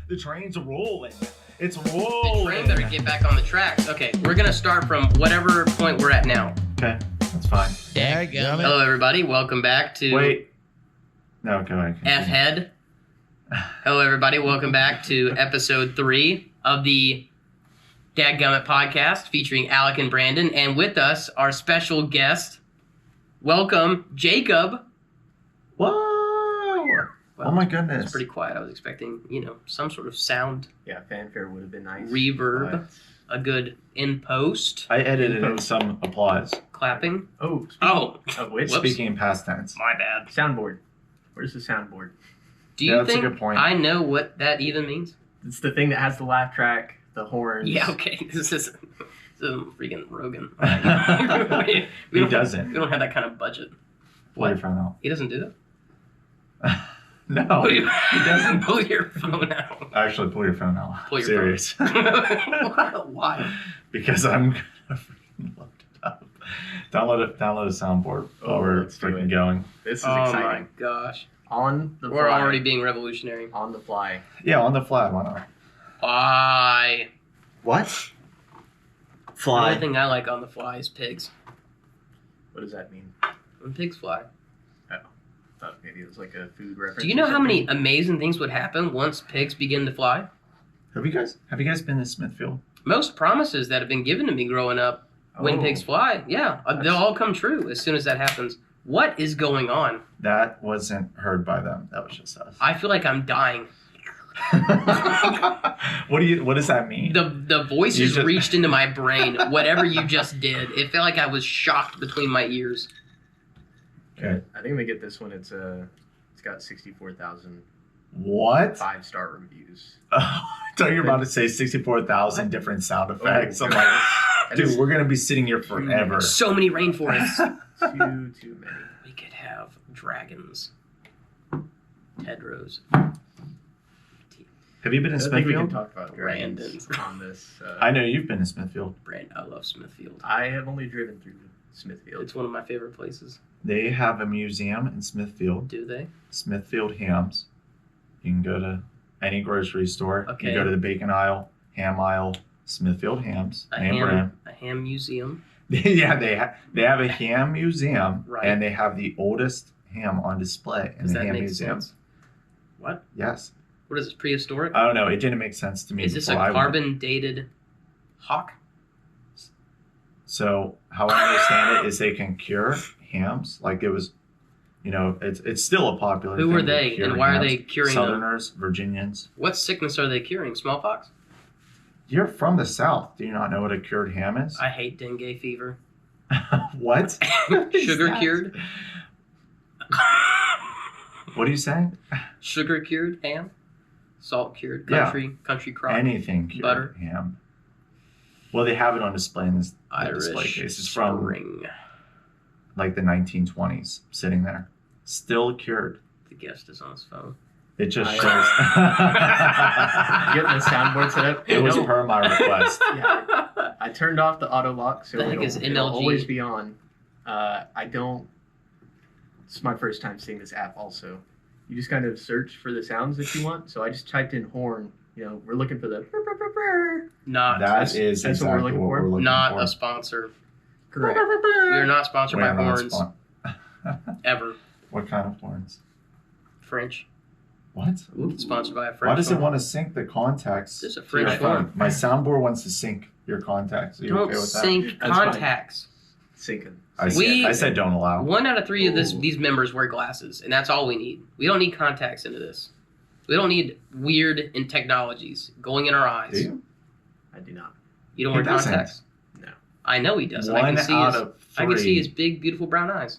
The train's rolling. It's The rolling. train better get back on the tracks. Okay, we're gonna start from whatever point we're at now. Okay, that's fine. Dadgummit. Hello, everybody. Welcome back to Wait. No, go ahead. continue. F-Head. Hello, everybody. Welcome back to episode 3 of the Dadgummit podcast featuring Alec and Brandon. And with us, our special guest. Welcome, Jacob. Whoa! Well, Oh my goodness. It's pretty quiet. I was expecting, some sort of sound, Yeah, fanfare would have been nice. reverb, a good in-post, I edited in some applause. clapping. Oh, Oh, of which? Whoops. Speaking in past tense. my bad. Soundboard. Where's the soundboard? Do you Yeah, that's a think good point. I know what that even means? It's the thing that has the laugh track, the horns. Yeah, okay. This isn't freaking Rogan. He We doesn't. don't have that kind of budget. Pull your What? phone out. He doesn't do that? No, he doesn't. Pull your phone out. Actually, pull your phone out. Pull your Serious. Why? Because I'm gonna freaking load it up. Download a soundboard while we're let's do freaking it. going. This is Oh my exciting. gosh. On the We're fly. already being revolutionary. On the fly. Yeah, on the fly. Why not? Why? What? The only thing I like on the fly is pigs. What does that mean? When pigs fly. I thought maybe it was like a food reference. Do you or know how many something. amazing things would happen once pigs begin to fly? Have you guys been to Smithfield? Most promises that have been given to me growing up when Oh, pigs fly, yeah, they'll That's- all come true as soon as that happens. What is going on? That wasn't heard by them. That was just us. I feel like I'm dying. What does that mean? The voices You just- reached into my brain. Whatever you just did, it felt like I was shocked between my ears. Okay. I think I'm gonna get this one. It's got 64,000 What? 5-star reviews. I thought you were about to say 64,000 different sound effects. I'm like, I dude, just- we're gonna be sitting here forever. So many rainforests. too many. We could have dragons. Tedros. Have you been in I think we can Smithfield? talk about dragons on this. I know you've been to Smithfield. Brand, I love Smithfield. I have only driven through Smithfield. It's one of my favorite places. They have a museum in Smithfield, Do they? Smithfield Hams. You can go to any grocery store. Okay. You go to the bacon aisle, ham aisle, Smithfield Hams. A Name brand. ham museum. Yeah, they have a ham museum, Right. and they have the oldest ham on display in Does the that ham make museum. sense? What? Yes. What is this, prehistoric? I don't know. It didn't make sense to me. Is this a before I went. carbon dated hawk? So how I understand it is they can cure hams. Like it was, it's still a popular. Who thing are to they, cure and why are hams. they curing them? Southerners, Virginians. What sickness are they curing? Smallpox? You're from the South. Do you not know what a cured ham is? I hate dengue fever. What? What is Sugar that? cured? What are you saying? Sugar cured ham? Salt cured? Yeah. Country crop? Anything cured Butter. ham. Well, they have it on display in this the Irish display case. It's from spring. like the 1920s, sitting there, still cured. The guest is on his phone. It just I- shows. Getting the soundboard set up. It was No. per my request. Yeah, I turned off the auto lock, so The heck it'll, is it'll MLG? always be on. I don't. It's my first time seeing this app. Also, you just kind of search for the sounds that you want. So I just typed in horn. We're looking for the. Not That is that's what we're exactly looking what for? we're looking not for. a sponsor. Correct. We are not sponsored by We're not horns spon- ever. What kind of horns? French. What? Sponsored by a French. Why does it horn. want to sync the contacts? This is a to your French phone? horn. My soundboard wants to sync your contacts. Are you Don't okay with that? sync That's fine. contacts. Sinking. We- I said don't allow. 1 out of 3 of Ooh. these members wear glasses, and that's all we need. We don't need contacts into this. We don't need weird in technologies going in our eyes. Do you? I do not. You don't He wear doesn't. contacts. No. I know he doesn't. One I can see out his. of 3. I can see his big, beautiful brown eyes.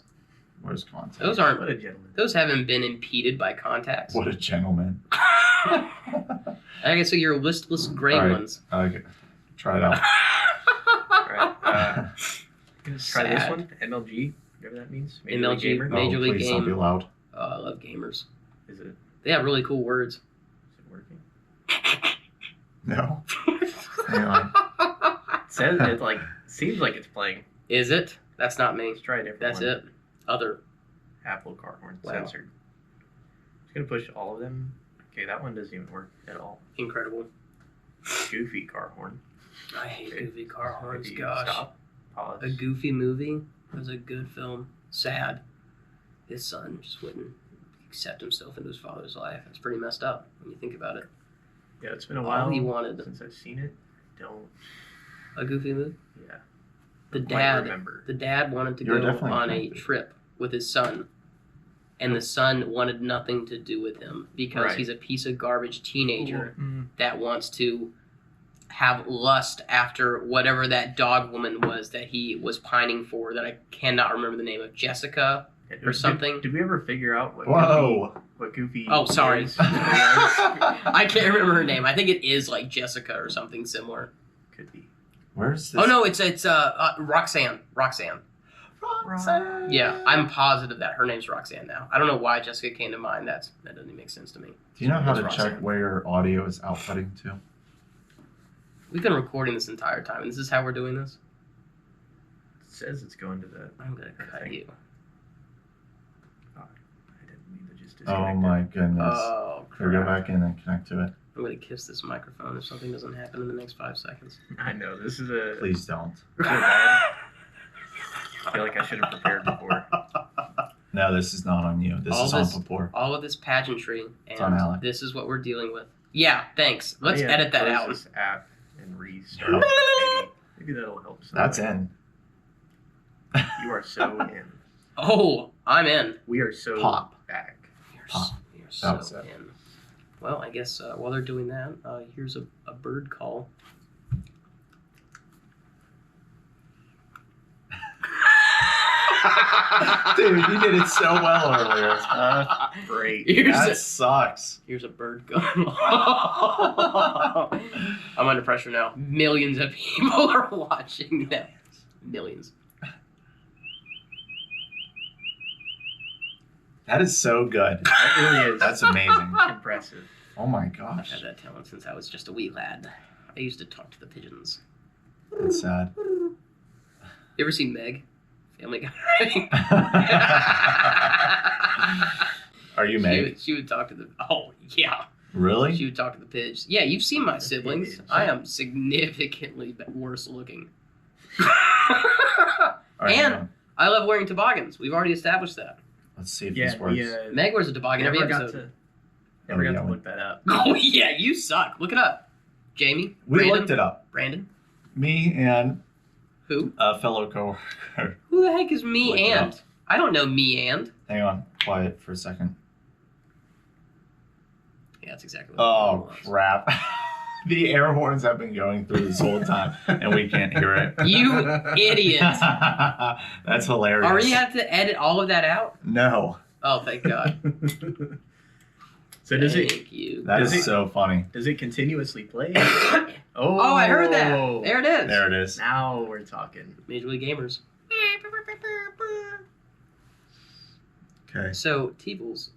Where's contacts? Those What aren't. a gentleman. Those haven't been impeded by contacts. What a gentleman. I guess so. Your listless gray All right. ones. Okay. Try it out. All right. Let's try this Sad. one. MLG. Whatever that means. MLG. Gamer. Major oh, League please don't be Game. loud. I love gamers. Is it They have really cool words. working? No. Hang on. It says it seems like it's playing. Is it? That's not me. Let's try a different That's one. it. Other. Apple car horn Wow. censored. Just gonna push all of them. Okay, that one doesn't even work at all. Incredible. Goofy car horn. I hate goofy car horns. Maybe Gosh. Stop. Pause. A Goofy movie was a good film. Sad. His son just wouldn't accept himself into his father's life. It's pretty messed up when you think about it. Yeah, it's been a All while he wanted. since I've seen it. Don't. A Goofy movie? Yeah. The Might dad remember. The dad wanted to You're go definitely on a connected. trip with his son. And the son wanted nothing to do with him because Right. he's a piece of garbage teenager Mm. that wants to have lust after whatever that dog woman was that he was pining for that I cannot remember the name of. Jessica or something. Did we ever figure out Whoa. what Goofy Oh, sorry. is? I can't remember her name. I think it is like Jessica or something similar. Could be. Where's this? Oh no, it's Roxanne. Roxanne. Roxanne. Yeah, I'm positive that her name's Roxanne now. I don't know why Jessica came to mind. That doesn't even make sense to me. Do you know how It's to Roxanne. check where your audio is outputting to? We've been recording this entire time, and this is how we're doing this. It says it's going to the. I'm gonna cut you. I didn't mean to just Oh disconnect my goodness. Oh Here, go crap! back in and connect to it. I'm gonna kiss this microphone if something doesn't happen in the next 5 seconds. it. I know this is a. Please don't. bad. I feel like I should have prepared before. No, this is not on you. This All is this- on Papor. All of this pageantry, It's on and Alec. this is what we're dealing with. Yeah, thanks. Let's Yeah, edit that close out. This app and restart. Maybe that'll help. That's somewhere. in. You are so in. Oh, I'm in. We are so Pop. back. Pop. You're That was so it. in. Well, I guess while they're doing that, here's a bird call. Dude, you did it so well earlier. Great. That sucks. Here's a bird going. I'm under pressure now. Millions of people are watching that. Millions. That is so good. That really is. That's amazing. impressive. Oh my I've gosh. had that talent since I was just a wee lad. I used to talk to the pigeons. That's sad. You ever seen Meg? Family Guy. Are you Meg? She would talk to the. Oh yeah. Really? She would talk to the pigs. Yeah, you've seen my siblings. pigs. I am significantly worse looking. All right, and- hang on. I love wearing toboggans. We've already established that. Let's see if Yeah, this works. yeah. Meg wears a toboggan every Never got episode. to. Never Oh, got yeah, to we- look that up. Oh yeah, you suck. Look it up. Jamie. We Brandon? looked it up. Brandon. Me and Who? a fellow coworker. Who the heck is me Look it and? up. I don't know me and. Hang on. Quiet for a second. Yeah, that's exactly what Oh, it was. crap. The air horns have been going through this whole time, and we can't hear it. You idiot. That's hilarious. Are we have to edit all of that out? No. Oh, thank God. So does it Thank you. That Does is it- so funny. continuously play? Oh, Oh, I heard that. There it is. There it is. Now we're talking. Major League Gamers. Okay. So, T-Bulls.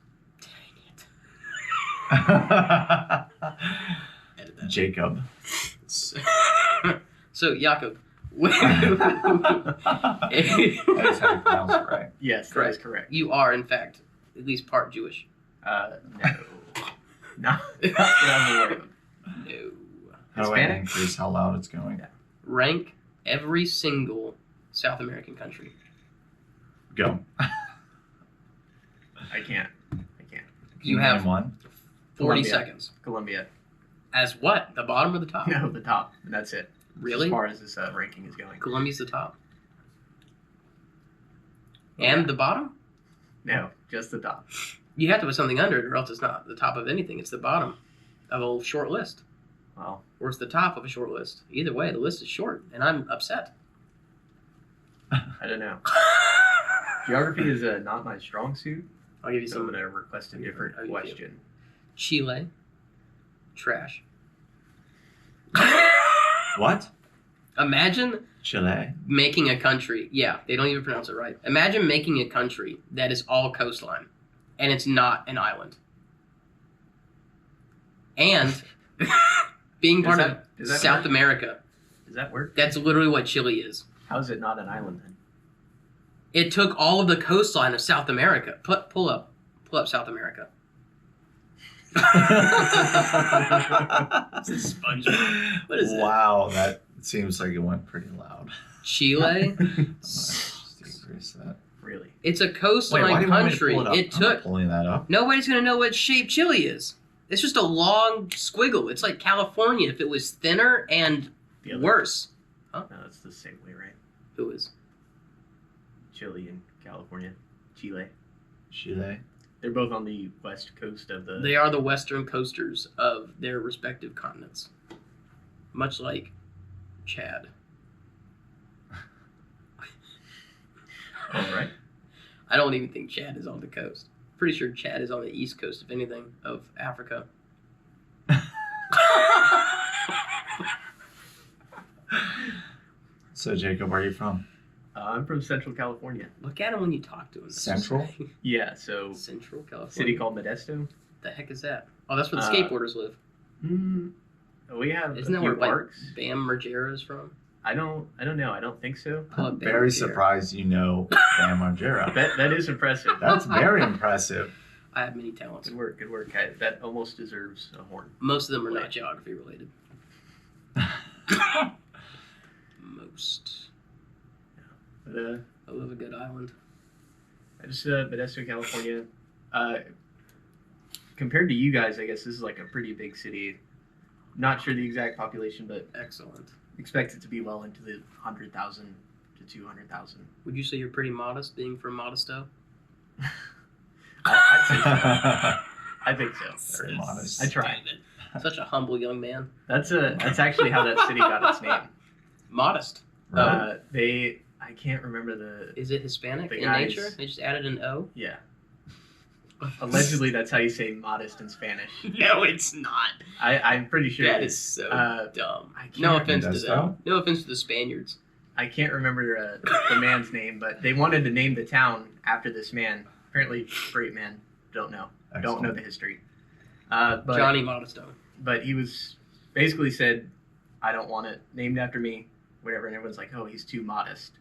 Edit that. Jacob. So, Jakob. That is how you pronounce it, right? Yes, that is correct. You are, in fact, at least part Jewish. No. Not that I'm aware of. No. How do I Hispanic? increase how loud it's going? Rank every single South American country. Go. I can't. You Name have one. 40 Colombia. seconds. Colombia. As what? The bottom or the top? No, the top. And that's it. Really? As far as this ranking is going. Colombia's the top. And the bottom? No, just the top. You have to put something under it, or else it's not the top of anything. It's the bottom of a short list, Well, or it's the top of a short list. Either way, the list is short, and I'm upset. I don't know. Geography is not my strong suit, I'll give you so I'm some. going to request a different I'll give you- question. Chile, trash. What? Imagine Chile. making a country. Yeah, they don't even pronounce it right. Imagine making a country that is all coastline, and it's not an island. And being part of Does that South work? America, Does that work? that's literally what Chile is. How is it not an island then? It took all of the coastline of South America. Pull up South America. It's a SpongeBob. What is that? Wow, that seems like it went pretty loud. Chile. Just decrease that. Really? It's a Wait, why coastline do you want me to country. pull it up? It I'm not took. pulling that up. Nobody's gonna know what shape Chile is. It's just a long squiggle. It's like California if it was thinner and The other? worse. No, that's the same way, right? Who is? Chile and California. Chile. Chile. They're both on the west coast of the. They are the western coasters of their respective continents. Much like Chad. All right. I don't even think Chad is on the coast. Pretty sure Chad is on the east coast, if anything, of Africa. So, Jacob, where are you from? I'm from Central California. Look at him when you talk to him. That's Central? just- Yeah, so Central California. city called Modesto. The heck is that? Oh, that's where the Uh, skateboarders live. We have Isn't a that few where like parks. Bam Margera is from? I don't know. I don't think so. Oh, I'm Bam very Margera. surprised you know Bam Margera. That is impressive. That's very impressive. I have many talents. Good work. Good work. That almost deserves a horn. Most of them are not geography related. Most. But, I love a good island. I just Modesto, California. Compared to you guys, I guess this is like a pretty big city. Not sure the exact population, but Excellent. expect it to be well into the 100,000 to 200,000. Would you say you're pretty modest, being from Modesto? I'd say so. I think so. Very modest. I try. Stupid. Such a humble young man. That's actually how that city got its name. Modest. I can't remember the. Is it Hispanic The in guys- nature? They just added an O? Yeah. Allegedly, that's how you say modest in Spanish. No, it's not. I'm pretty sure. That it is so dumb. I can't No offense to Modesto? them. No offense to the Spaniards. I can't remember the man's name, but they wanted to name the town after this man. Apparently, great man. Don't know. Don't know the history. But Johnny Modesto. but he was basically said, "I don't want it named after me." Whatever, and everyone's like, "Oh, he's too modest.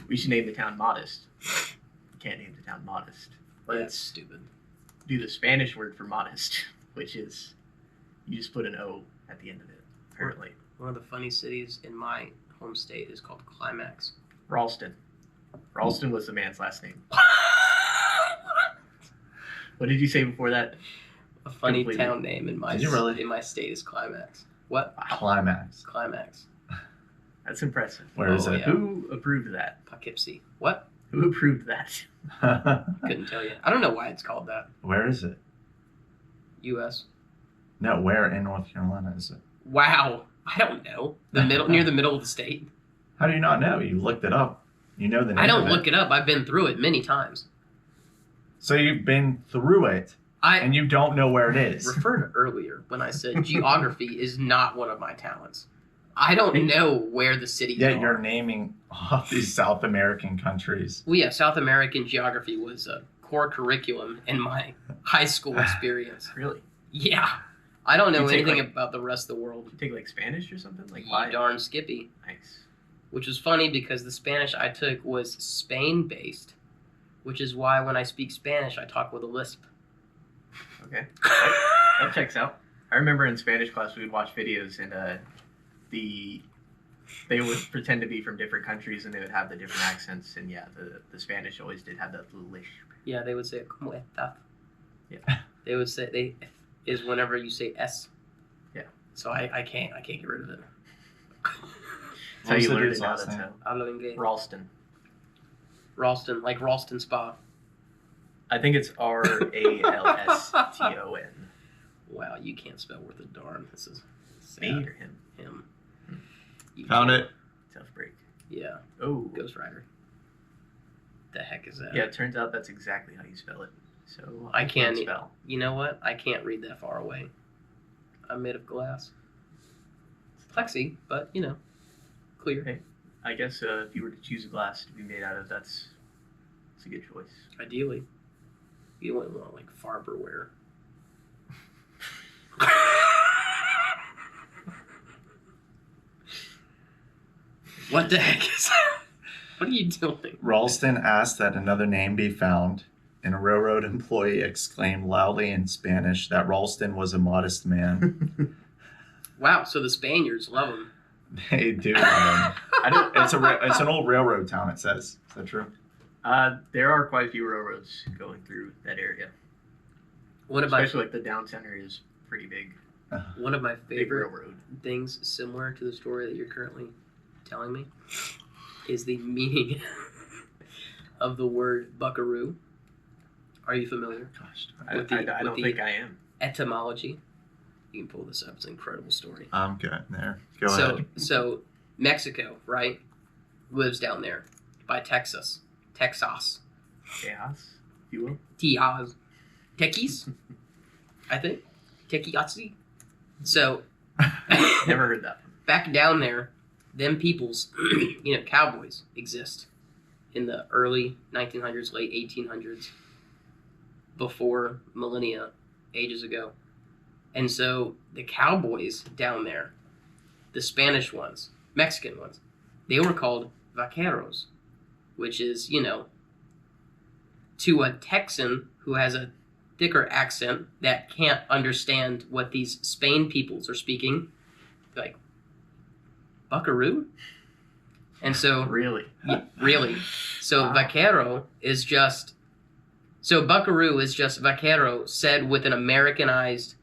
We should name the town Modest." Can't name the town Modest. That's Let's stupid. do the Spanish word for modest, which is you just put an O at the end of it. Apparently, One of the funny cities in my home state is called Climax. Ralston. Ralston was the man's last name. What did you say before that? A funny Completely. town name in my Did you really? in my state is Climax. What? Climax. Climax. That's impressive. Where is Oh, it? yeah. Who approved that? Poughkeepsie. What? Who approved that? Couldn't tell you. I don't know why it's called that. Where is it? U.S. No, where in North Carolina is it? Wow. I don't know. The middle, near the middle of the state. How do you not know? You looked it up. You know the name I don't of look it up. I've been through it many times. So you've been through it, I and you don't know where it is. referred earlier when I said geography is not one of my talents. I don't know where the cities Yet are. you're naming all these South American countries. Well, yeah, South American geography was a core curriculum in my high school experience. Really? Yeah. I don't know You take, anything like- about the rest of the world. Did you take like Spanish or something? Like You why? darn Skippy. Nice. Which was funny because the Spanish I took was Spain-based, which is why when I speak Spanish, I talk with a lisp. Okay. That checks out. I remember in Spanish class we would watch videos and they would pretend to be from different countries and they would have the different accents and yeah, the Spanish always did have that little lisp. Yeah, they would say "Cómo estás?" Yeah. They would say they is whenever you say S. Yeah. So I can't get rid of it. That's how What was you the learned dude's it now. last That's name? how. Hablo inglés. Ralston. Ralston, like Ralston Spa. I think it's Ralston. Wow, you can't spell worth a darn. This is Me sad. or him? Him. You Found can't- it. Tough break. Yeah, Oh. Ghost Rider. The heck is that? Yeah, it turns out that's exactly how you spell it. So I can't spell. You know what? I can't read that far away. I'm made of glass. Plexi, but clear. Okay. I guess if you were to choose a glass to be made out of, that's a good choice. Ideally, you wouldn't want like Farberware. What the heck is that? What are you doing? Ralston asked that another name be found, and a railroad employee exclaimed loudly in Spanish that Ralston was a modest man. Wow, so the Spaniards love him. They do love him. It's an old railroad town, it says. Is that true? There are quite a few railroads going through that area. Especially like the downtown area is pretty big. One of my Big favorite railroad. things similar to the story that you're currently telling me is the meaning of the word buckaroo. Are you familiar? Gosh, I don't think I am. Etymology. You can pull this up. It's an incredible story. I'm good there. Go ahead. So Mexico, right, lives down there by Texas. Chaos, if you will. Tequis, I think. Tequiazzi. So Never heard that. back down there, them peoples, cowboys exist in the early 1900s, late 1800s, before millennia, ages ago. And so the cowboys down there, the Spanish ones, Mexican ones, they were called vaqueros, which is, to a Texan who has a thicker accent that can't understand what these Spain peoples are speaking, like, buckaroo? And so... Really? Really. So Wow. vaquero is just... So buckaroo is just vaquero said with an Americanized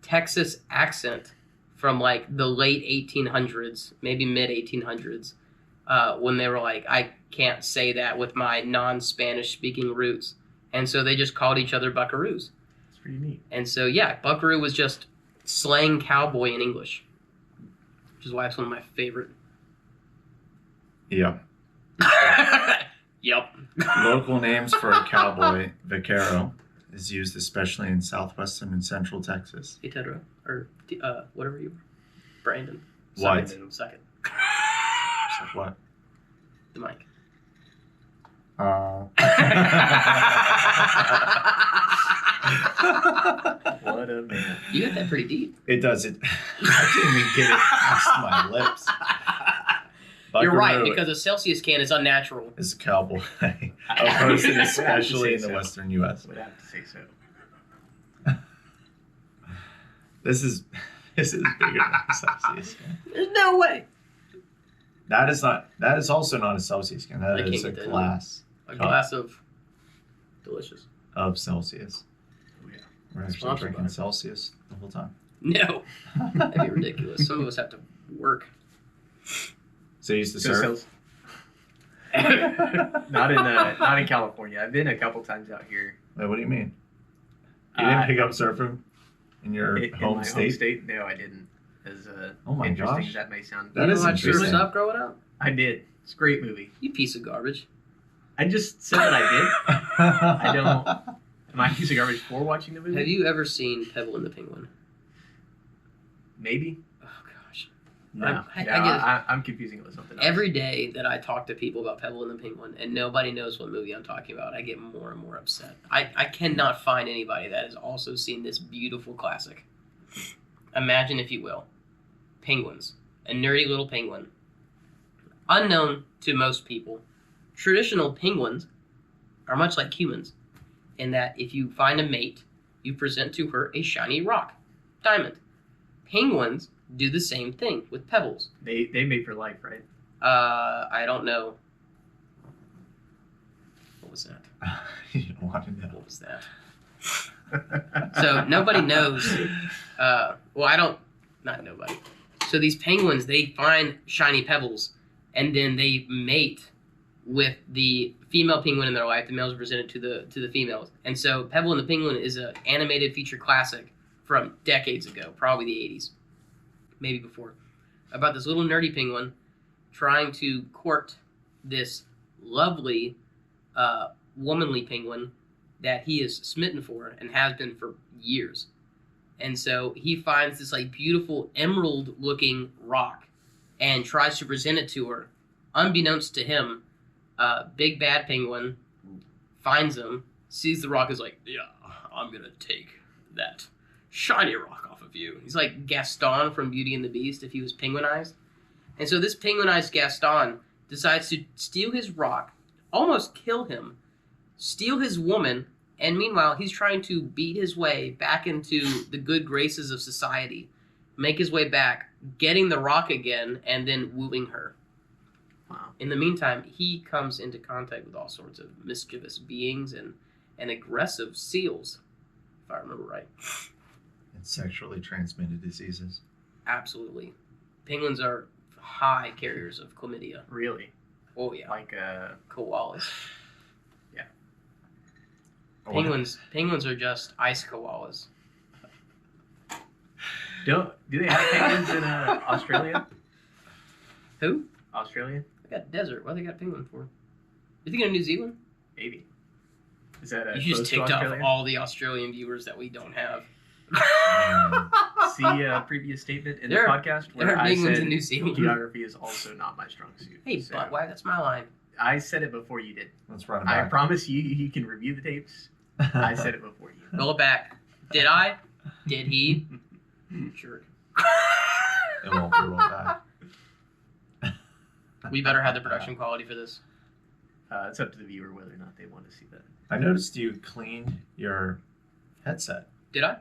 Texas accent from, like, the late 1800s, maybe mid-1800s, when they were like, I can't say that with my non-Spanish speaking roots. And so they just called each other buckaroos. It's pretty neat. And so, yeah, buckaroo was just slang cowboy in English, which is why it's one of my favorite. Yep. Yep. Local names for a cowboy, vaquero, is used especially in southwestern and central Texas. Etedra, or whatever you were. Brandon. What? Second. What? The mic. What a man. You got that pretty deep. It does it. I didn't even get it past my lips. You're right, Buckaroo because a Celsius can is unnatural. is a cowboy, a person especially in the so. western U.S. Would have to say so. This is bigger than a Celsius can. There's no way. That is also not a Celsius can. I That can't is a get that. glass A glass of delicious. of Celsius. Oh, yeah. We're actually Sponsored drinking by- Celsius the whole time. No. That'd be ridiculous. Some of us have to work. So you used to So surf? not in California. I've been a couple times out here. Wait, what do you mean? You didn't Uh, pick up surfing in your in home my state? home state? No, I didn't. As Oh my interesting gosh. as that may sound. That you is know, watch interesting. Surf's Up growing up? I did. It's a great movie. You piece of garbage. I just said that I did. I don't. Am I a piece of garbage for watching the movie? Have you ever seen Pebble and the Penguin? Maybe. Oh, gosh. No. I No, guess- I'm confusing it with something else. Every day that I talk to people about Pebble and the Penguin and nobody knows what movie I'm talking about, I get more and more upset. I cannot find anybody that has also seen this beautiful classic. Imagine, if you will, penguins. A nerdy little penguin. Unknown to most people, traditional penguins are much like humans in that if you find a mate, you present to her a shiny rock, diamond. Penguins do the same thing with pebbles. They mate for life, right? I don't know. What was that? You don't want to know. What was that? So nobody knows. Well, I don't. Not nobody. So these penguins, they find shiny pebbles, and then they mate with the female penguin in their life. The males are presented to the females, and so Pebble and the Penguin is an animated feature classic from decades ago, probably the 80s, maybe before, about this little nerdy penguin trying to court this lovely, womanly penguin that he is smitten for and has been for years. And so he finds this like beautiful emerald looking rock and tries to present it to her. Unbeknownst to him, Big Bad Penguin finds him, sees the rock, is like, yeah, I'm gonna take that shiny rock off of you. He's like Gaston from Beauty and the Beast if he was penguinized. And so this penguinized Gaston decides to steal his rock, almost kill him, steal his woman, and meanwhile he's trying to beat his way back into the good graces of society, make his way back, getting the rock again, and then wooing her. Wow. In the meantime, he comes into contact with all sorts of mischievous beings and aggressive seals, if I remember right. And sexually transmitted diseases. Absolutely. Penguins are high carriers of chlamydia. Really? Oh, yeah. Like Koalas. Yeah. Penguins are just ice koalas. Do they have penguins in Australia? Who? Australia? They got desert. What they got penguin for? You think of New Zealand? Maybe. Is that You just close to ticked off Australia? all the Australian viewers that we don't have. See a previous statement in There the are- podcast There where are I penguins said in New Zealand. geography is also not my strong suit. Hey, So, butt wag, that's my line. I said it before you did. Let's run it I back. promise you can review the tapes. I said it before you. Roll it back. Did I? Did he? Jerk. It won't be rolled back. We better have the production quality for this. It's up to the viewer whether or not they want to see that. I noticed you cleaned your headset. Did I?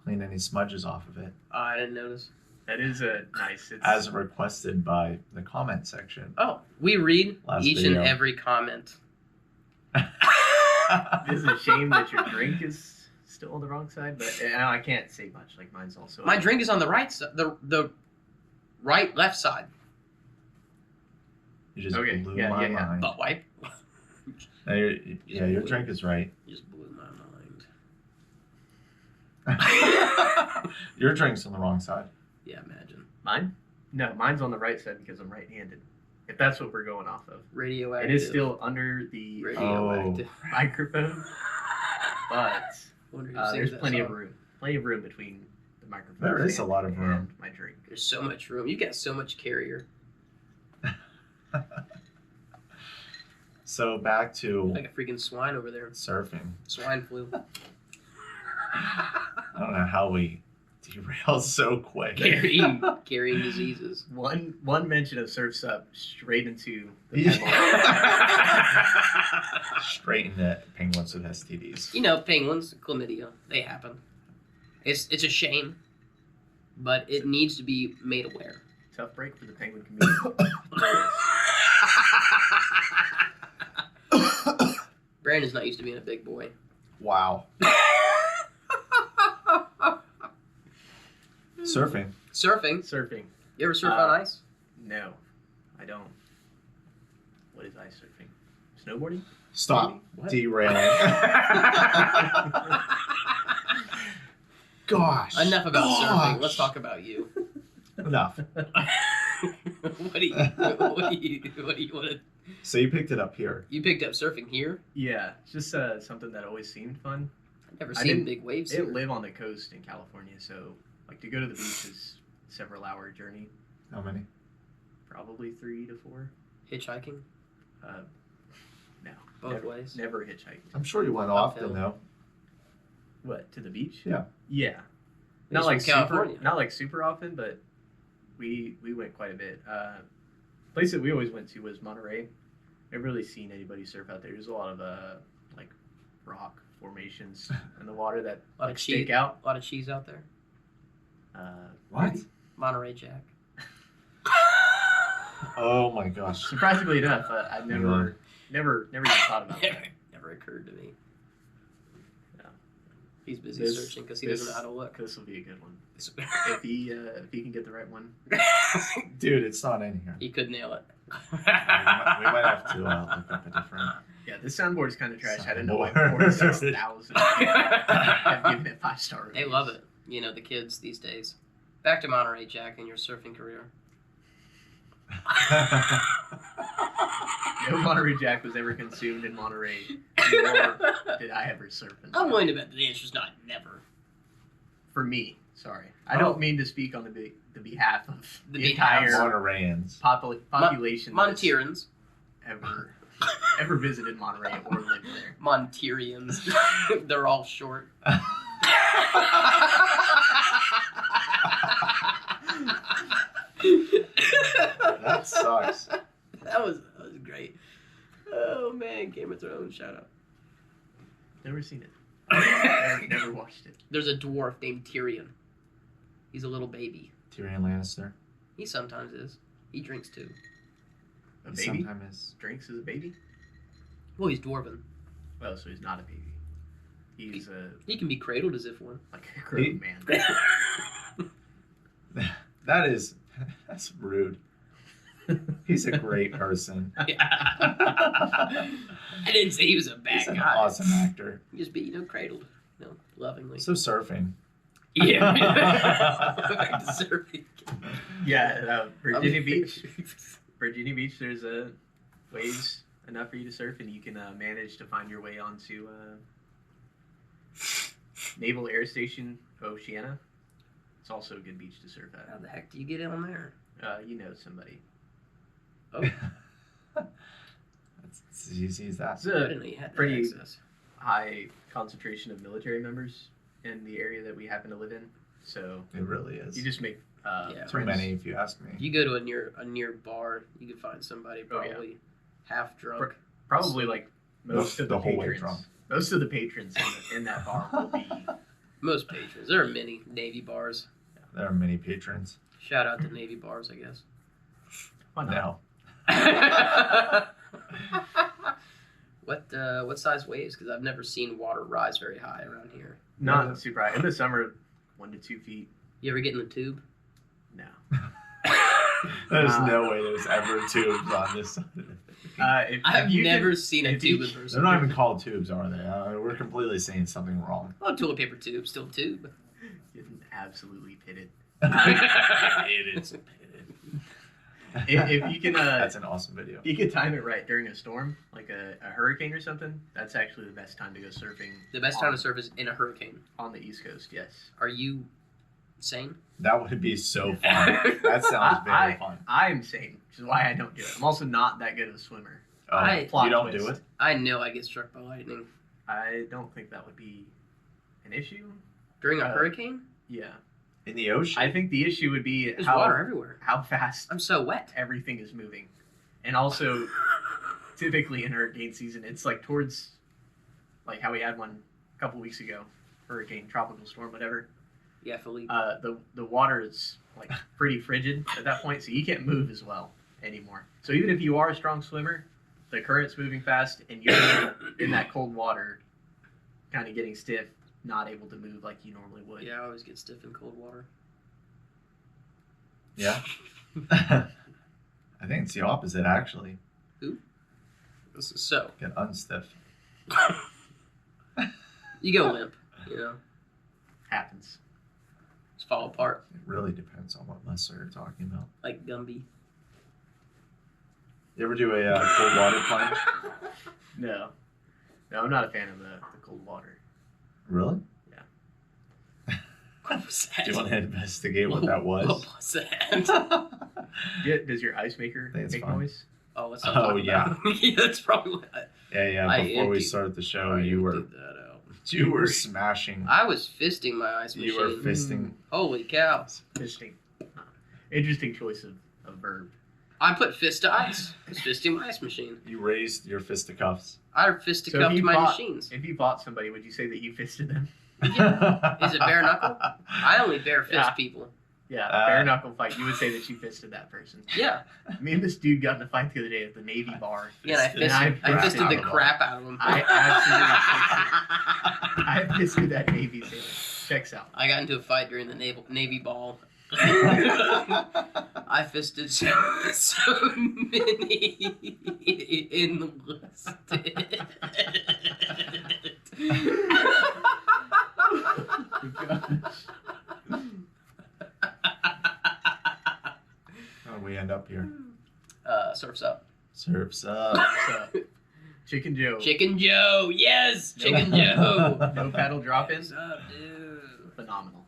Cleaned any smudges off of it. I didn't notice. That is a nice. It's, As requested by the comment section. Oh, we read Last each video. and every comment. It's a shame that your drink is still on the wrong side, but I can't say much. Like mine's also. My drink is on the right side, the right left side. You just Okay, blew yeah, my yeah, yeah. mind. Butt wipe. No, your drink is right. You just blew my mind. Your drink's on the wrong side. Yeah, imagine. Mine? No, mine's on the right side because I'm right-handed. If that's what we're going off of. Radioactive. It is still under the radioactive. microphone, but Wonder who there's sings that plenty of song. room. Plenty of room between the microphone. There is a stand lot of room. and my drink. There's so much room. You got so much carrier. So back to Like a freaking swine over there. surfing. Swine flu. I don't know how we derailed so quick. Carrying diseases. One mention of Surf's Up straight into the Yeah. Straight into penguins with STDs. You know, penguins, chlamydia, they happen. It's a shame, but it needs to be made aware. Tough break for the penguin community. Brandon's not used to being a big boy. Wow. Surfing. Surfing. Surfing. You ever surf on ice? No, I don't. What is ice surfing? Snowboarding? Stop What? derailing. Gosh. Enough about Gosh. surfing. Let's talk about you. Enough. What do you want to? So you picked it up here. You picked up surfing here? Yeah, it's just something that always seemed fun. I've never I seen didn't- big waves I here. didn't live on the coast in California, so like to go to the beach is several hour journey, How many? probably 3 to 4. Hitchhiking No, both never, ways. never hitchhiked. I'm sure you went often Uphill. though. What, to the beach? Yeah. Yeah. He's Not like from California. super, not like super often, but we went quite a bit. Place that we always went to was Monterey. I've really seen anybody surf out there. There's a lot of like rock formations in the water that A lot like of stick cheese. out. A lot of cheese out there. What? Maybe. Monterey Jack. Oh my gosh. Surprisingly enough, I've never even thought about that. Never occurred to me. No. He's busy This- searching because he doesn't know this- how to look. This will be a good one. If he can get the right one. Dude, it's not in here. He could nail it. We might have to look up a different. Yeah, this soundboard is kind of trash. I didn't know why Soundboard. 46,000 have given it 5-star reviews. They love it. You know, the kids these days. Back to Monterey Jack and your surfing career. No Monterey Jack was ever consumed in Monterey, nor did I ever surf in I'm willing to bet the answer's not never. For me, sorry. I don't mean to speak on the behalf of The the behalf. entire Montereyans. population that's Monterans. ever visited Monterey or lived there. Monterians. They're all short. That sucks. That was great. Oh man, Game of Thrones, shout out. Never seen it. Never watched it. There's a dwarf named Tyrion. He's a little baby. Tyrion Lannister. He sometimes is. He drinks too. A He baby sometimes drinks as a baby. Well, he's dwarven. Well, so he's not a baby. He's He can be cradled as if one. like a grown man. That's rude. He's a great person. I didn't say he was a bad He's an guy. awesome actor. He just be, cradled, lovingly. So surfing. Yeah. Back to surfing. Yeah, Virginia Beach. Virginia Beach. There's waves enough for you to surf, and you can manage to find your way onto Naval Air Station Oceana. It's also a good beach to surf How at. the heck do you get on there? You know somebody. Oh, It's as easy as that. It's I a didn't know you had that pretty access. high concentration of military members in the area that we happen to live in. So It really is. you just make Yeah. Too friends. many, if you ask me. If you go to a near bar, you can find somebody Oh, yeah. probably half drunk. Probably like most of the whole way patrons. drunk. Most of the patrons in that bar will be. Most patrons. There are many Navy bars. There are many patrons. Shout out to Navy bars, I guess. Why not? No. What size waves? Because I've never seen water rise very high around here. Not super high. In the summer, 1 to 2 feet. You ever get in the tube? No. There's no way there's ever tubes on this side of it. I've you never can- seen a if tube you- in person. They're not even called tubes, are they? We're completely saying something wrong. Oh, toilet paper tube, still tube. Getting absolutely pitted. It is. If you can, That's an awesome video. if you can time it right during a storm, like a hurricane or something. That's actually the best time to go surfing. The best time to surf is in a hurricane. On the East Coast, yes. Are you sane? That would be so fun. That sounds very fun. I am sane, which is why I don't do it. I'm also not that good of a swimmer. Oh, I- you don't twist. do it? I know I get struck by lightning. I don't think that would be an issue. During a Uh, hurricane? Yeah. In the ocean? I think the issue would be There's water how everywhere. fast I'm so wet. everything is moving. And also, typically in hurricane season, it's like towards, like how we had one a couple weeks ago, hurricane, tropical storm, whatever. Yeah, Philippe. The water is like pretty frigid at that point, so you can't move as well anymore. So even if you are a strong swimmer, the current's moving fast, and you're in that cold water, kind of getting stiff, not able to move like you normally would. Yeah, I always get stiff in cold water. Yeah. I think it's the opposite, actually. So, Get unstiff. you go limp, Happens. just fall apart It really depends on what muscle you're talking about. like Gumby. You ever do a cold water plunge? No, I'm not a fan of the cold water. Really? What was that? Do you want to investigate what that was? What was that? Does your ice maker think it's make fine. noise? Oh, what's Oh, yeah. yeah, that's probably what Yeah. I Before we emptied- started the show, I you were emptied that out. smashing. I was fisting my ice machine. You were fisting. Holy cow. Fisting. Interesting choice of verb. I put fist to ice. I was fisting my ice machine. You raised your fisticuffs. I So if fisticuffed you my bought- machines. If you bought somebody, would you say that you fisted them? Yeah. Is it bare knuckle? I only bare fist Yeah. people. Yeah, Uh, bare knuckle fight. You would say that you fisted that person. Yeah. Me and this dude got in a fight the other day at the Navy bar. Yeah, and And I fisted the out of crap out of him. I fisted that Navy sailor. Checks out. I got into a fight during the Navy ball. I fisted so many enlisted. How did we end up here? Surf's up. Surf's up. So, Chicken Joe. Chicken Joe, yes, No. Chicken Joe. No paddle drop in. What's up, dude? Phenomenal.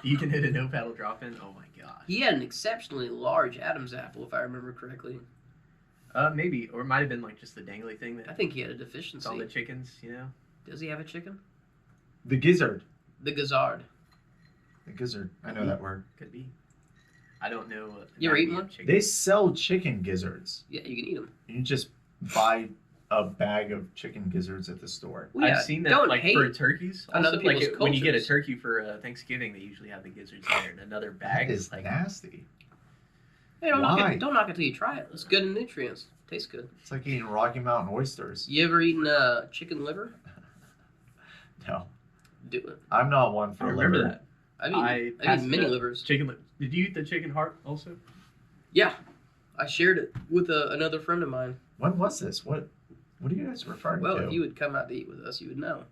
You can hit a no paddle drop in. Oh my gosh. He had an exceptionally large Adam's apple, if I remember correctly. Maybe, or it might have been like just the dangly thing I that think he had a it's deficiency. on the chickens. You know, Does he have a chicken? The gizzard. The gizzard. The gizzard. I know that word. could be. I don't know. You ever eaten anatomy of one? chicken. They sell chicken gizzards. Yeah, you can eat them. You just buy a bag of chicken gizzards at the store. Well, yeah, I've seen that don't like hate for turkeys. on Also, other like people's when you get a cultures. turkey for Thanksgiving, they usually have the gizzards there in another bag. That is like nasty. Hey, don't Why? don't knock it till you try it. It's good in nutrients. Tastes good. It's like eating Rocky Mountain oysters. You ever eaten chicken liver? No, Do it. I'm not one I for remember liver. that. I've I eaten mini livers. Chicken. Did you eat the chicken heart also? Yeah, I shared it with another friend of mine. When was this? What are you guys referring Well, to? if you would come out to eat with us, you would know.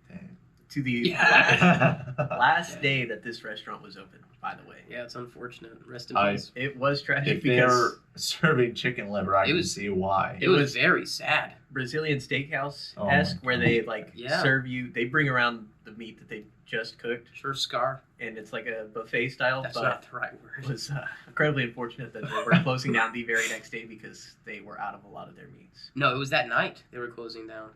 Dang. To the Yeah. last day that this restaurant was open. By the way, Yeah, it's unfortunate. Rest in I- peace. it was tragic If because they're serving chicken liver, I It can was- see why. It it was was- very sad. Brazilian steakhouse Oh esque, my where God. they like Yeah. serve you. They bring around the meat that they just cooked, Sure, scar. and it's like a buffet style. That's but not the right it word. was incredibly unfortunate that they were closing down the very next day because they were out of a lot of their meats. No, it was that night they were closing down.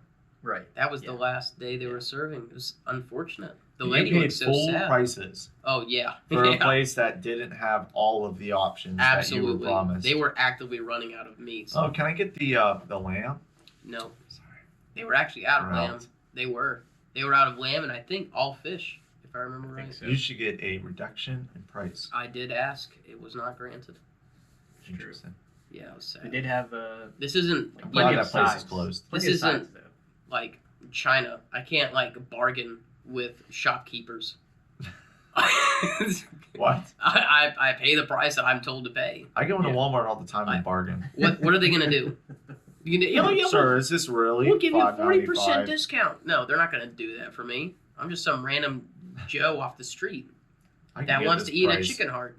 Right. That was the Yeah. last day they Yeah. were serving. It was unfortunate. The You lady paid looked so full sad. prices Oh yeah, for Yeah. a place that didn't have all of the options that you Absolutely. were promised. They were actively running out of meats. Oh, can I get the lamb? No, Sorry. they were actually out of We're out. lamb. They were out of lamb, and I think all fish, if I remember I think right. so. You should get a reduction in price. I did ask. It was not granted. True. Interesting. Yeah, it was They sad. did have This isn't like I'm plenty glad of that place sides. is closed. Plenty This of sides, isn't- though. like China. I can't like bargain with shopkeepers. What? I pay the price that I'm told to pay. I go into Yeah. Walmart all the time I- and bargain. What are they gonna do? You gonna, yeah, Sir, is this really? we'll give you a $5.95? 40% discount. No, they're not gonna do that for me. I'm just some random Joe off the street I can that get wants this to eat price. a chicken heart.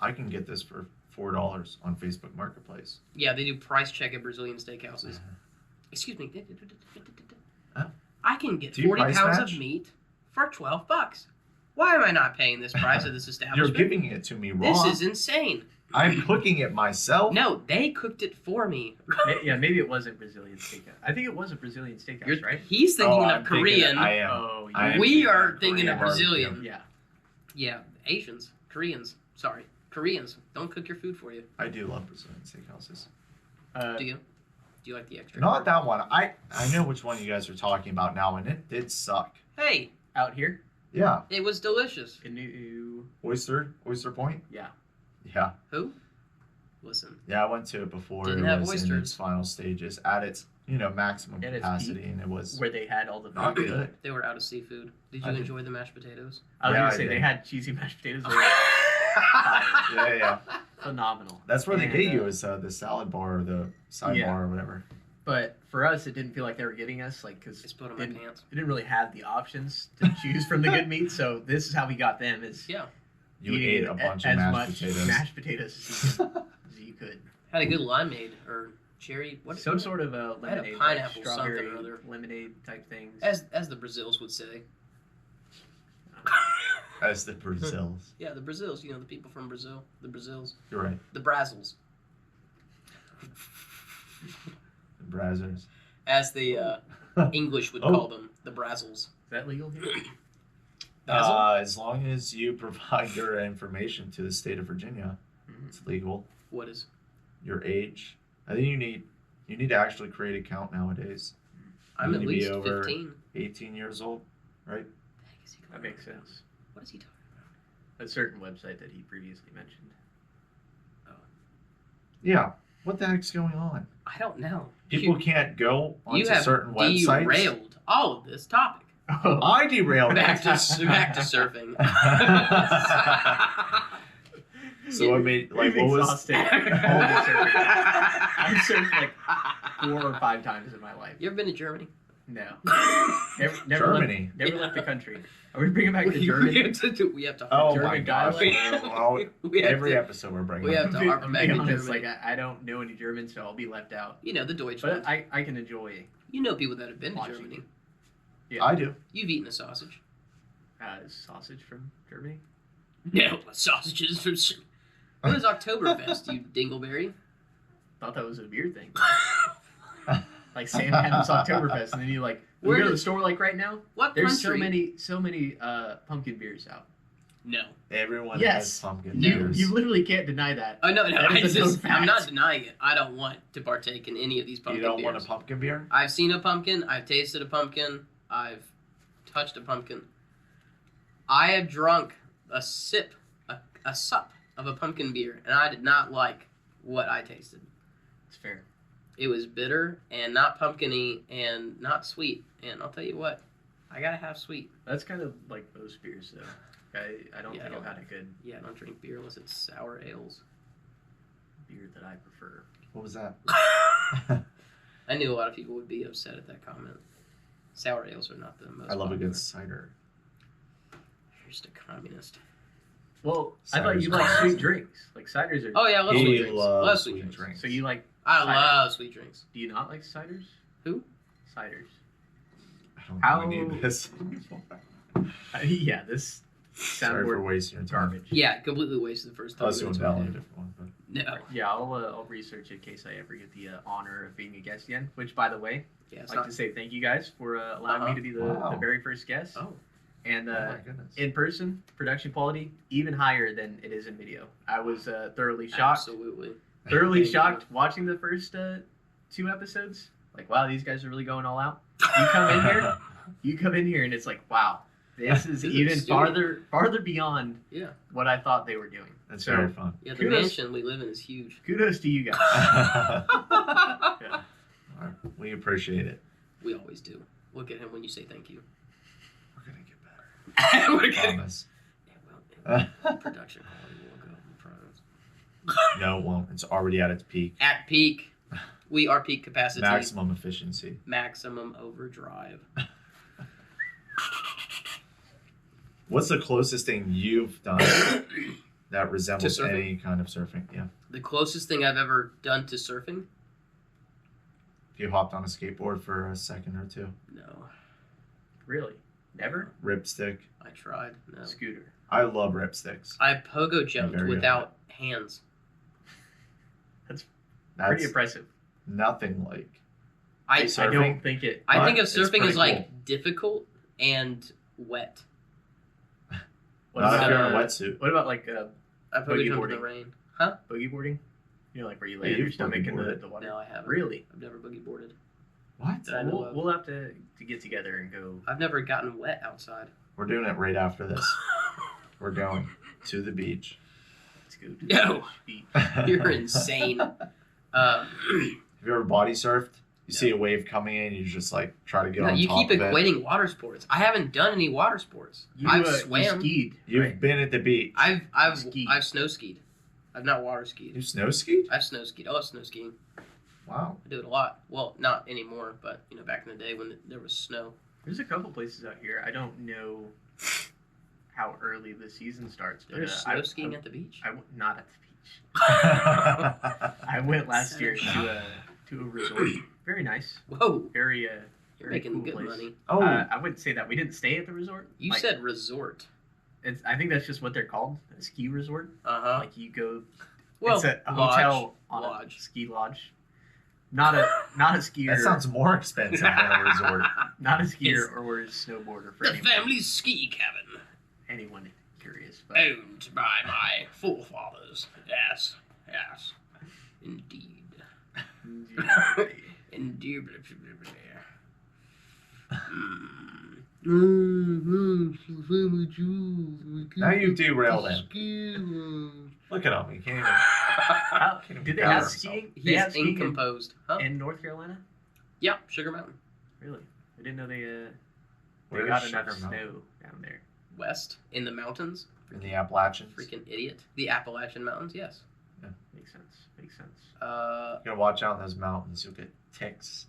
I can get this for $4 on Facebook Marketplace. Yeah, they do price check at Brazilian steakhouses. Excuse me. Huh? I can get Do you 40 price pounds match? of meat for $12. Why am I not paying this price at this You're establishment? giving it to me raw. This is insane. I'm cooking it myself. No, they cooked it for me. Yeah, maybe it wasn't Brazilian steakhouse. I think it was a Brazilian steakhouse, right? He's thinking I'm of Korean. I am. Oh, I am We are of thinking of Korean Brazilian. barbecue. Yeah. Yeah, Asians, Koreans. Sorry, Koreans. Don't cook your food for you. I do love Brazilian steakhouses. Do you? Do you like the extra? Not that one. I know which one you guys are talking about now, and it did suck. Hey, Out here Yeah, it was delicious. in New. Oyster Point. Yeah. Yeah, Who? Listen, yeah. I went to it before Didn't it have was in oysters. its final stages at its maximum At its capacity, and it was Where they had all the not good. they were out of seafood. Did you I did. enjoy the mashed potatoes? I was Yeah, gonna I say they did. had cheesy mashed potatoes. They were Yeah. phenomenal. That's where they And, get you is the salad bar or the side Yeah. bar or whatever. But for us, it didn't feel like they were getting us, like, because It's put on my didn't- pants. we didn't really have the options to choose from the good meat. So this is how we got them: is Yeah, You eating ate a bunch as of mashed much potatoes. mashed potatoes as you could. had a good limeade or cherry. What? Some sort of a I had a lemonade, pineapple like strawberry something or other. lemonade type things. As the Brazils would say. As the Brazils. Yeah, the Brazils. You know, the people from Brazil. The Brazils. You're right. The Brazils. The Brazzers. As the English would Oh. call them. The Brazils. Is that legal here? Basil? As long as you provide your information to the state of Virginia, Mhm. it's legal. What is? Your age. I think you need to actually create an account nowadays. I'm You at need to be least over 15. 18 years old, right? That makes sense. What is he talking A certain website that he previously mentioned. Yeah. What the heck's going on? about? I don't know. People can't go You onto have certain websites. derailed all of this topic. Oh, I derailed Back to it. back to surfing. So I mean, like, We've what was? exhausted all the surfing. I've surfed like 4 or 5 times in my life. You ever been to Germany? No. Never Germany. Never left the country. Are we bringing back the We German? have to. Oh German my gosh! dialect. Well, we have every to, episode we're bringing. we up. have to I'm harp back being to honest, Germany. like I don't know any German, so I'll be left out. You know the Deutsch But one. I can enjoy You know people that have been to watching Germany. I do. You've eaten a sausage. sausage from Germany. No, sausages from. What is Oktoberfest, you dingleberry? Thought that was a beer thing. Like Sam Adams Oktoberfest, and then you like we Where go to did- the store like right now. What There's country? so many pumpkin beers out. No. Everyone Yes. has pumpkin No. beers. You literally can't deny that. Oh, no. That is a known I'm not fact. denying it. I don't want to partake in any of these You pumpkin don't beers. want a pumpkin beer? I've seen a pumpkin. I've tasted a pumpkin. I've touched a pumpkin. I have drunk a sup of a pumpkin beer, and I did not like what I tasted. It's fair. It was bitter and not pumpkin-y and not sweet. And I'll tell you what, I gotta have sweet. That's kind of like most beers, though. I don't Yeah, think I I've don't- had a good Yeah, I don't drink beer unless it's sour ales. beer that I prefer. What was that? I knew a lot of people would be upset at that comment. Sour ales are not the most I love a popular. good cider. You're just a communist. Well, I thought you Cider's like awesome. sweet drinks. Like ciders are. Oh, yeah, I love He sweet drinks. loves Love sweet sweet drinks. drinks. So you like? I cider. love sweet drinks. Do you not like ciders? Who? Ciders. I don't How- really need this. Yeah, this Sorry for soundboard wasting your time. garbage. Yeah, completely wasted the first time. Unless you want to download a different one. But No. Yeah, I'll research it in case I ever get the honor of being a guest again. Which, by the way, Yeah, I'd it's like not. to say thank you guys for allowing me to be the Wow. very first guest. Oh. And oh my goodness. in person, production quality even higher than it is in video. I was thoroughly shocked. Absolutely. Thoroughly Thank you. shocked watching the first 2 episodes. Like, wow, these guys are really going all out. You come in here, and it's like, wow, this is This is even stupid. farther beyond Yeah. what I thought they were doing. That's So, very fun. Yeah, the Kudos. mansion we live in is huge. kudos to you guys. We appreciate it. We always do. Look at him when you say thank you. We're gonna get better. We're getting. Promise. Yeah, well, production quality will go. I promise. No, it won't. It's already at its peak. At peak, we are peak capacity. Maximum efficiency. Maximum overdrive. What's the closest thing you've done that resembles To surfing? any kind of surfing? Yeah. The closest thing I've ever done to surfing? You hopped on a skateboard for a second or two. No. Really? Never? Ripstick. I tried. No. Scooter. I love ripsticks. I pogo jumped Very without hands. That's Pretty impressive. nothing like. I Hey, I surfing? don't think it. I But think of it's surfing pretty as like cool. difficult and wet. What Not if about, you're in a wetsuit. what about like I pogo Boogie jumped in boarding. the rain. Huh? boogie boarding? You know, like where you lay Yeah, on your you've stomach boogie in boarded. the water. No, I haven't. Really? I've never boogie boarded. What? That I know We'll, of. we'll have to get together and go. I've never gotten wet outside. We're doing it right after this. We're going to the beach. Let's go to No. the beach. You're insane. Have you ever body surfed? You see a wave coming in, you just like try to get No, on you top keep of it. equating water sports. I haven't done any water sports. You, I've you swam. skied. You've right? been at the beach. I've Skied. snow skied. I've not water skied. You snow skied? I've snow skied. I love snow skiing. Wow. I do it a lot. Well, not anymore, but you know, back in the day when there was snow. There's a couple places out here. I don't know how early the season starts, but There's snow I, skiing at the beach. not at the beach. I went last year Son to a resort. Very nice. Whoa, Very you're very making cool good place. money. oh, I wouldn't say that. We didn't stay at the resort. You Like, said resort. it's. I think that's just what they're called, a ski resort. Uh huh. Like you go. Well, it's a lodge. hotel on Lodge. a ski lodge. Not a skier. that sounds more expensive than a resort. not a skier It's- or a snowboarder for The anyone, family's ski cabin, anyone curious. But owned by my forefathers. Yes, yes, indeed. Indubitably. Now you've derailed him. Look at him. He can't even. How, Can't did they gather have himself. skiing? They He's have skiing incomposed. Huh? in North Carolina? Yeah, Sugar Mountain. Really? I didn't know they Where's got Sugar enough Mountain? snow down there. West in the mountains. In the Appalachians. Freaking idiot. The Appalachian Mountains, yes. Makes sense. Makes sense. Uh, You gotta watch out in those mountains. You'll get ticks.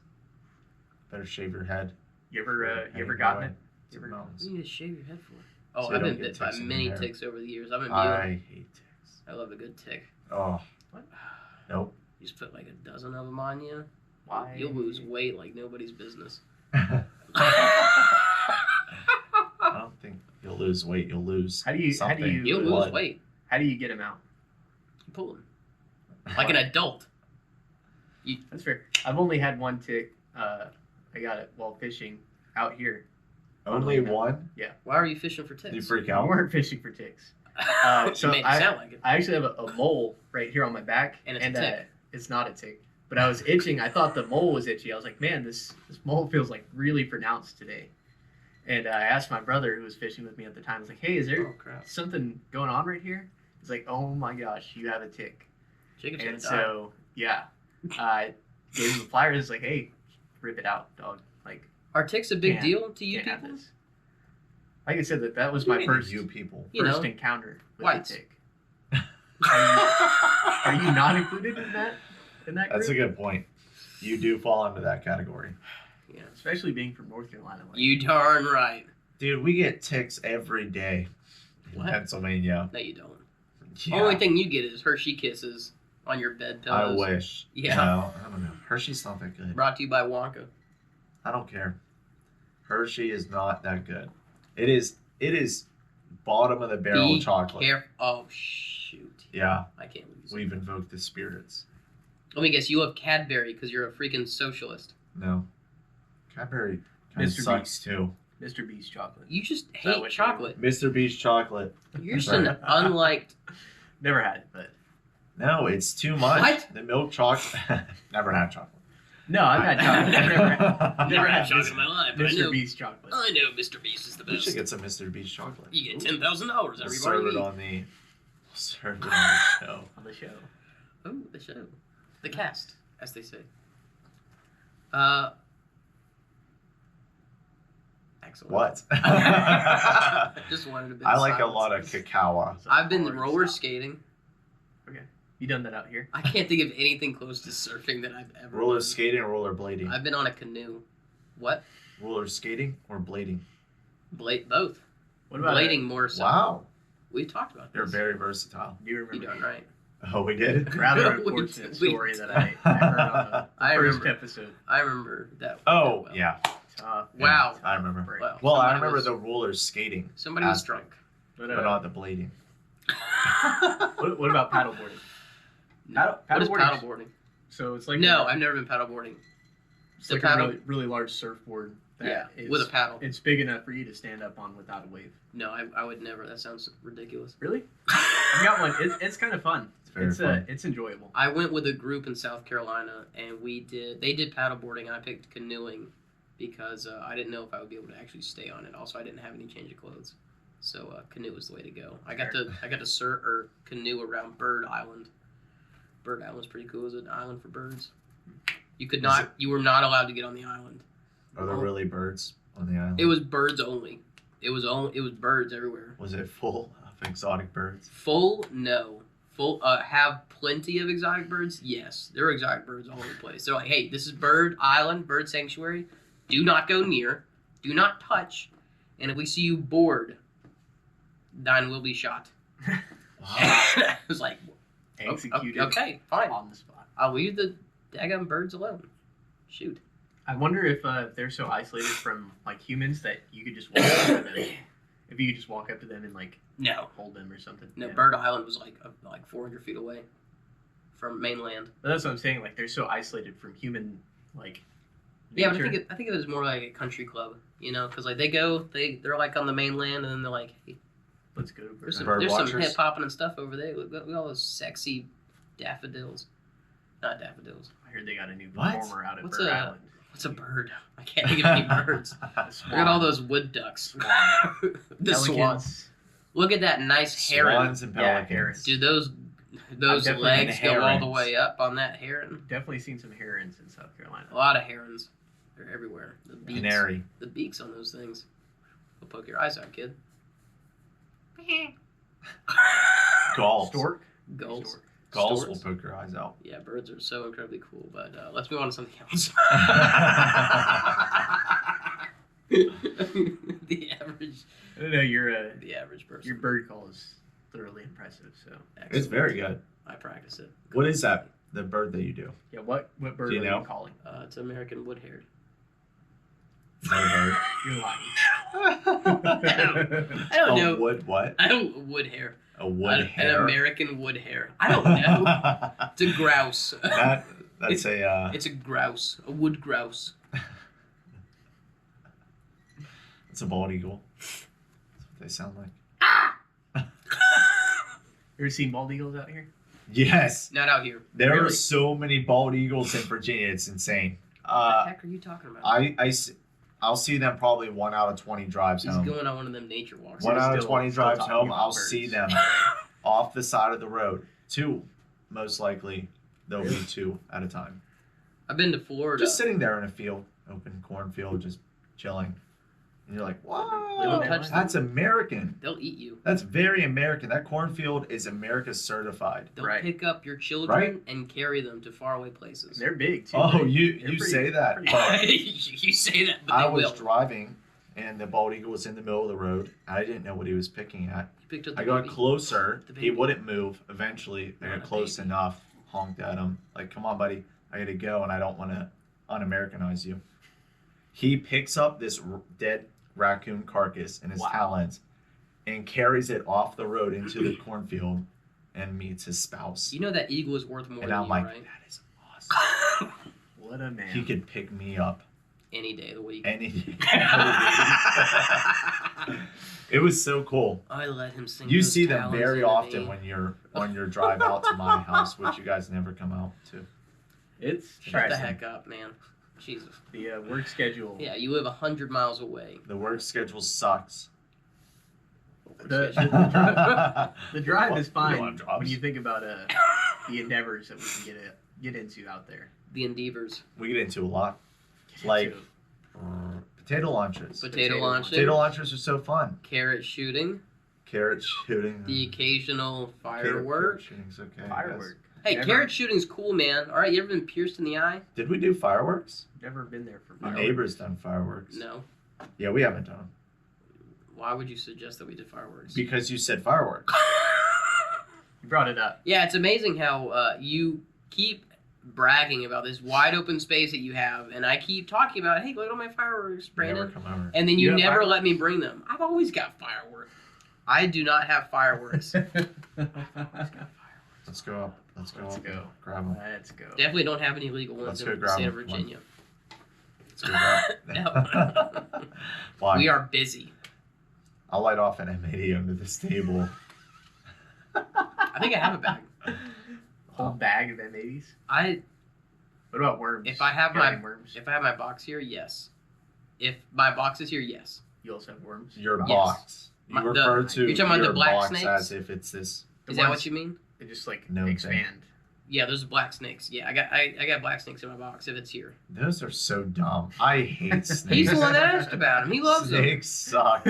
Better shave your head. You ever Heading gotten away it? to You the ever- what mountains. do you need to shave your head for? Oh, So you I've don't been get bit by ticks in your many hair. ticks over the years. I'm immune. I hate ticks. I love a good tick. Oh. What? Nope. You just put like a dozen of them on you. Why? You'll lose weight like nobody's business. I don't think you'll lose weight. You'll lose How do you- how do something. you- You'll lose Blood. weight. How do you get them out? You pull them like an adult. That's fair. I've only had one tick. I got it while fishing out here. Only one? Why are you fishing for ticks? You freak We out? weren't fishing for ticks. You So made it sound like it. I actually have a mole right here on my back, And it's a tick. It's not a tick. But I was itching. I thought the mole was itchy. I was like, man, this mole feels like really pronounced today. And I asked my brother who was fishing with me at the time. I was like, hey, is there Oh crap! something going on right here? He's like, oh my gosh, you have a tick. Chicken's gonna And die. so yeah, I gave him the pliers. It's like, hey, rip it out, dog. Like, Are ticks a big can't- deal to you can't have people? this. Like I said, that was What my do you mean, first you people. You know, encounter with whites. a tick. Are you not included in that? That's a group? good point. You do fall into that category. Yeah. Especially being from North Carolina. Like, You darn right. Dude, we get ticks every day in What? Pennsylvania. No, you don't. Yeah, Only thing you get is Hershey Kisses on your bed I pillows. wish. Yeah. No, I don't know. Hershey's not that good. Brought to you by Wonka. I don't care. Hershey is not that good. It is bottom of the barrel Be chocolate. Oh shoot! Yeah, I can't believe you said we've invoked the spirits. that. Let me guess. You love Cadbury because you're a freaking socialist. No. Cadbury kind of Mr. sucks too. Mr. Beast chocolate. You just that hate what you- chocolate. Mr. Beast chocolate. You're just an unliked. Never had it, but No, it's too much. What? The milk chocolate. Never had chocolate. no, I've had chocolate. I've never Never had had chocolate in my life, but I Mr. know. Beast chocolate. I know Mr. Beast is the We should best. get some Mr. Beast chocolate. You get $10,000 every Serve bar it you eat. on the. Serve it on the show. On the show. Oh, the show, the cast, as they say. Excellent. What? Just wanted to be. I like a lot of cacao. I've been Hard roller stuff. skating. You done that out here? I can't think of anything close to surfing that I've ever. Roller done. skating or roller blading? I've been on a canoe. What? Roller skating or blading? Both. What about Blading more so. Wow, We taled about you're this. very versatile. Do you You remember? darn right. Oh, we did. Rather We- unfortunate we- story that I heard on the I first remember. episode. I remember that. Oh, well. yeah. Tough. Wow. I remember. break. Well, Well, I somebody remember was- the roller skating, Somebody was aspect. drunk. But, but not the blading. what about paddleboarding? Paddle- What is paddleboarding- paddleboarding? So it's like No, I've never been paddleboarding. it's the like paddle- a really large surfboard. That Yeah, is- with a paddle. It's big enough for you to stand up on without a wave. No, I would never. That sounds ridiculous. Really? I've got one. It's kind of fun. It's very fun. It's enjoyable. I went with a group in South Carolina, and they did paddleboarding, and I picked canoeing because I didn't know if I would be able to actually stay on it. Also, I didn't have any change of clothes, so canoe was the way to go. I got to surf or canoe around Bird Island. Bird Island's pretty cool. It's an island for birds. You were not allowed to get on the island. Are there really birds on the island? It was birds only. It was birds everywhere. Was it full of exotic birds? Full, no. Full, have plenty of exotic birds? Yes. There are exotic birds all over the place. They're like, hey, this is Bird Island, Bird Sanctuary. Do not go near. Do not touch. And if we see you bored, thine will be shot. Wow. I was like, Executed okay, fine. on the spot. I'll leave the daggum birds alone. Shoot. I wonder if they're so isolated from like humans that you could just walk up to them. If you could just walk up to them and like No. hold them or something. No, Yeah. Bird Island was like 400 feet away from mainland. But that's what I'm saying. Like they're so isolated from human like. Yeah, but nature. I think it was more like a country club, you know, because like they're like on the mainland, and then they're like, hey, Let's go to Bird there's Island. some watchers. hip hopping and stuff over there. Look at all those sexy daffodils, not daffodils. I heard they got a new What? performer out at What's Bird a- Island. What's a bird? I can't think of any birds. A Look at all swan. those wood ducks. Swan. The swans. Pelicans. Look at that nice heron. Swans and Yeah, pelicans. herons. Do those definitely legs been go all the herons. way up on that heron? Definitely seen some herons in South Carolina. A lot of herons. They're everywhere. The beaks. Canary. The beaks on those things. They'll poke your eyes out, kid. Gulls. Stork. Gulls. Stork. Gulls Storks. will poke your eyes out. Yeah, birds are so incredibly cool, but let's move on to something else. the average I don't know. the average person. Your bird call is thoroughly impressive. So It's Excellent. very good. I practice it. What is that? The bird that you do? yeah, what bird Do you are know? you calling? It's American wood-haired. Is that You're lying. I don't a bird? know. A wood what? I don't wood hair. A wood An hare. American wood hare. I don't know. It's a grouse. That's It's a grouse. A wood grouse. It's a bald eagle. That's what they sound like. You ever seen bald eagles out here? Yes. Not out here. There are Really? so many bald eagles in Virginia. It's insane. What the heck are you talking about? I'll see them probably 1 out of 20 drives He's home. going on one of them nature walks. 1 out of Still- 20 still drives talking home, about I'll birds. see them off the side of the road. 2, most likely. There'll be 2 at a time. I've been to Florida. Just sitting there in a field, open cornfield, just chilling. And you're like, They don't wow, touch that's American. They'll eat you. That's very American. That cornfield is America certified. They'll Right. pick up your children Right. and carry them to faraway places. They're big too. Oh, They're you pretty- say that. pretty but You say that, but I they was will. driving, and the bald eagle was in the middle of the road. I didn't know what he was picking at. You picked up the I got baby. closer. The He baby. wouldn't move. Eventually, I Not got a close baby. enough, honked at him. Like, come on, buddy. I gotta go, and I don't want to un-Americanize you. He picks up this dead raccoon carcass in his Wow. talons and carries it off the road into the cornfield and meets his spouse. You know that eagle is worth more And than I'm you, like, right? that is awesome. What a man. He could pick me up Any day of the week. any day. It was so cool. I let him sing. You those see them talons very into often me. when you're on your drive out to my house, which you guys never come out to. It's Shut the stressing. heck up, man. Jesus. The work schedule. Yeah, you live 100 miles away. The work schedule sucks. The drive is We don't fine have jobs. when you think about the endeavors that we can get into out there. The endeavors. We get into a lot. Get Like- into. Potato launches. Potato launching. Potato launchers are so fun. Carrot shooting. Carrot shooting. The occasional Carrot firework. shooting's okay. I guess. Firework. Hey, Never- carrot shooting's cool, man. All right, you ever been pierced in the eye? Did we do fireworks? Never been there for My fireworks. neighbor's done fireworks. No. Yeah, we haven't done them. Why would you suggest that we did fireworks? Because you said fireworks. You brought it up. Yeah, it's amazing how you keep bragging about this wide open space that you have, and I keep talking about, hey, look at all my fireworks, Never Brandon. come over. And then You you have never fireworks? let me bring them. I've always got fireworks. I do not have fireworks. Let's go up. Let's go Let's up. go. And grab them. Let's go. Definitely don't have any legal Let's ones go in the grab state of them. Come on. Virginia. Let's go grab them. No. Why? We are busy. I'll light off an M80 under this table. I think I have a bag. Whole bag of M80s. I What about worms? If I have Got my- any worms. if I have my box here, yes. If my box is here, yes. You also have worms. Your Yes. box. You My- the- refer to you're talking about the your black box snakes? as if it's this. The Is that ones what you mean? They just like No thing. expand. Yeah, those are black snakes. Yeah, I got black snakes in my box if it's here. Those are so dumb. I hate snakes. He's the one that asked about him. He loves them. Snakes suck.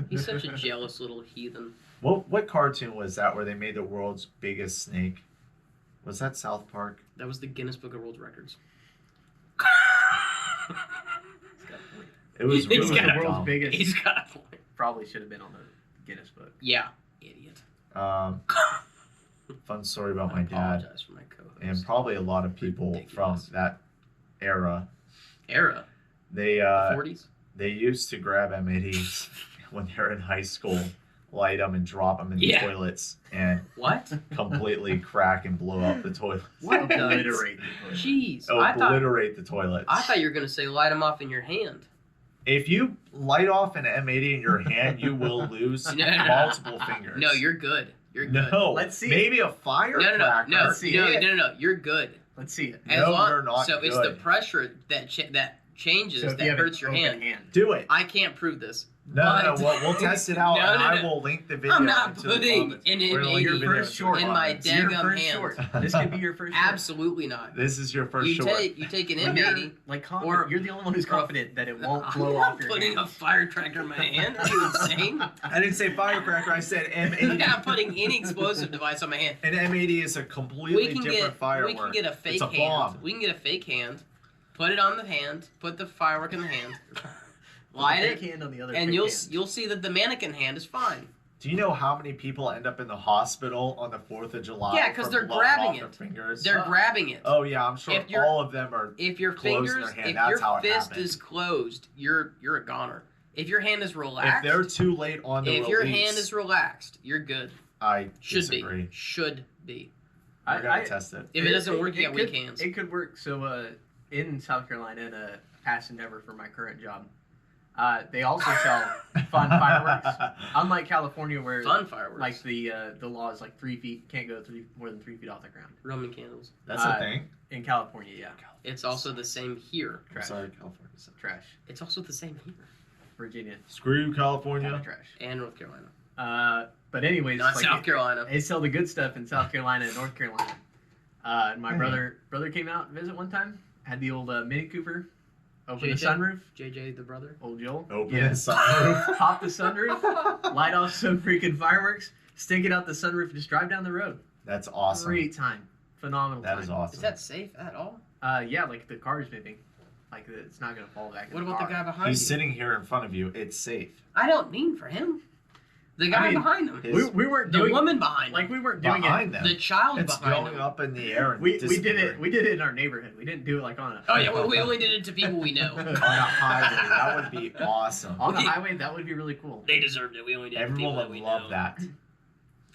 He's such a jealous little heathen. What cartoon was that where they made the world's biggest snake? Was that South Park? That was the Guinness Book of World Records. He's got a point. It was He's really got the a world's dumb. biggest. He's got a point. Probably should have been on the Guinness book. Yeah, idiot. Fun story about my I dad, apologize for my co-host. and probably a lot of people from Ridiculous. that era. Era, They the 40s. they used to grab M80s when they were in high school, light them and drop them in the Yeah. toilets, and What? completely crack and blow up the toilet. What the? Obliterate the toilet. Jeez, I thought Obliterate the toilets. you were gonna say light them off in your hand. If you light off an M80 in your hand, you will lose No. multiple fingers. No, you're good. You're good. No. Let's see Maybe a firecracker. No, see no, it. no. You're good. Let's see it. As No, long, you're not so it's the good. pressure that changes So if you that have an hurts your open hand. Do it. I can't prove this. No, but- we'll test it out, No, and no, I no. will link the video. I'm not into the putting comments. an We're gonna link Your the video first into short the in my comments. daggum Your first hand. short. This could be your first short. Absolutely not. This is your first You short. take an When you're, M80. like or- you're the only one who's confident that it won't I'm blow not off your putting hand. a firecracker in my hand. Are you insane? I didn't say firecracker. I said I'm M80. not putting any explosive device on my hand. An M80 is a completely different firework. we can get a fake it's a hand. bomb. We can get a fake hand. Put it on the hand. Put the firework in the hand. Light Fake it, hand on the other and fake you'll hand. you'll see that the mannequin hand is fine. Do you know how many people end up in the hospital on the 4th of July? Yeah, 'cause from they're blowing grabbing off their it. fingers? They're grabbing it. Oh yeah, I'm sure If you're- all of them are. If your closed in fingers, their hand, if that's your how it fist happened. is closed, you're a goner. If your hand is If relaxed, they're too late on the if release, your hand is relaxed, you're good. I Should disagree. be. Should be. We're gonna test it. If it doesn't work, you got could, weak hands. It could work. So in South Carolina, in a past endeavor for my current job, They also sell fun fireworks. Unlike California, where Fun fireworks. like the law is like 3 feet, can't go more than 3 feet off the ground. Roman candles. That's a thing. In California, yeah. It's also the same here. I'm Trash. sorry, California. Trash. It's also the same here. Virginia, Screw you, kind California. of trash. And North Carolina. But anyways, Not like South Carolina. They sell the good stuff in South Carolina and North Carolina. And my brother came out and visit one time. Had the old Mini Cooper. Open the JJ? sunroof. JJ the brother. Old Joel. Open Yeah. the sunroof. Pop the sunroof. Light off some freaking fireworks. Stick it out the sunroof and just drive down the road. That's awesome. Great time. Phenomenal That time. is awesome. Is that safe at all? Yeah, like the car is moving. Like it's not going to fall back in What the about car. the guy behind He's you? sitting here in front of you. It's safe. I don't mean for him. The guy mean, behind him. His- We weren't The doing woman behind like him. we weren't doing it. Behind them. The child It's behind going him. up in the air and We did disappearing. it. We did it in our neighborhood. We didn't do it like on a. Oh yeah, well, we only did it to people we know. on a highway. That would be awesome. On the highway, that would be really cool. They deserved it. We only did it to people Everyone that would we love know. that.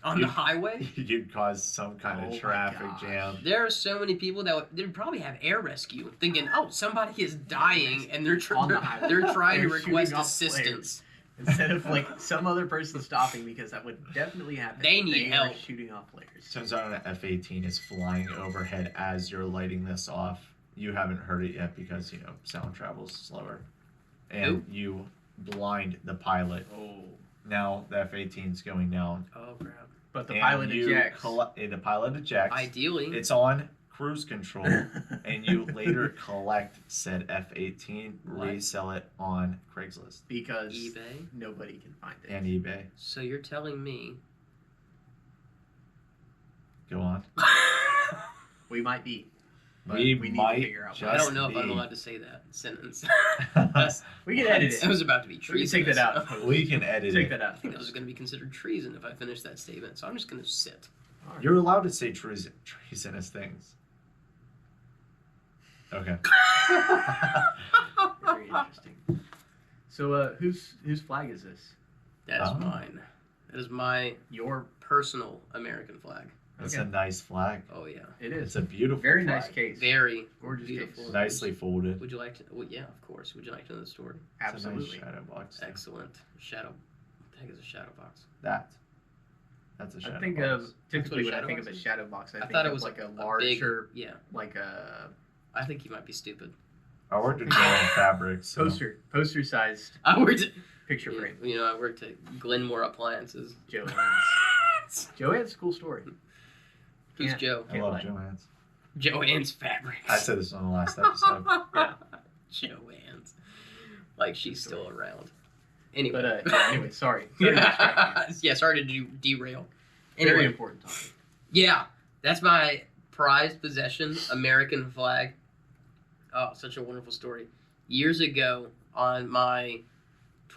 On the highway, You'd cause some kind Oh of my traffic gosh. jam. there are so many people that they'd probably have air rescue, thinking, "Oh, somebody is dying, and they're On the highway. they're trying to They're shooting request off assistance." Instead of like some other person stopping, because that would definitely happen. They need are help. shooting off flares. Turns out an F-18 is flying overhead as you're lighting this off. You haven't heard it yet because, sound travels slower. And you blind the pilot. Oh, Now the F-18 is going down. Oh crap! but the and pilot you ejects. the pilot ejects. Ideally, It's on cruise control. And you later collect said F-18, What? resell it on Craigslist because eBay. nobody can find it. and eBay. So you're telling me Go on. We might be. But We we need to might figure out just I don't know if be. I'm allowed to say that sentence. We can edit It it. was about to be We can treason. take that out. We can edit Take it. that out. I think that was going to be considered treason if I finished that statement, so I'm just going to sit. You're allowed to say treasonous things. Okay. Very interesting. So, whose flag is this? That is Oh. mine. That is my Your. personal American flag. That's Okay. a nice flag. Oh yeah, It It's is. a beautiful Very flag. nice case. very Gorgeous beautiful. case. Nicely folded. Would you like to? Well, yeah, of course. Would you like to know the story? It's a nice Absolutely. shadow box. too. Excellent. Shadow. What the heck is a shadow box? That's a shadow I think box. of typically when I shadow think of box a is? shadow box, I think thought it of was like a big- larger, yeah, like a I think you might be stupid. I worked at General Fabrics. So poster sized I worked at, picture frame. I worked at Glenmore Appliances. Joann's. Joann's a cool story. Who's Yeah. Joe? I love Can't Joann's. Joanne's Fabrics. I said this on the last episode. Yeah. Joanne's. Like she's still around. Anyway. But anyway, sorry. Sorry to distract you. Yeah, sorry to derail. Very Anyway, important topic. yeah, that's my prized possession, American flag. Oh, such a wonderful story. Years ago, on my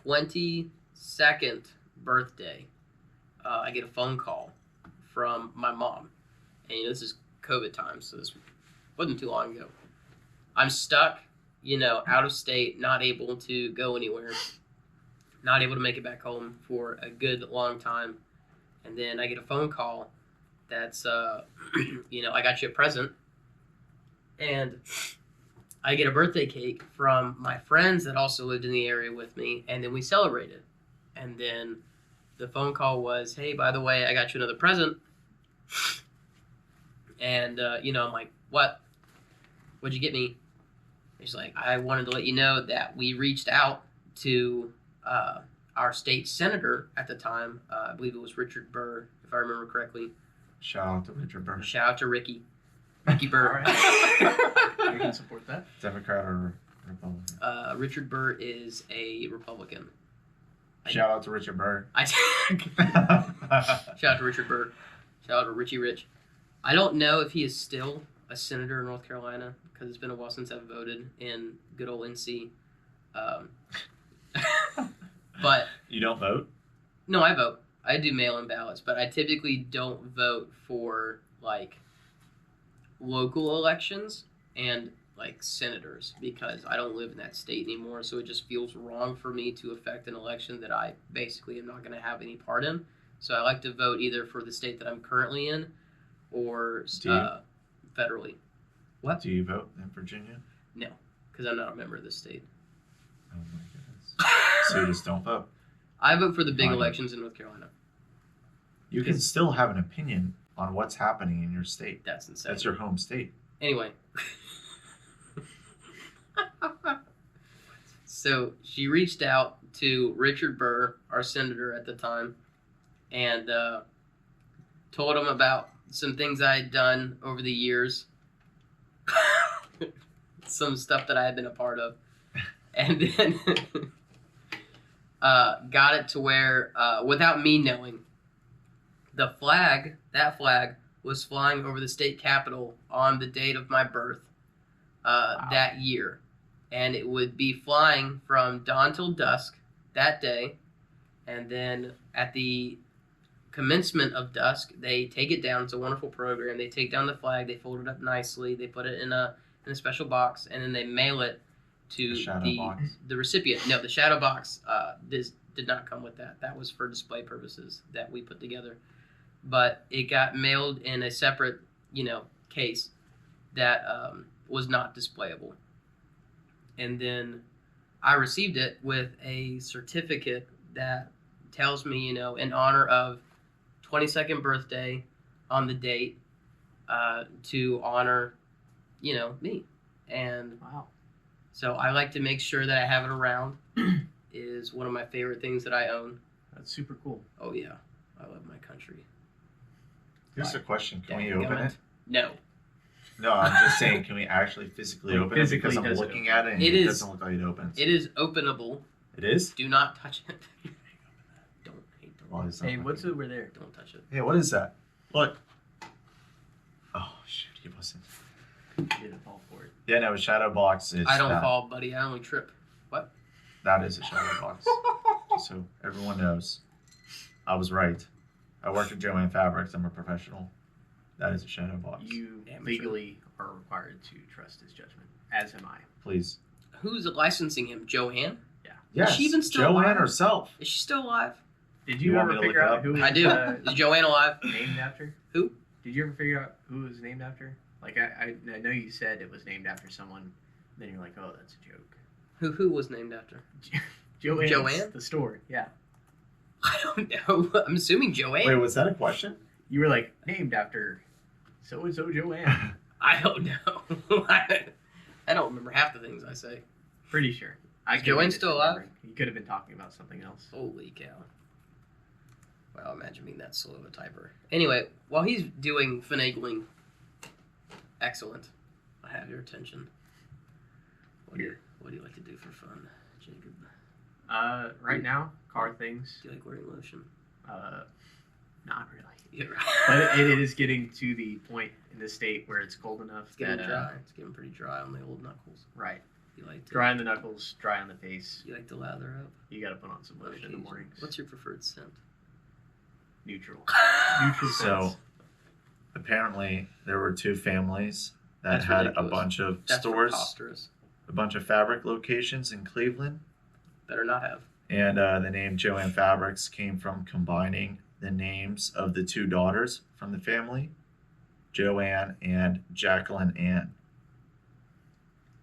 22nd birthday, I get a phone call from my mom. And this is COVID time, so this wasn't too long ago. I'm stuck, out of state, not able to go anywhere, not able to make it back home for a good long time. And then I get a phone call that's, I got you a present. And I get a birthday cake from my friends that also lived in the area with me. And then we celebrated. And then the phone call was, hey, by the way, I got you another present. And, I'm like, what? What'd you get me? He's like, I wanted to let you know that we reached out to our state senator at the time. I believe it was Richard Burr, if I remember correctly. Shout out to Richard Burr. Shout out to Ricky Burr. We can support that. Democrat or Republican? Richard Burr is a Republican. Shout out to Richard Burr. Shout out to Richard Burr. Shout out to Richie Rich. I don't know if he is still a senator in North Carolina because it's been a while since I've voted in good old NC. But You don't vote? no, I vote. I do mail-in ballots, but I typically don't vote for local elections and senators because I don't live in that state anymore. So it just feels wrong for me to affect an election that I basically am not going to have any part in. So I like to vote either for the state that I'm currently in or Do you? federally. What? Do you vote in Virginia? No, because I'm not a member of the state. Oh my goodness. So you just don't vote. I vote for the big Fine. elections in North Carolina. You can still have an opinion on what's happening in your state. That's insane. That's your home state. Anyway. So she reached out to Richard Burr, our senator at the time, and told him about some things I had done over the years, some stuff that I had been a part of, and then got it to where, without me knowing, that flag was flying over the state capitol on the date of my birth that year. And it would be flying from dawn till dusk that day. And then at the commencement of dusk, they take it down. It's a wonderful program. They take down the flag. They fold it up nicely. They put it in a special box. And then they mail it to the recipient. No, the shadow box this did not come with that. That was for display purposes that we put together. But it got mailed in a separate, case that was not displayable. And then I received it with a certificate that tells me, in honor of 22nd birthday on the date, to honor, me. And Wow. so I like to make sure that I have it around. Is one of my favorite things that I own. That's super cool. Oh yeah, I love my country. Here's a question. Can we Dadgummit. open it? No. No, I'm just saying, can we actually physically Like, open physically it? Because I'm does it looking at it and It it is- doesn't look like it opens. It is openable. It is? Do not touch it. Don't Well, it's not Hey, what's looking. over there? don't touch it. Hey, what is that? Look. Oh, shoot, he wasn't. You didn't fall for it. Yeah, no, shadow box is I don't that. fall, buddy. I only trip. That is a shadow box. Just so everyone knows. I was right. I work at Joanne Fabrics. I'm a professional. That is a shadow box. You Amateur. legally are required to trust his judgment, as am I. Please. Who's licensing him? Joanne? Yes. Is she even still Joanne alive? herself. Is she still alive? Did You you, want ever me to figure look it out up? who I was do. Is Joanne alive? named after? Who? Did you ever figure out who it was named after? Like, I know you said it was named after someone, then you're like, oh, that's a joke. Who was named after? Joanne? The store, yeah. I don't know. I'm assuming Joanne. Wait, was that a question? You were like, named after so-and-so Joanne. I don't know. I don't remember half the things I say. Pretty sure. Is Joanne still alive? You could have been talking about something else. Holy cow. Wow, imagine being that slow of a typer. Anyway, while he's doing finagling, excellent. I have your attention. What do you like to do for fun, Jacob? Right now, car things. Do you like wearing lotion? Not really. Yeah, But it is getting to the point in the state where it's cold enough It's getting that dry. It's getting pretty dry on the old knuckles. right, You like to dry on the knuckles, dry on the face. You like to lather up. You got to put on some lotion in the Occasion. mornings. What's your preferred scent? Neutral? Neutral So, scents. apparently, there were two families that That's had ridiculous. a bunch of That's stores, preposterous. a bunch of fabric locations in Cleveland. Better not have. And the name Joanne Fabrics came from combining the names of the two daughters from the family, Joanne and Jacqueline Ann.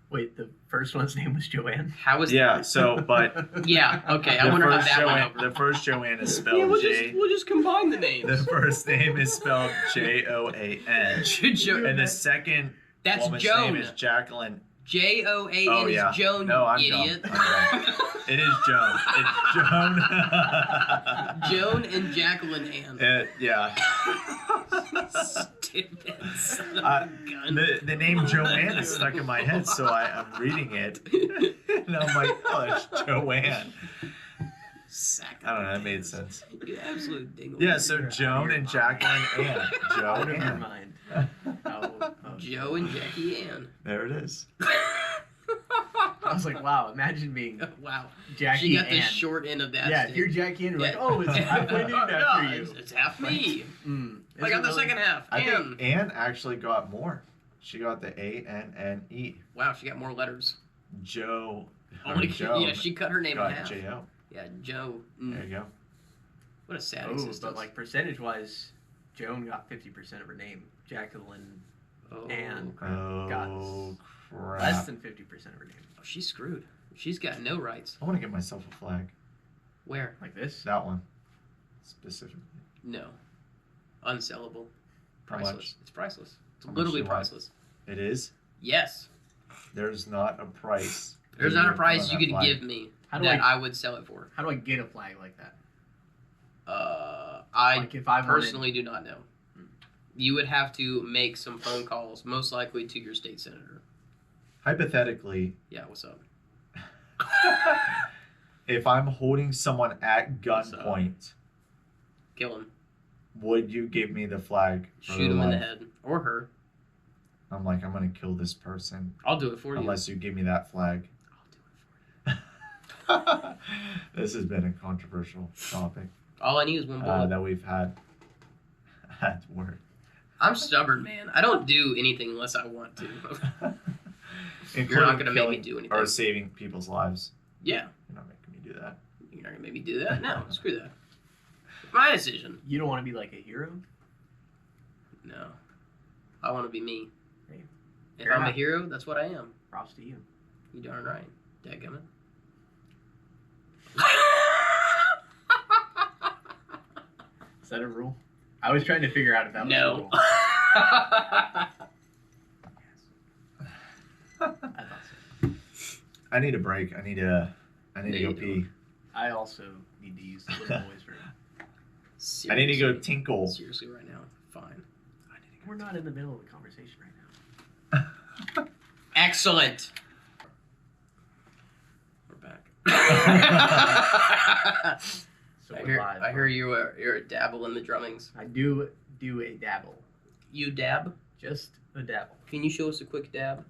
Wait, the first one's name was Joanne. How is Yeah, so, but Yeah, okay. I the wonder how first, that went Joanne, over. the first Joanne is spelled Yeah, we'll J. just combine the The names. first name is spelled Joan. And the second That's woman's Joan. name is Jacqueline. Joan Oh, yeah. is Joan, No, I'm idiot. dumb. I'm It is Joan. It's Joan. Joan and Jacqueline Ann. Yeah. Stupid son of a gun. The name Joanne is stuck in my head, so I'm reading it. And I'm like, oh, it's Joanne. Sack I don't know, that made sense. You absolute dingle. Yeah, so You're out Joan of your and Jacqueline Ann. Out Joan of your Ann. mind. Oh. Joe and Jackie Ann. There it is. I was like, wow, imagine being Wow. Jackie She got the Ann. short end of that. Yeah, stick. if you're Jackie Ann, you're like, Yeah. oh, it's halfway named after No, you. It's half me. I Is got it the really? second half. I Ann. think Ann actually got more. She got the ANNE. Wow, she got more letters. Joe. Only, Joan yeah, she cut her name in got half. J-O. Yeah, Joe. There you go. What a sad Oh, existence. but like percentage-wise, Joan got 50% of her name. Jacqueline oh, Ann Oh, got crap. less than 50% of her name. oh, she's screwed. She's got no rights. I want to get myself a flag. Where? Like this? That one, specifically. No. Unsellable. How Priceless. much? It's priceless. It's How much literally do you want? priceless. It is. Yes. There's not a price. There's that not you a can put price on you that could flag. give me How do that I I would sell it for. how do I get a flag like that? I Like if I wanted, personally do not know. You would have to make some phone calls, most likely to your state senator. Hypothetically, Yeah, what's up? if I'm holding someone at What's up? gunpoint, Kill him. would you give me the flag? for Shoot him in the life? head. Or her. I'm like, I'm gonna kill this person I'll do it for you. unless you give me that flag. I'll do it for you. This has been a controversial topic All I need is one bullet. that we've had at work. I'm stubborn, man. I don't do anything unless I want to. You're Including not gonna make me killing do anything. or saving people's lives. Yeah. You're not making me do that. You're not gonna make me do that? No, screw that. My decision. you don't want to be like a hero. No. I want to be me. Hey, If fair I'm a enough. hero, that's what I am. Props to you. You darn right. Dadgummit. Is that a rule? I was trying to figure out if that was a No. rule. I thought so. I need a break. I need to No, go you pee. I also need to use the little boys' room. I need to go Seriously. tinkle. Seriously, right now. Fine. We're not in the middle of the conversation right now. Excellent. We're back. So I we're hear, live. I hear you're a dabble in the drummings. I do a dabble. You dab? Just a dabble. Can you show us a quick dab?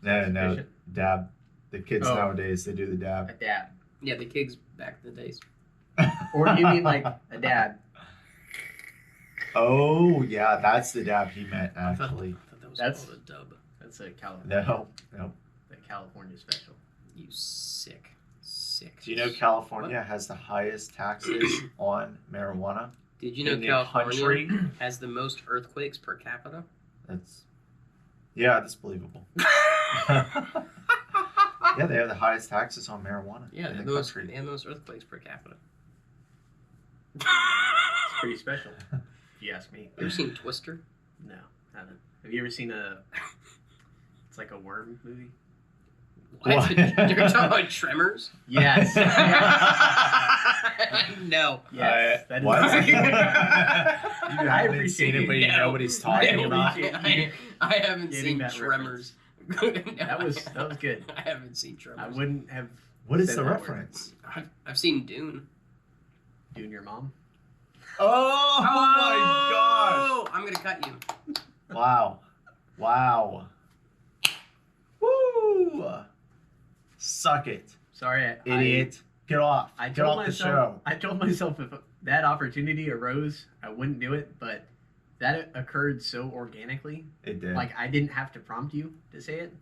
No, Sufficient. dab. The kids Oh. nowadays, they do the A dab. dab. Yeah, the kids back in the days. Or do you mean like a dab? Oh, yeah, that's the dab he meant, I thought actually. that was That's- called a dub. That's a California, No. the California special. You sick. Do you know California has the highest taxes on marijuana Did you know in the California country? has the most earthquakes per capita? That's believable. Yeah, they have the highest taxes on marijuana Yeah, in they the have country. the most earthquakes per capita. It's pretty special, if you ask me. You ever seen Twister? No, haven't. Have you ever seen a? It's like a worm movie. What? What? You're talking about Tremors? Yes. No. Yes. That is What? exactly You what- haven't appreciate seen it, but you No. know what he's talking No, about. I haven't Getting seen that Tremors. That was good. I haven't seen Tremors. I wouldn't have What is said the that word. reference? I've seen Dune. Doing your mom. Oh, Oh, I'm gonna cut you. my gosh! Wow! Woo! Suck it, Sorry, idiot! Get off! I Get told off myself. the show! I told myself if that opportunity arose, I wouldn't do it. But that occurred so organically. It did. Like I didn't have to prompt you to say it.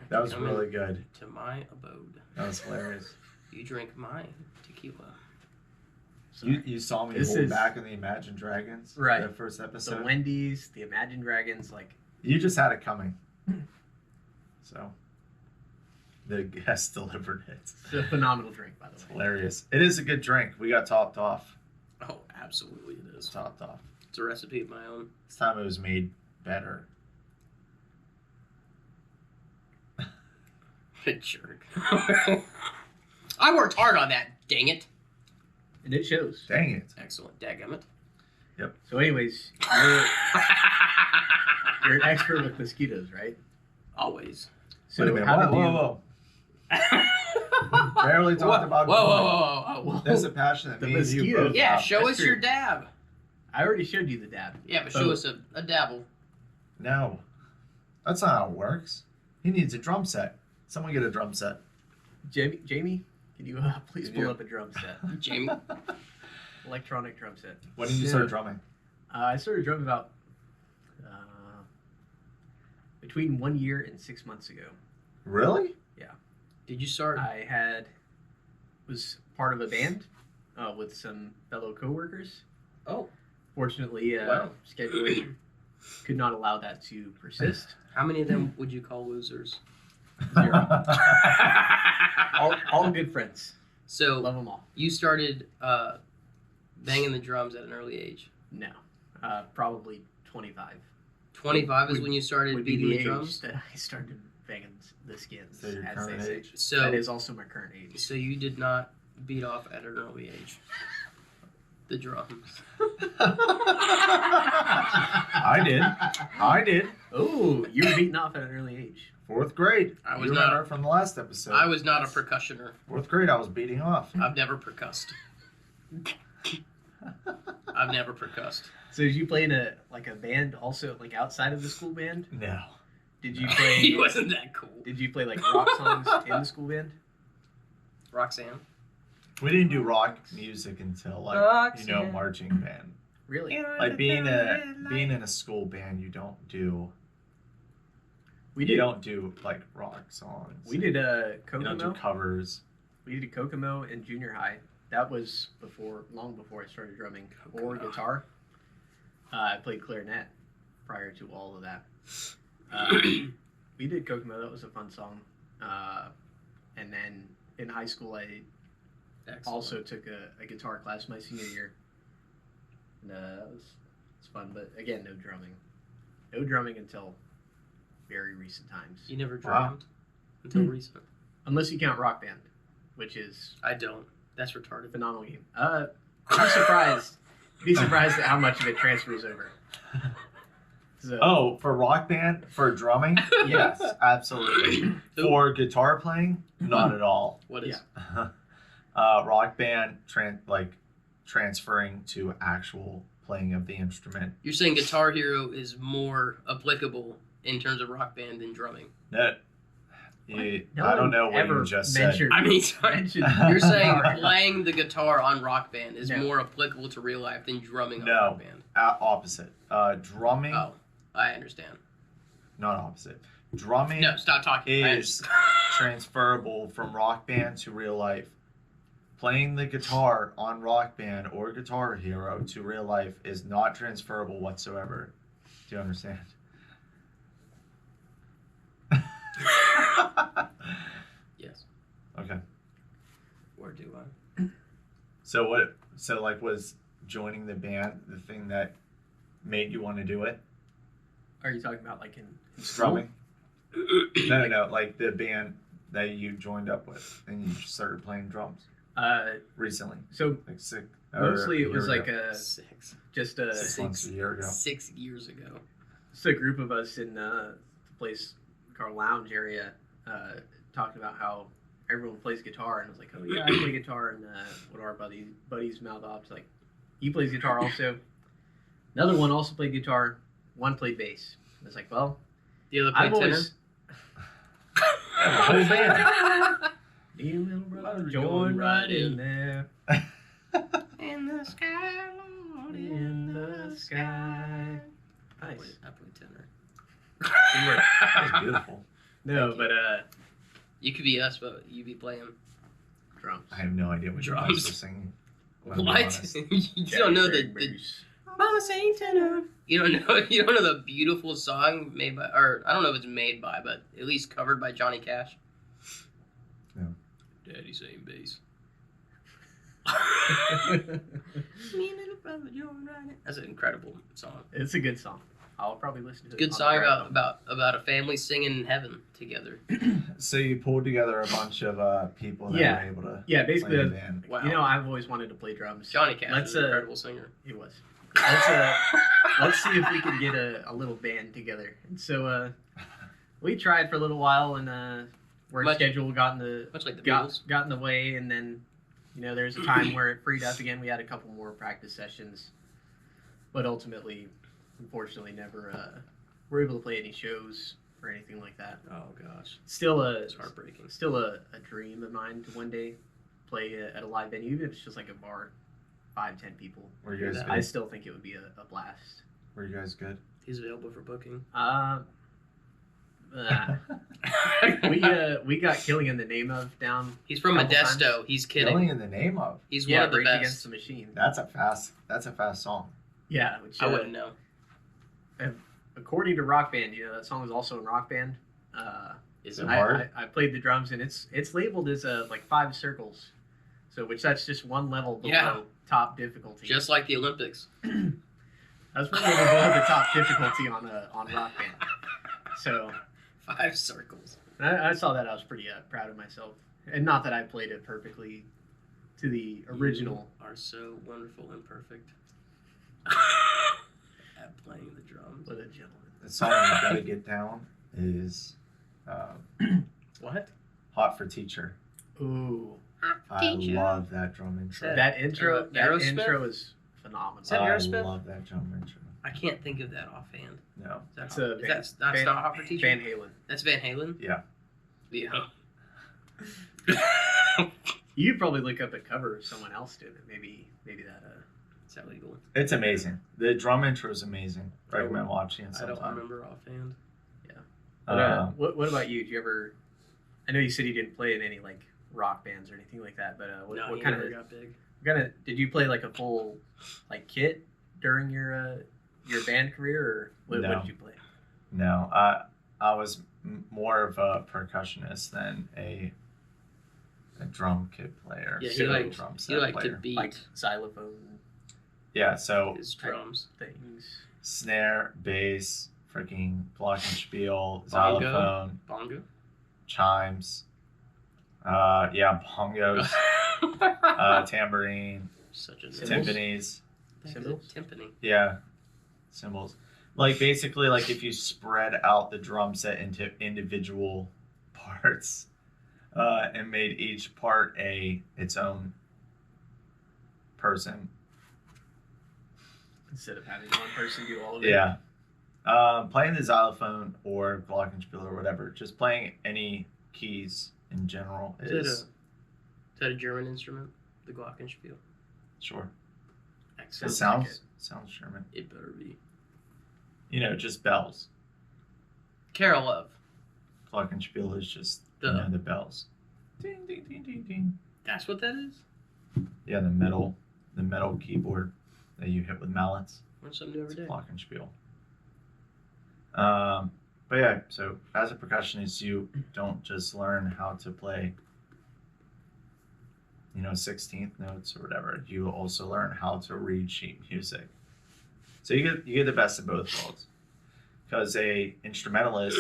That was Come really good. to my abode. That was hilarious. You drink my tequila. You saw me This hold is- back in the Imagine Dragons, Right. The first The episode. Wendy's, the Imagine Dragons, like You just had it coming. So the guest delivered it. it's a phenomenal drink, by It's the way. hilarious. It is a good drink. We got topped off. Oh, absolutely it It's is. topped off. It's a recipe of my own. This time it was made better. A jerk. I worked hard on that, dang it. And it shows. Dang it. Excellent, dadgummit. So, anyways, you're an expert with mosquitoes, right? Always. So Wait a minute. how Whoa, did whoa, you? whoa. Barely talked about Whoa, whoa, going. whoa, whoa, whoa. That's a passion that The me and you mosquitoes. both Yeah, have. show That's us your true. dab. I already showed you the dab. Yeah, but So- show us a dabble. No. That's not how it works. He needs a drum set. Someone get a drum set. Jamie, can you please Can pull you- up a drum set? Jamie. Electronic drum set. When did you Yeah. start drumming? I started drumming about between 1 year and 6 months ago. Really? Did you start? Was part of a band with some fellow coworkers. Oh. Fortunately, Wow. scheduling could not allow that to persist. How many of them would you call losers? Zero. All good friends. So Love them all. you started banging the drums at an early age. No, probably 25. 25 is Would- when you started Would be beating the the age drums. that I started banging the skins, So your as current they say. age? So That is also my current age. so you did not beat off at an early age. The drums. I did. Oh, you were beaten off at an early age. 4th grade. I was you not- remember from the last episode. I was not a percussioner. 4th grade. I was beating off. I've never percussed. I've never percussed. So did you play in a band also, like outside of the school band? No. Did you No. play? He wasn't that cool. Did you play like rock songs in the school band? Roxanne. We didn't do rock music until Roxanne. marching band. Really? Like being in a school band, you don't do We you did. don't do like rock songs. We did You don't do Kokomo. covers. We did Kokomo in junior high. That was long before I started drumming or Kokomo. guitar. I played clarinet prior to all of that. We did Kokomo. That was a fun song. And then in high school, I Excellent. also took a guitar class my senior year. And that was fun. But again, no drumming. No drumming until very recent times. You never Wow. drummed until recent. Unless you count Rock Band, which is I don't. That's retarded. a phenomenal game. Be surprised. Be surprised at how much of it transfers over. So, Oh, for rock band, for drumming, yes, absolutely. For guitar playing, not at all. What is? Yeah. Rock band, transferring to actual playing of the instrument. You're saying Guitar Hero is more applicable in terms of rock band than drumming? That, no I one don't know what ever you just said. mentioned- I mean, sorry. mentioned You're saying guitar. playing the guitar on Rock Band is No. more applicable to real life than drumming on No. Rock Band. Opposite. Drumming, Oh, I understand. not opposite. Drumming No, stop talking. I is transferable from rock band to real life. Playing the guitar on Rock Band or Guitar Hero to real life is not transferable whatsoever. Do you understand? Yes. Okay. Or do I? So what? So like, was joining the band the thing that made you want to do it? Are you talking about like in school? Drumming? No. Like the band that you joined up with and you started playing drums recently, So like mostly it was year like ago. just a 6 months, a year ago. 6 years ago. just a group of us in the place called Lounge area talking about how everyone plays guitar, and I was like, oh yeah, I play guitar, and one of our buddies mouth off like, he plays guitar also. Another one also played guitar. One played bass. I was like, well, The other played I've tenor. always The whole band. Dear little brother, join right in there. In the sky, Lord, In the sky. I Nice. played tenor. That was beautiful. No, Thank but You could be us, but you be playing drums. I have no idea what you guys Drums. were singing. I'm gonna be what? honest. You don't know the Bass. Mama saying tenor. You don't know the beautiful song made by, or I don't know if it's made by, but at least covered by Johnny Cash. No. Daddy saying bass. That's an incredible song. It's a good song. I'll probably listen to it. Good on song the drive home. about a family singing in heaven together. So you pulled together a bunch of people that Yeah. were able to Yeah, play basically, in a band. Wow. you know, I've always wanted to play drums. Johnny Cash Let's, is an incredible singer. It was. Let's see if we can get a little band together. And so we tried for a little while, and work Much- schedule got in the Much like the Beatles. got in the way, and then there was a time where it freed up again. We had a couple more practice sessions, but ultimately, unfortunately, never were able to play any shows or anything like that. Oh gosh, Still it's heartbreaking. still a dream of mine to one day play at a live venue, even if it's just like a bar, 5-10 people. Were you guys Yeah. I good? still think it would be a blast. Were you guys good? He's available for booking. We got Killing in the Name of down. He's from Couple Modesto. He's kidding. Killing in the Name of. He's Yeah, one of the Rage best. Against the Machine. That's a fast song. Yeah, which I wouldn't know. according to Rock Band, that song was also in Rock Band. Is it it hard? I played the drums, and it's labeled as like 5 circles, so which that's just one level below Yeah. top difficulty. just like the Olympics? That's one level below the top difficulty on Rock Band. So 5 circles. I saw that. I was pretty proud of myself, and not that I played it perfectly to the original. You are so wonderful and perfect at playing the drums. What a gentleman. The song you gotta get down is What? Hot for Teacher. Ooh, I love that drum intro. that intro. That Aerosmith? intro is phenomenal. Is that I Aerosmith? love that drum intro. I can't think of that offhand. No. That's It's a that's not Hot for Teacher. Van Halen. That's Van Halen. Yeah. Yeah. You could probably look up a cover if someone else did it. Maybe that. Is that legal? It's amazing. The drum intro is amazing. I don't- Recommend watching it I don't sometime. remember offhand. What about you? Did you ever? I know you said you didn't play in any like rock bands or anything like that, but what No, he kind never of got big. did you play like a full like kit during your band career, or what No. did you play? No, I was more of a percussionist than a drum kit player. Yeah, he so liked- drum He set liked player. to beat Like xylophone Yeah, so his drums. things. snare, bass, freaking glockenspiel, Bongo. xylophone, Bongo. chimes, bongos, tambourine, Such a Cymbals? timpanis, Cymbals? Timpani. yeah, cymbals. Like basically, like if you spread out the drum set into individual parts, and made each part its own person. Instead of having one person do all of it. Yeah. Playing the xylophone or glockenspiel or whatever, just playing any keys in general Is that a German instrument? The Glockenspiel. sure. It Excellent. Sounds like sounds German. It better be. Just bells. Carol of. Glockenspiel is just The- the bells. Ding ding ding ding ding. That's what that is? Yeah, the metal keyboard that you hit with mallets. Learn something new every It's day. glockenspiel. But yeah, so as a percussionist, you don't just learn how to play, 16th notes or whatever. You also learn how to read sheet music. So you get the best of both worlds. Because a instrumentalist,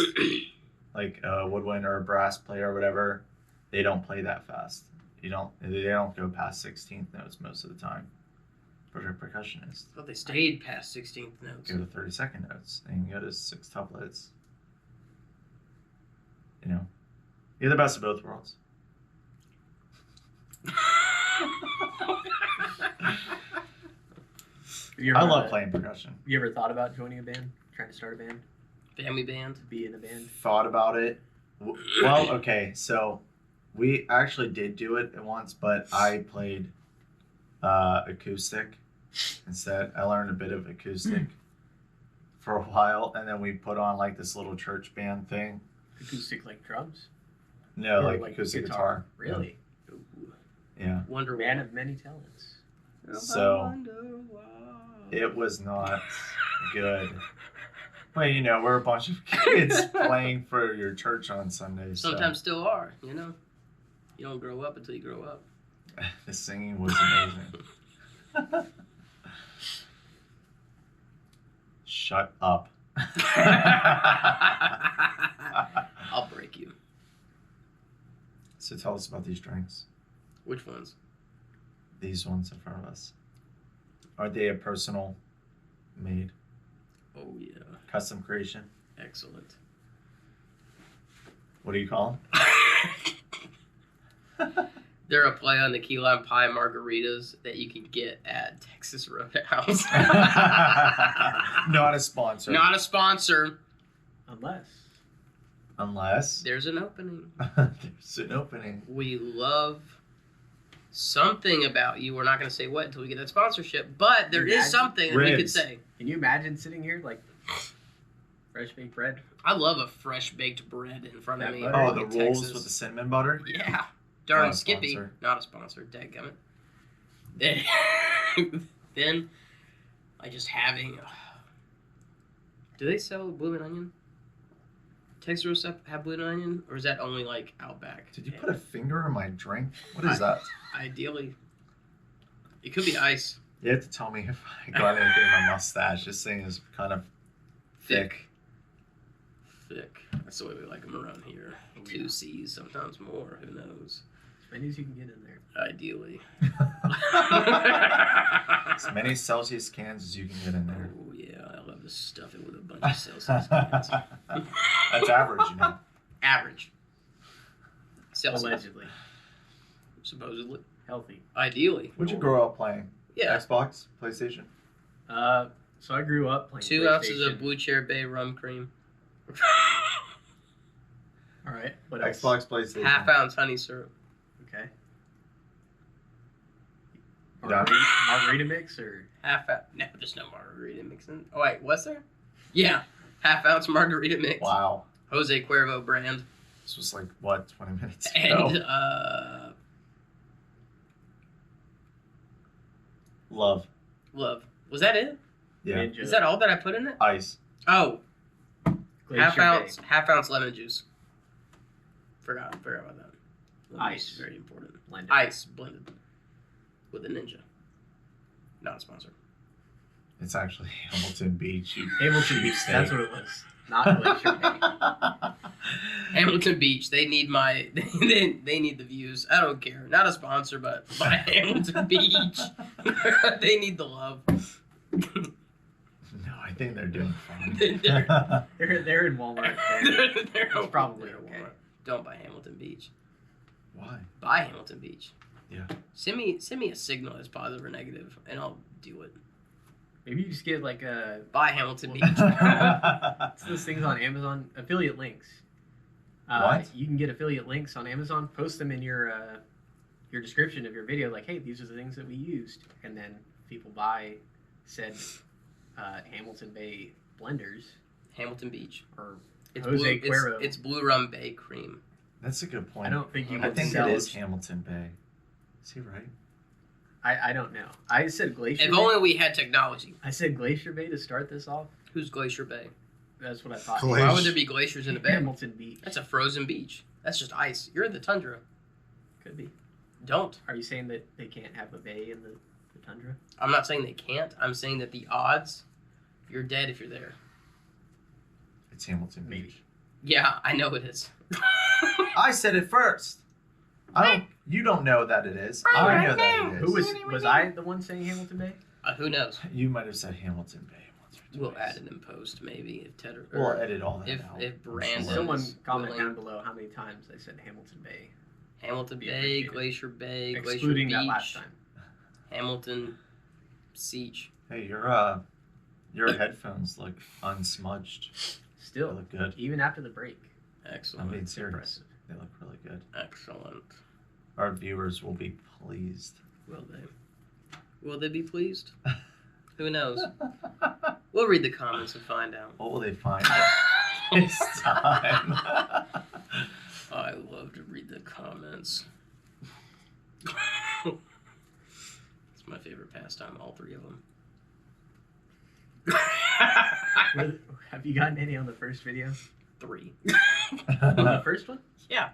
like a woodwind or a brass player or whatever, they don't play that fast. They don't go past 16th notes most of the time. But a percussionist, I thought they stayed past 16th notes. go to 32nd notes. They can go to 6 tuplets. You're the best of both worlds. I love playing percussion. You ever thought about joining a band? Trying to start a band? Family band. Be in a band? Thought about it. Well, okay, so we actually did do it at once, but I played acoustic instead. I learned a bit of acoustic for a while, and then we put on like this little church band thing. Acoustic like drums? No, Or, like acoustic guitar. Really? Ooh. Yeah. Wonder Man Woman. of many talents. So- I wonder why. It was not good. But we're a bunch of kids playing for your church on Sundays. so Sometimes still are, You don't grow up until you grow up. the singing was amazing. Shut up. I'll break you. So tell us about these drinks. Which ones? These ones in front of us. Are they a personal made Oh, yeah. custom creation? Excellent. What do you call They're a play on the key lime pie margaritas that you can get at Texas Roadhouse. them? Not a sponsor. Not a sponsor. Unless. There's an opening. There's an opening. We love something about you. We're not going to say what until we get that sponsorship, but there is Imagine something that we could ribs. say. Can you imagine sitting here like fresh baked bread? I love a fresh baked bread in front of That me. butter. Oh, in the rolls Texas. with the cinnamon butter? Yeah. Darn Not a Skippy. sponsor. Not a sponsor. Dadgummit. Then, then I just having. Do they sell blooming onion? Texas roast have blue and onion, or is that only like Outback? Did you put a finger in my drink? What is that? Ideally, it could be ice. You have to tell me if I got anything in my mustache. This thing is kind of thick. Thick. That's the way we like them around here. 2 C's, sometimes more. Who knows? As many as you can get in there. Ideally. As many Celsius cans as you can get in there. Oh yeah, I love to stuff it with a bunch of Celsius cans. That's average, you know. Average. Celsius. Allegedly. Supposedly. Healthy. Ideally. What'd you grow up playing? Yeah. Xbox? PlayStation? So I grew up playing 2 ounces of PlayStation. Blue Chair Bay rum cream. All right. What else? Xbox, PlayStation. Half ounce honey syrup. Okay. Yeah. Margarita mix or Half ounce. No, there's no margarita mix in. Oh wait, was there? Yeah. Half ounce margarita mix. Wow. Jose Cuervo brand. This was like, what, 20 minutes ago? And Love. love. Was that it? Yeah. Ninja. Is that all that I put in it? Ice. Oh, Glacier half ounce lemon juice. Forgot about that. Lemon Ice. juice is very important. Blended. Ice blended with a Ninja. Not a sponsor. It's actually Hamilton Beach. You Hamilton Beach. cheapskate. That's what it was. Not Glacier Bay. Hamilton Beach. They need my. They need the views. I don't care. Not a sponsor, but by Hamilton Beach. They need the love. No, I think they're doing fine. They're in Walmart. They're probably they're okay. Walmart. Don't buy Hamilton Beach. Why? Buy Hamilton Beach. Yeah. Send me a signal that's positive or negative, and I'll do it. Maybe you just get like a. Buy Hamilton Beach. It's those things on Amazon. Affiliate links. What? You can get affiliate links on Amazon. Post them in your description of your video. Like, hey, these are the things that we used, and then people buy said Hamilton Bay blenders Hamilton Beach. or It's Jose blue, Cuervo. it's blue rum bay cream. That's a good point. I don't think you I can think sell it is Hamilton Bay. Is he right? I don't know. I said Glacier If Bay. only we had technology. I said Glacier Bay to start this off. Who's Glacier Bay? That's what I thought. Glacier- Why would there be glaciers in a bay? Hamilton Beach. That's a frozen beach. That's just ice. You're in the tundra. Could be. Don't. Are you saying that they can't have a bay in the tundra? I'm not saying they can't. I'm saying that the odds, you're dead if you're there. It's Hamilton Maybe. Beach. Yeah, I know it is. I said it first. You don't know that it is. I know that it is. Who was I the one saying Hamilton Bay? Who knows? You might have said Hamilton Bay once or twice. We'll add it in post maybe if Ted or We'll edit all that if out. if Brandon Sure. Someone is comment willing. down below how many times I said Hamilton Bay, Hamilton Be Bay, appreciated. Glacier Bay, Glacier excluding Beach, that last time. Hamilton, Siege. Hey, your headphones look unsmudged. They Still, look good. even after the break, Excellent. I'm being serious. impressive. They look really good. Excellent. Our viewers will be pleased. Will they? Will they be pleased? Who knows? We'll read the comments and find out. What will they find this time? I love to read the comments. It's my favorite pastime, all 3 of them. Have you gotten any on the first video? 3. On the first one? Yeah.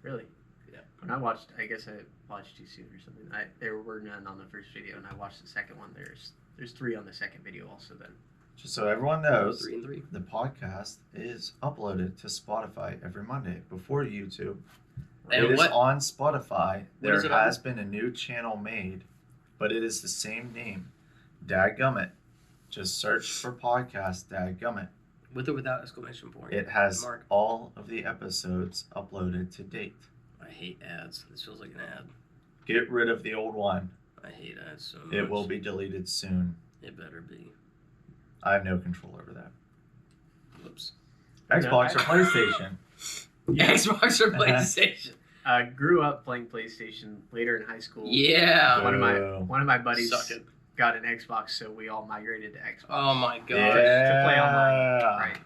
Really? Yeah. When I watched, I guess I watched too soon or something. There were none on the first video, and I watched the second one. There's 3 on the second video also. Then Just so everyone knows, 3 and 3. the podcast is uploaded to Spotify every Monday before YouTube. And It is what- on Spotify. There is it on? has been a new channel made, but it is the same name, Dadgummit. Just search for podcast Dadgummit. With or without exclamation point. It has Mark. all of the episodes uploaded to date. I hate ads. This feels like an ad. Get rid of the old one. I hate ads so much. It will be deleted soon. It better be. I have no control over that. Whoops. Xbox or PlayStation? Xbox or PlayStation? I grew up playing PlayStation later in high school. Yeah. One of my buddies Suck it. got an Xbox, so we all migrated to Xbox. Oh my god. To play online. Right.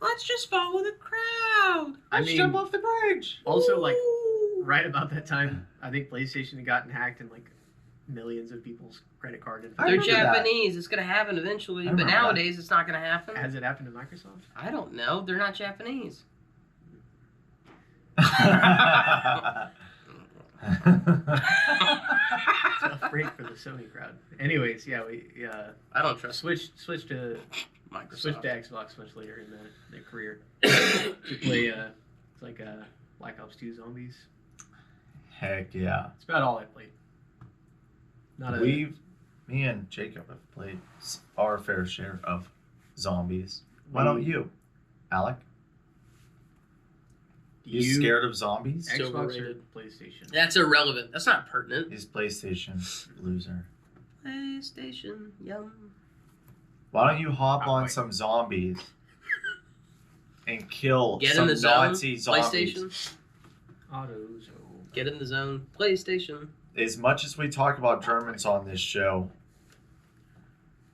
Let's just follow the crowd. I Let's mean, jump off the bridge. also like Ooh. right about that time, I think PlayStation had gotten hacked and like millions of people's credit card I They're information. remember that. Japanese. It's gonna happen eventually, I but remember that. nowadays it's not gonna happen. Has it happened to Microsoft? I don't know. They're not Japanese. Tough break for the Sony crowd. Anyways, yeah, we I don't trust switched to Microsoft. Xbox much later in their career to play it's like Black Ops 2 Zombies. Heck yeah. It's about all I played. Me and Jacob have played our fair share of zombies. Why don't you, Alec? You scared of zombies? It's Xbox or overrated. PlayStation? That's irrelevant. That's not pertinent. He's PlayStation loser. PlayStation, yum. Why don't you hop Oh, on wait. some zombies and kill Get in some the zone. Nazi zombies? PlayStation. AutoZone. Get in the zone. PlayStation. As much as we talk about Germans on this show,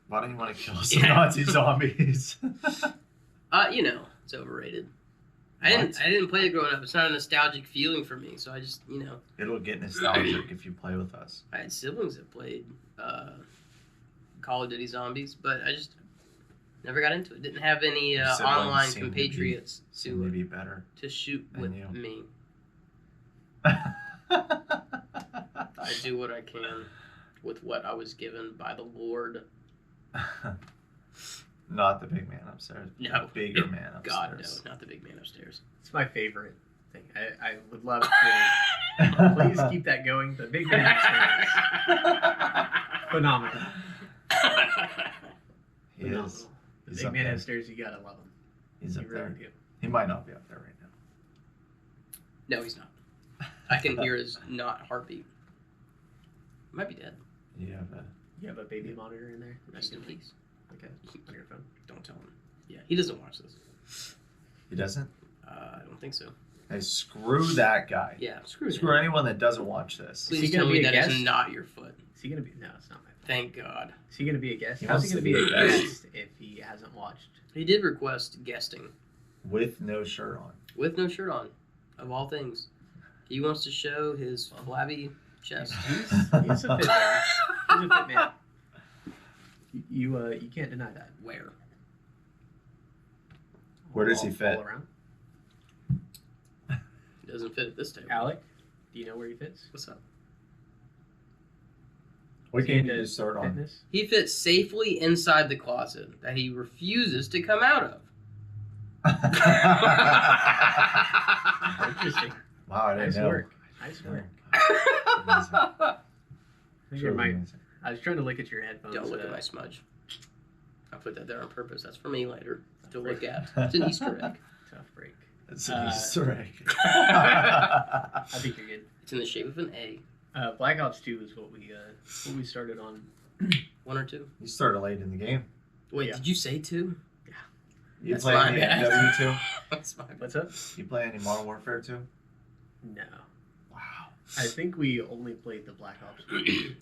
why don't you want to kill some Yeah. Nazi zombies? It's overrated. I didn't play it growing up. It's not a nostalgic feeling for me. So I just, It'll get nostalgic if you play with us. I had siblings that played Call of Duty Zombies, but I just never got into it. Didn't have any Your siblings online seem to be- compatriots Seem to be better. to shoot than with you. me. I do what I can with what I was given by the Lord. Not the big man upstairs. No. The bigger man upstairs. God, no, not the big man upstairs. It's my favorite thing. I would love to please keep that going. The big man upstairs. Phenomenal. He is. The He's big up man there. upstairs, you gotta love him. He's You up really there. do. He might not be up there right now. No, he's not. I can hear his not heartbeat. He might be dead. You have a You have a baby monitor in there? Rest in peace. Okay, on your phone. Don't tell him. Yeah, he doesn't watch this. He doesn't? I don't think so. Hey, screw that guy. Yeah, screw Screw him. anyone that doesn't watch this. Please he tell gonna me be a that guest? is not your foot. Is he gonna be? No, it's not my phone. Thank God. Is he gonna be a guest? He How's wants he to gonna be be a a guest. guest if he hasn't watched? He did request guesting With no shirt on. with no shirt on, of all things. He wants to show his flabby chest. He's a fit man. He's a fit man. You can't deny that. Where? Where does he All fit? around. He doesn't fit at this table. Alec, do you know where he fits? What's up? What Is he game did into you start on? fitness? He fits safely inside the closet that he refuses to come out of. Interesting. Wow, I didn't Nice know. work. Nice work. Amazing. I think Truly it might. amazing. I was trying to look at your headphones. Don't look at my smudge. I put that there on purpose. That's for me later to look at. It's an Easter egg. Tough break. It's an Easter egg. I think you're good. It's in the shape of an A. Black Ops 2 is what we started on. 1 or 2. You started late in the game. Wait, Yeah. did you say 2? You That's play my any bad. MW2? That's my bad. What's up? You play any Modern Warfare 2? No. Wow. I think we only played the Black Ops.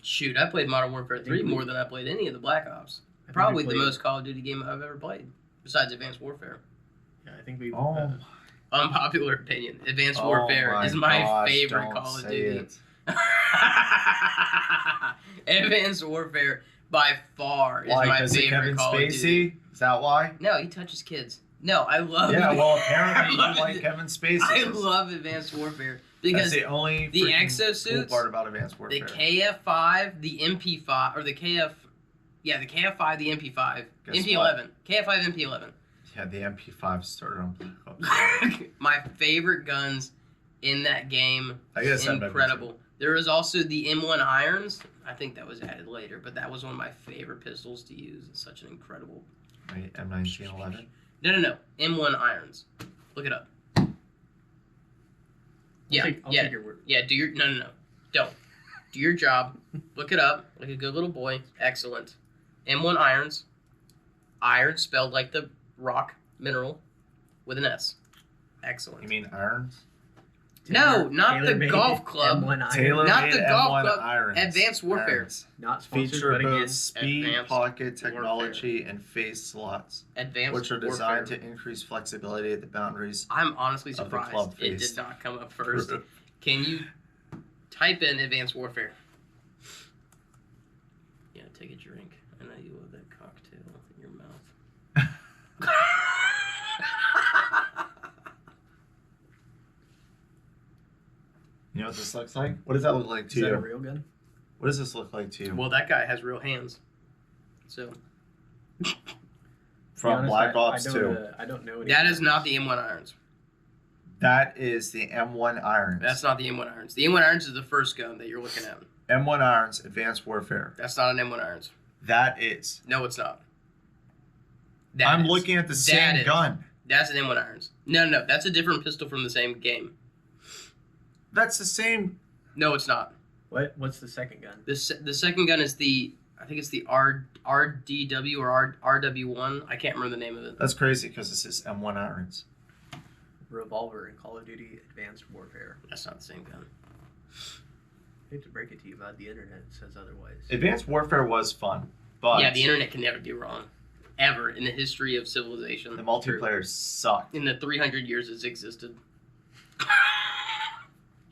Shoot, I played Modern Warfare I 3 think we- more than I played any of the Black Ops. I think Probably we the played- most Call of Duty game I've ever played, besides Advanced Warfare. Yeah, I think we. Oh, Unpopular opinion. Advanced oh Warfare is my gosh, favorite don't Call of say Duty. it. Advanced Warfare by far is Why? my Because of favorite Kevin Call of Duty. Spacey? Is that why? No, he touches kids. No, I love Yeah, it. well, apparently I you love like it. Kevin Spacey. I love Advanced Warfare That's because the only the freaking exosuits, cool part about Advanced the Warfare. KF5, the MP5, or the KF, yeah, the KF5, the MP5, Guess MP11, KF5, MP11. Yeah, the MP5 started on Black Ops. My favorite guns in that game. I guess that Incredible. There was also the M1 irons. I think that was added later, but that was one of my favorite pistols to use. It's such an incredible. Wait, M1911. No. M1 irons. Look it up. Yeah, I'll yeah, take your word. yeah. Do your no. Don't do your job. Look it up like a good little boy. Excellent. M1 irons. Iron spelled like the rock mineral with an S. Excellent. You mean irons? No, not the Tailor-made golf club. M1 iron. Taylor Not made the golf M1 club, irons. Advanced Warfare. Irons. Not sponsored, Feature but again, both speed, Advanced pocket technology, and face slots, Advanced which are designed Warfare. to increase flexibility at the boundaries. I'm honestly of the surprised club it face. did not come up first. Can you type in Advanced Warfare? Yeah, take a drink. I know you love that cocktail in your mouth. what this looks like? What does that look like Is to that you? a real gun? What does this look like to you? Well, that guy has real hands. So From Black Ops 2. I don't know. that is not the M1 irons. That is the M1 Irons. That's not the M1 irons. The M1 irons is the first gun that you're looking at. M1 Irons Advanced Warfare. That's not an M1 irons. That is. No, it's not. I'm looking at the same gun. That's an M1 irons. No, that's a different pistol from the same game. That's the same. No, it's not. What's the second gun? The second gun is I think it's the RDW or RW1. I can't remember the name of it. That's crazy because this is M1 Irons. Revolver in Call of Duty Advanced Warfare. That's not the same gun. I hate to break it to you, but the internet says otherwise. Advanced Warfare was fun, but Yeah, the internet can never be wrong. Ever in the history of the civilization. multiplayer sucked. In the 300 years it's existed.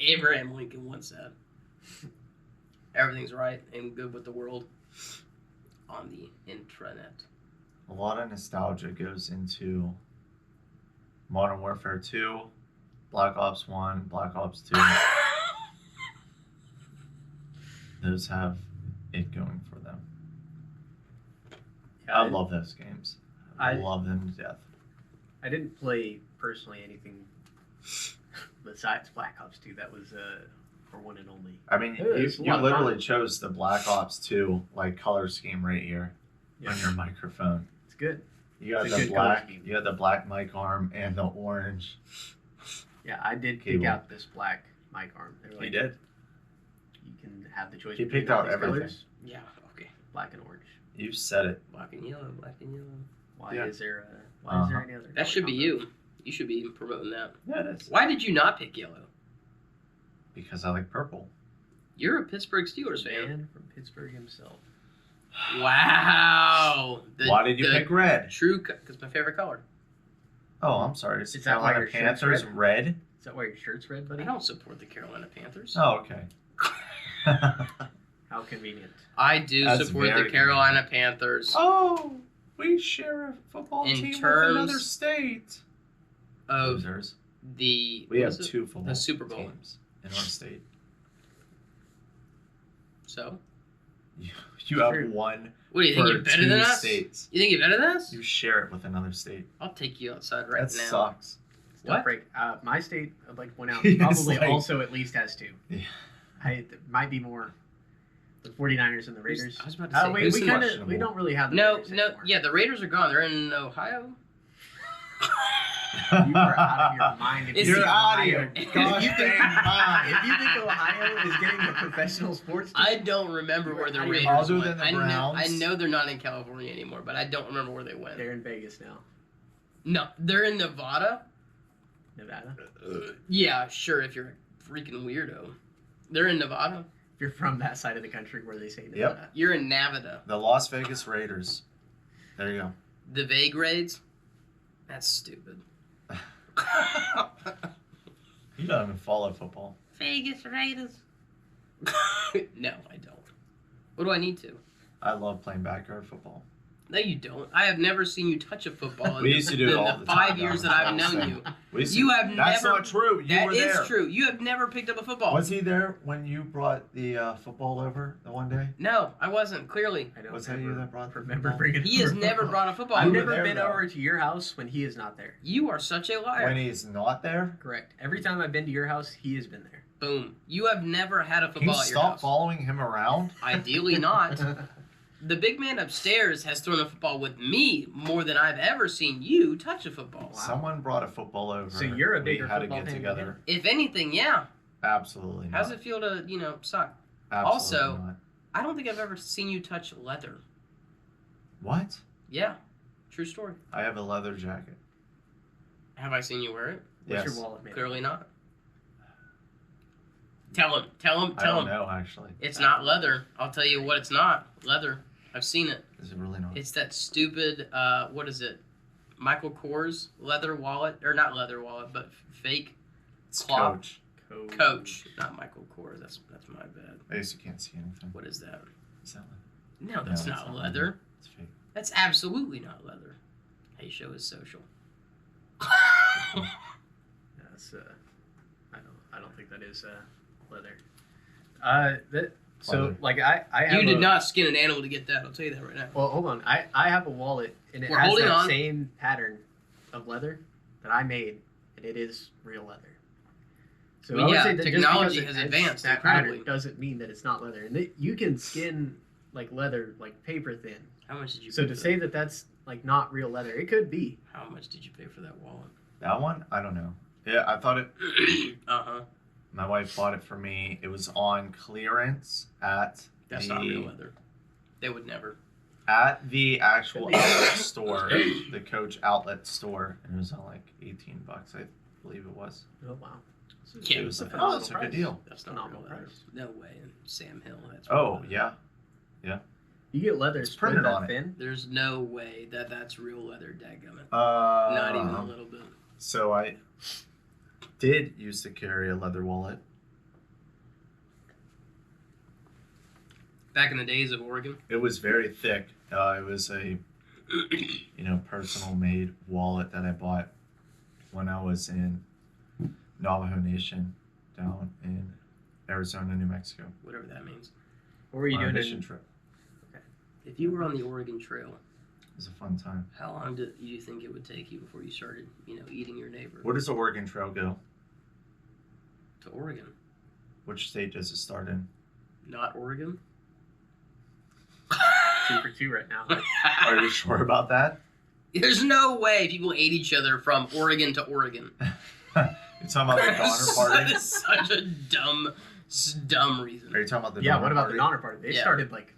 Abraham Lincoln once said, everything's right and good with the world on the intranet. A lot of nostalgia goes into Modern Warfare 2, Black Ops 1, Black Ops 2. Those have it going for them. Yeah, I love those games. I love them to death. I didn't play personally anything besides Black Ops 2. That was for one and only. I mean, Yeah, you it's a lot of literally fun. chose the Black Ops 2 like color scheme right here Yeah. on your microphone. It's good. You got It's a the good color black, scheme. you got the black mic arm and the orange. Yeah, I did Cable. pick out this black mic arm. They were You like, did. You can have the choice. He between picked all out these everything. colors, Yeah, okay. black and orange. You said it. Black and yellow, black and yellow. Why Yeah. is there any other? That color should be combo? you. You should be promoting that. Yeah, it is. Why did you not pick yellow? Because I like purple. You're a Pittsburgh Steelers fan. Man from Pittsburgh himself. Wow. Why did you pick red? True, because my favorite color. Oh, I'm sorry. It's Is that why Carolina your shirt's Panthers red? red? Is that why your shirt's red, buddy? I don't support the Carolina Panthers. Oh, okay. How convenient. I do That's support the very Carolina Panthers Oh, we share a football In team terms with another state. of Losers. the We what have is it? two football Super Bowl. teams in our state. So, You have True. one what do you think? for You're better two than us? states. You think you're better than us? You share it with another state. I'll take you outside right That now. sucks. Don't What? break. My state, I'd like to point out, He's probably like- also at least has two. Yeah. It might be more. The 49ers and the Raiders. I was about to say. We who's kind the- of we don't really have the No, Raiders no, anymore. yeah, the Raiders are gone. They're in Ohio. You are out of your mind. If Is you he- think out of Ohio- your if you gosh think- dang mind. If you think Ohio is getting a professional sports team, I don't remember where the Out of your- Raiders Other went. than the I Browns? know they're not in California anymore, but I don't remember where they went. they're in Vegas now, No, they're in Nevada. Nevada. Yeah, sure. If you're a freaking weirdo, they're in Nevada. If you're from that side of the country where they say Yep. Nevada. You're in Nevada. The Las Vegas Raiders. There you go. The Vague Raids. That's stupid. You don't even follow football. Vegas Raiders. No, I don't. What do I need to? I love playing backyard football. No, you don't. I have never seen you touch a football in We used to do it in all the the 5 time, years though. that I've That's known what I'm you. saying. We used You to- have That's never- not true. You That were is there. true. You have never picked up a football. Was he there when you brought the football over the one day? No, I wasn't. Clearly, I don't Was that you that brought the remember football? bringing. he has over never football. brought a football. I've You were never there, been though. over to your house when he is not there. You are such a liar. When he's not there? Correct. Every time I've been to your house, he has been there. Boom. You have never had a Can you football at your stop house. following him around? Ideally not. The big man upstairs has thrown a football with me more than I've ever seen you touch a football. Wow. Someone brought a football over. So you're a We bigger had to football get fan than together. If anything, yeah. Absolutely not. How's it feel to, suck? Absolutely Also- not. I don't think I've ever seen you touch leather. What? Yeah. True story. I have a leather jacket. Have I seen you wear it? What's Yes. your wallet made? Clearly not. Tell him. I don't know, actually. It's not leather. I'll tell you what it's not. Leather. I've seen it. Is it really not? It's that stupid, what is it? Michael Kors leather wallet. Or not leather wallet, but fake It's cloth. Coach. Coach. Not Michael Kors. That's my bad. I guess you can't see anything. What is that? Is that leather? No, that's No, not it's not leather. It's fake. That's absolutely not leather. Hey, show is social. That's I don't think that is Leather. So Leather. like I have You did not skin an animal to get that. I'll tell you that right now. Well, hold on. I have a wallet and it We're has holding that on. same pattern of leather that I made, and it is real leather. So Well, I would yeah, say that technology just because has it advanced that incredibly. pattern doesn't mean that it's not leather, and you can skin like leather like paper thin. How much did you? So pay to for say that that's like not real leather, it could be. that? How much did you pay for that wallet? That one? I don't know. Yeah, I thought it. Uh-huh. My wife bought it for me. It was on clearance at That's the not real leather. They would never. at the actual Could be. outlet store, the Coach outlet store, and it was on like $18, I believe it was. Oh wow. Yeah, it was like, phenomenal oh, that's a good price. deal. That's not Phenomenal real leather. price. No way. Sam Hill. That's Oh real leather. yeah, You get leather It's split printed that on it. thin. There's no way that that's real leather, dadgummit. uh, Not even a little bit. So I did used to carry a leather wallet. Back in the days of Oregon. It was very thick. It was a personal made wallet that I bought when I was in Navajo Nation down in Arizona, New Mexico. Whatever that means. What were you On a doing? mission trip. If you were on the Oregon Trail, It was a fun time. how long do you think it would take you before you started, eating your neighbor? Where does the Oregon Trail go? To Oregon. Which state does it start in? Not Oregon? 2 for 2 right now. Are you sure about that? There's no way people ate each other from Oregon to Oregon. You're talking about the Donner Party? That is such a dumb reason. Are you talking about the Yeah. Donner What about Party? the Donner Party? They Yeah. started like.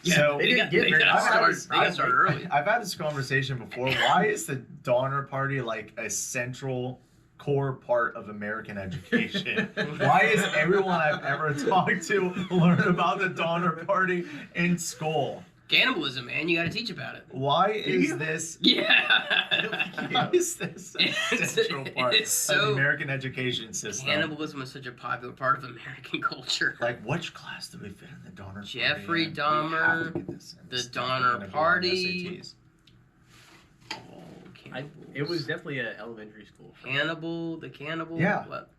So they didn't get they very got far. started early. I've had this conversation before. Why is the Donner Party like a central core part of American education? Why is everyone I've ever talked to learn about the Donner Party in school? Cannibalism, man. You got to teach about it. Why is you? this? Yeah. Why is this a It's- central part it's of the so- American education system? Cannibalism is such a popular part of American culture. Like, which class do we fit in the Donner Party? Jeffrey in? We Dahmer, have to get this in. the This is Donner definitely gonna be on Party. SATs. Oh, cannibals. It was definitely an elementary school. the cannibal. Yeah. What?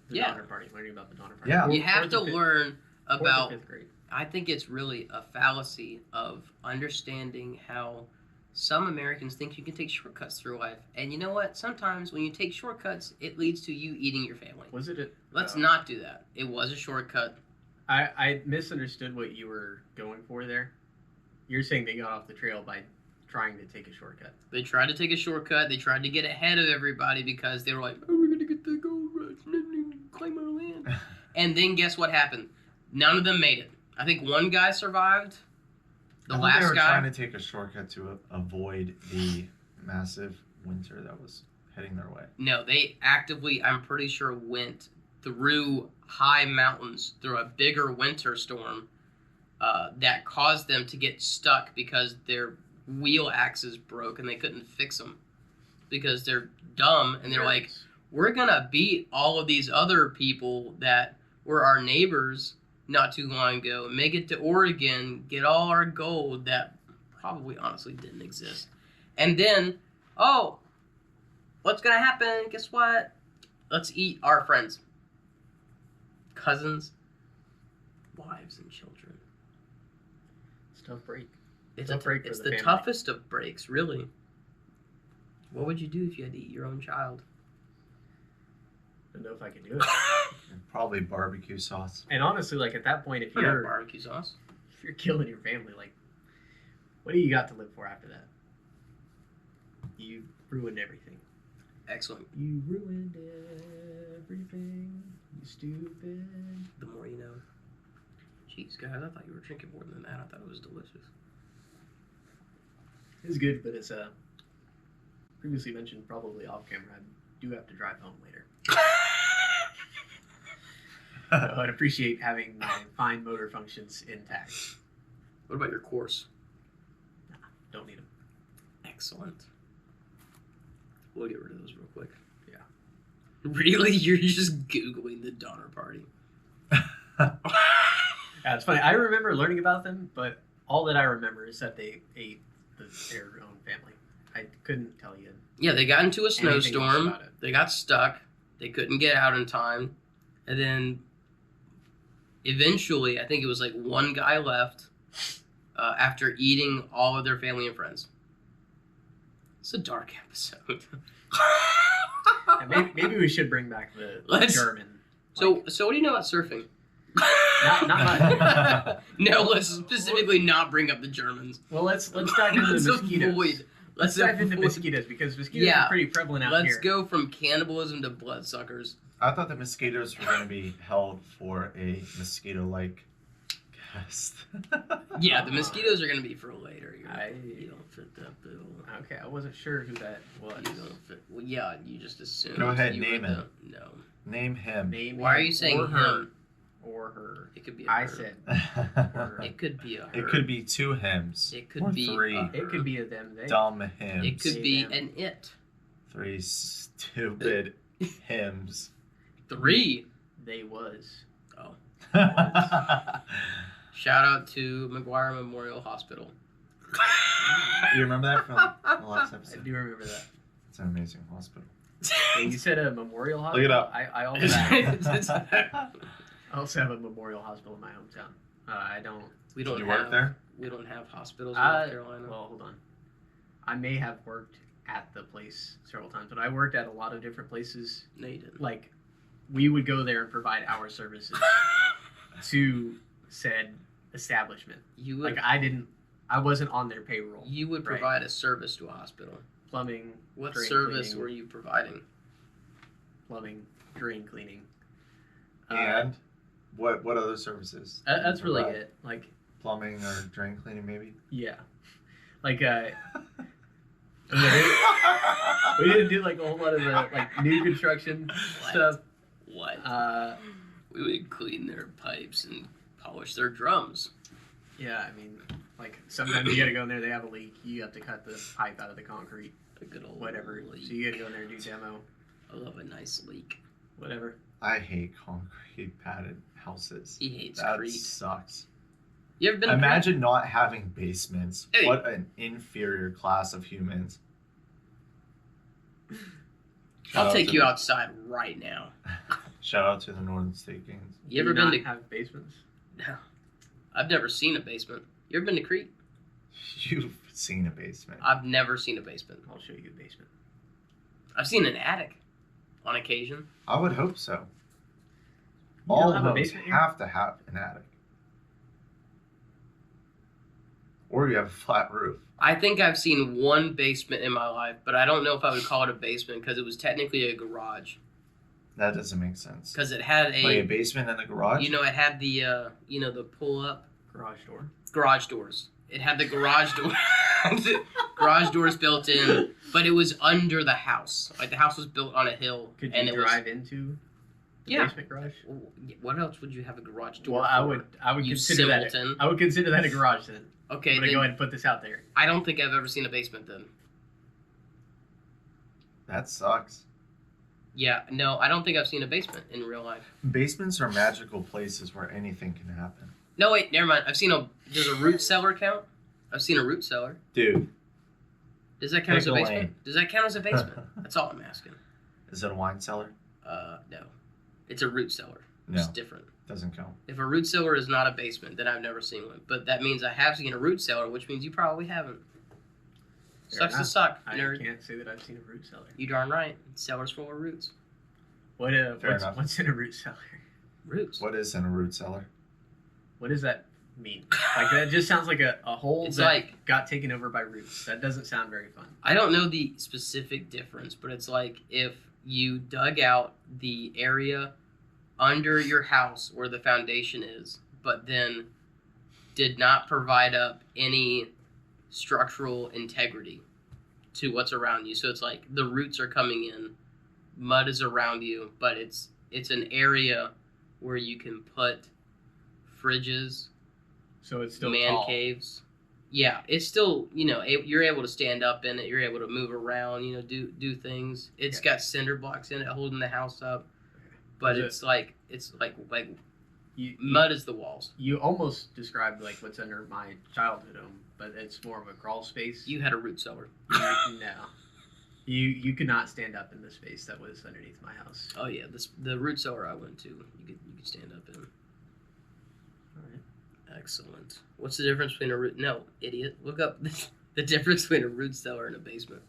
The Yeah. Donner Party. Learning about the Donner Party. Yeah. You have to Fourth or learn fifth- fourth or about. fifth grade. I think it's really a fallacy of understanding how some Americans think you can take shortcuts through life. And you know what? Sometimes when you take shortcuts, it leads to you eating your family. Was it? Let's not do that. It was a shortcut. I misunderstood what you were going for there. You're saying they got off the trail by trying to take a shortcut. They tried to take a shortcut. They tried to get ahead of everybody because they were like, oh, we're going to get the gold rush and claim our land. And then guess what happened? None of them made it. I think one guy survived. The I thought last they were guy. trying to take a shortcut to avoid the massive winter that was heading their way. No, they actively, I'm pretty sure, went through high mountains through a bigger winter storm that caused them to get stuck because their wheel axes broke and they couldn't fix them because they're dumb and they're like, we're going to beat all of these other people that were our neighbors not too long ago, make it to Oregon, get all our gold that probably honestly didn't exist. And then, oh, what's going to happen? Guess what? Let's eat our friends, cousins, wives, and children. It's a tough break. It's, Tough break for it's the the family. toughest of breaks, really. What would you do if you had to eat your own child? I don't know if I could do it. And probably barbecue sauce. And honestly, like at that point, if Or not you're barbecue sauce. killing your family, like, what do you got to live for after that? You ruined everything. Excellent. You ruined everything. You stupid. The more you know. Jeez, guys, I thought you were drinking more than that. I thought it was delicious. It's good, but it's previously mentioned, probably off camera. I do have to drive home later. So I'd appreciate having my fine motor functions intact. What about your course? Don't need them. Excellent. We'll get rid of those real quick. Yeah. Really? You're just Googling the Donner Party. Yeah, it's funny. I remember learning about them, but all that I remember is that they ate their own family. I couldn't tell you. Yeah, they got into a Anything else snowstorm. about it. They got stuck. They couldn't get out in time. And then eventually, I think it was like one guy left after eating all of their family and friends. It's a dark episode. And maybe we should bring back the German. So what do you know about surfing? Not much. No, let's specifically not bring up the Germans. Well, let's dive into the mosquitoes. Let's dive into mosquitoes because mosquitoes are pretty prevalent out here. Let's go from cannibalism to bloodsuckers. I thought the mosquitoes were going to be held for a mosquito-like guest. Yeah, the mosquitoes are going to be for later. You don't fit that bill. Okay, I wasn't sure who that was. You don't fit. Well, yeah, you just assumed. Go ahead, you name were it. No. Name him. Why are you saying him? Or her. It could be a I her. said. It could be a her. It could be 2 hymns. It could or be 3 a her. It could be a them. They. dumb hymns. It could be an it. 3 stupid hymns. 3. They was. Oh. Shout out to McGuire Memorial Hospital. You remember that from the last I episode? do remember that. It's an amazing hospital. Yeah, you said a memorial hospital. Look it up. I also have a memorial hospital in my hometown. I don't. We Did don't you have. work there? We don't have hospitals in North Carolina. Well, hold on. I may have worked at the place several times, but I worked at a lot of different places. No, you didn't. Like, we would go there and provide our services to said establishment. You would. Like, I wasn't on their payroll. You would Right. provide a service to a hospital. Plumbing. What drain service cleaning, were you providing? Plumbing, drain cleaning. And what other services? That's really Provide? it. Like, Plumbing or drain cleaning, maybe? yeah. Like, we didn't do like a whole lot of the like new construction What? stuff. What? We would clean their pipes and polish their drums. Yeah, I mean, like sometimes you gotta go in there. They have a leak. You have to cut the pipe out of the concrete. A good old Whatever. leak. So you gotta go in there and do demo. I love a nice leak. Whatever. I hate concrete padded houses. He hates That Crete. sucks. You ever been to Crete? Imagine not having basements. Hey. What an inferior class of humans. Shout I'll out take to you the- outside right now. Shout out to the Northern State Kings. You ever Do been not to? have basements? No. I've never seen a basement. You ever been to Crete? You've seen a basement. I've never seen a basement. I'll show you a basement. I've seen an attic on occasion. I would hope so. You All don't have a homes basement here? have to have an attic. Or you have a flat roof. I think I've seen one basement in my life, but I don't know if I would call it a basement because it was technically a garage. That doesn't make sense. Because it had Like a basement and a garage? you know, it had the, the pull-up Garage door. garage doors. It had the garage door, garage doors built in, but it was under the house. Like the house was built on a hill, Could and you it drive into the Yeah. basement garage? was. What else would you have a garage door? Well, I for? would You consider that. simpleton. I would consider that a garage then. Okay, I'm gonna then go ahead and put this out there. I don't think I've ever seen a basement then. That sucks. Yeah, no, I don't think I've seen a basement in real life. Basements are magical places where anything can happen. No, wait, never mind. Does a root cellar count? I've seen a root cellar. Dude, Does that count as a Pickle basement? Lane. Does that count as a basement? That's all I'm asking. is it a wine cellar? No. It's a root cellar. No, It's different. doesn't count. If a root cellar is not a basement, then I've never seen one. But that means I have seen a root cellar, which means you probably haven't. Fair Sucks to enough. suck, I nerd. can't say that I've seen a root cellar. You darn right. Cellar's full of roots. Fair enough. What's in a root cellar? Roots. What is in a root cellar? What does that mean? Like that just sounds like a hole It's that like- got taken over by roots. That doesn't sound very fun. I don't know the specific difference, but it's like if you dug out the area under your house where the foundation is, but then did not provide up any structural integrity to what's around you. So it's like the roots are coming in, mud is around you, but it's an area where you can put fridges, So it's still man tall. caves. Yeah, it's still, you're able to stand up in it. You're able to move around, do things. It's got cinder blocks in it holding the house up. But Is it's like You, mud is the walls. You almost described like what's under my childhood home, but it's more of a crawl space. You had a root cellar. No. You could not stand up in the space that was underneath my house. Oh yeah, the root cellar I went to, you could stand up in. Excellent. What's the difference between a root? No, idiot. Look up the difference between a root cellar and a basement.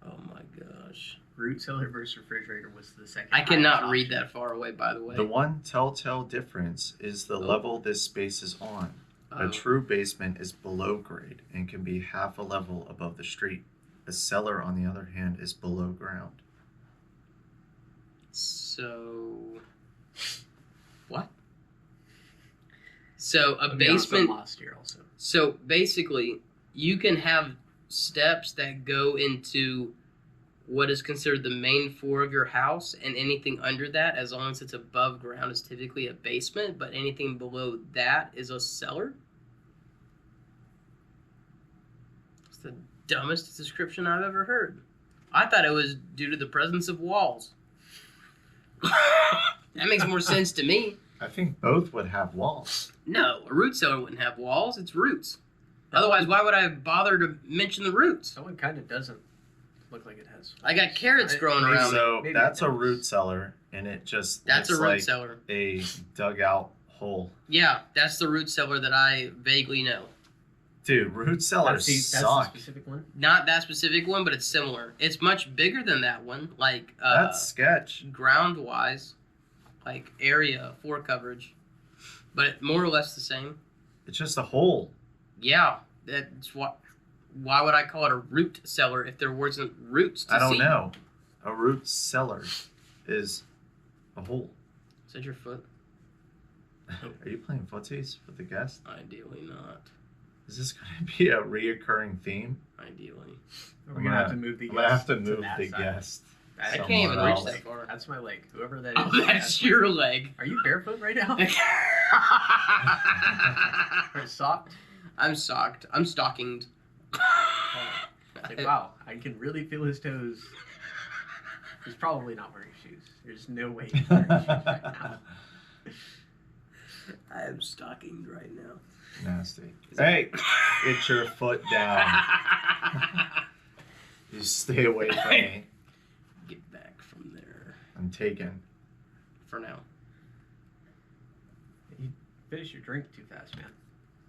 Oh my gosh. Root cellar versus refrigerator was the second. I cannot highest read option. that far away, by the way. The one telltale difference is the level this space is on. A Oh. true basement is below grade and can be half a level above the street. A cellar, on the other hand, is below ground. So. What? So a I'll be honest, I'm basement. lost here also. So basically, you can have steps that go into what is considered the main floor of your house, and anything under that, as long as it's above ground, is typically a basement, but anything below that is a cellar? It's the dumbest description I've ever heard. I thought it was due to the presence of walls. That makes more sense to me. I think both would have walls. No, a root cellar wouldn't have walls. It's roots. Otherwise, why would I bother to mention the roots? That one kind of doesn't look like it has. I got carrots growing maybe around. So maybe that's it a does. root cellar, and it just That's a looks root like cellar. a dugout hole. Yeah, that's the root cellar that I vaguely know. Dude, root cellars That's the suck. specific one. Not that specific one, but it's similar. It's much bigger than that one, like That's sketch. ground-wise, like area, floor coverage, but more or less the same. It's just a hole. Yeah, that's what. Why would I call it a root cellar if there wasn't roots to I don't see? know. A root cellar is a hole. Is that your foot? Are you playing footsies with the guest? Ideally not. Is this going to be a reoccurring theme? Ideally. We're gonna have to move the. I'm gonna have to guest move that the side. guest. I That's can't even somewhere reach else. that far. That's my leg. Whoever that is. Oh, that's your leg. Are you barefoot right now? Or socked? I'm socked. I'm stockinged. It's like, wow, I can really feel his toes. He's probably not wearing shoes. There's no way he's wearing shoes right now. I am stockinged right now. Nasty. Hey, get your foot down. You stay away from me. Get back from there I'm taken. for now. You finished your drink too fast, man.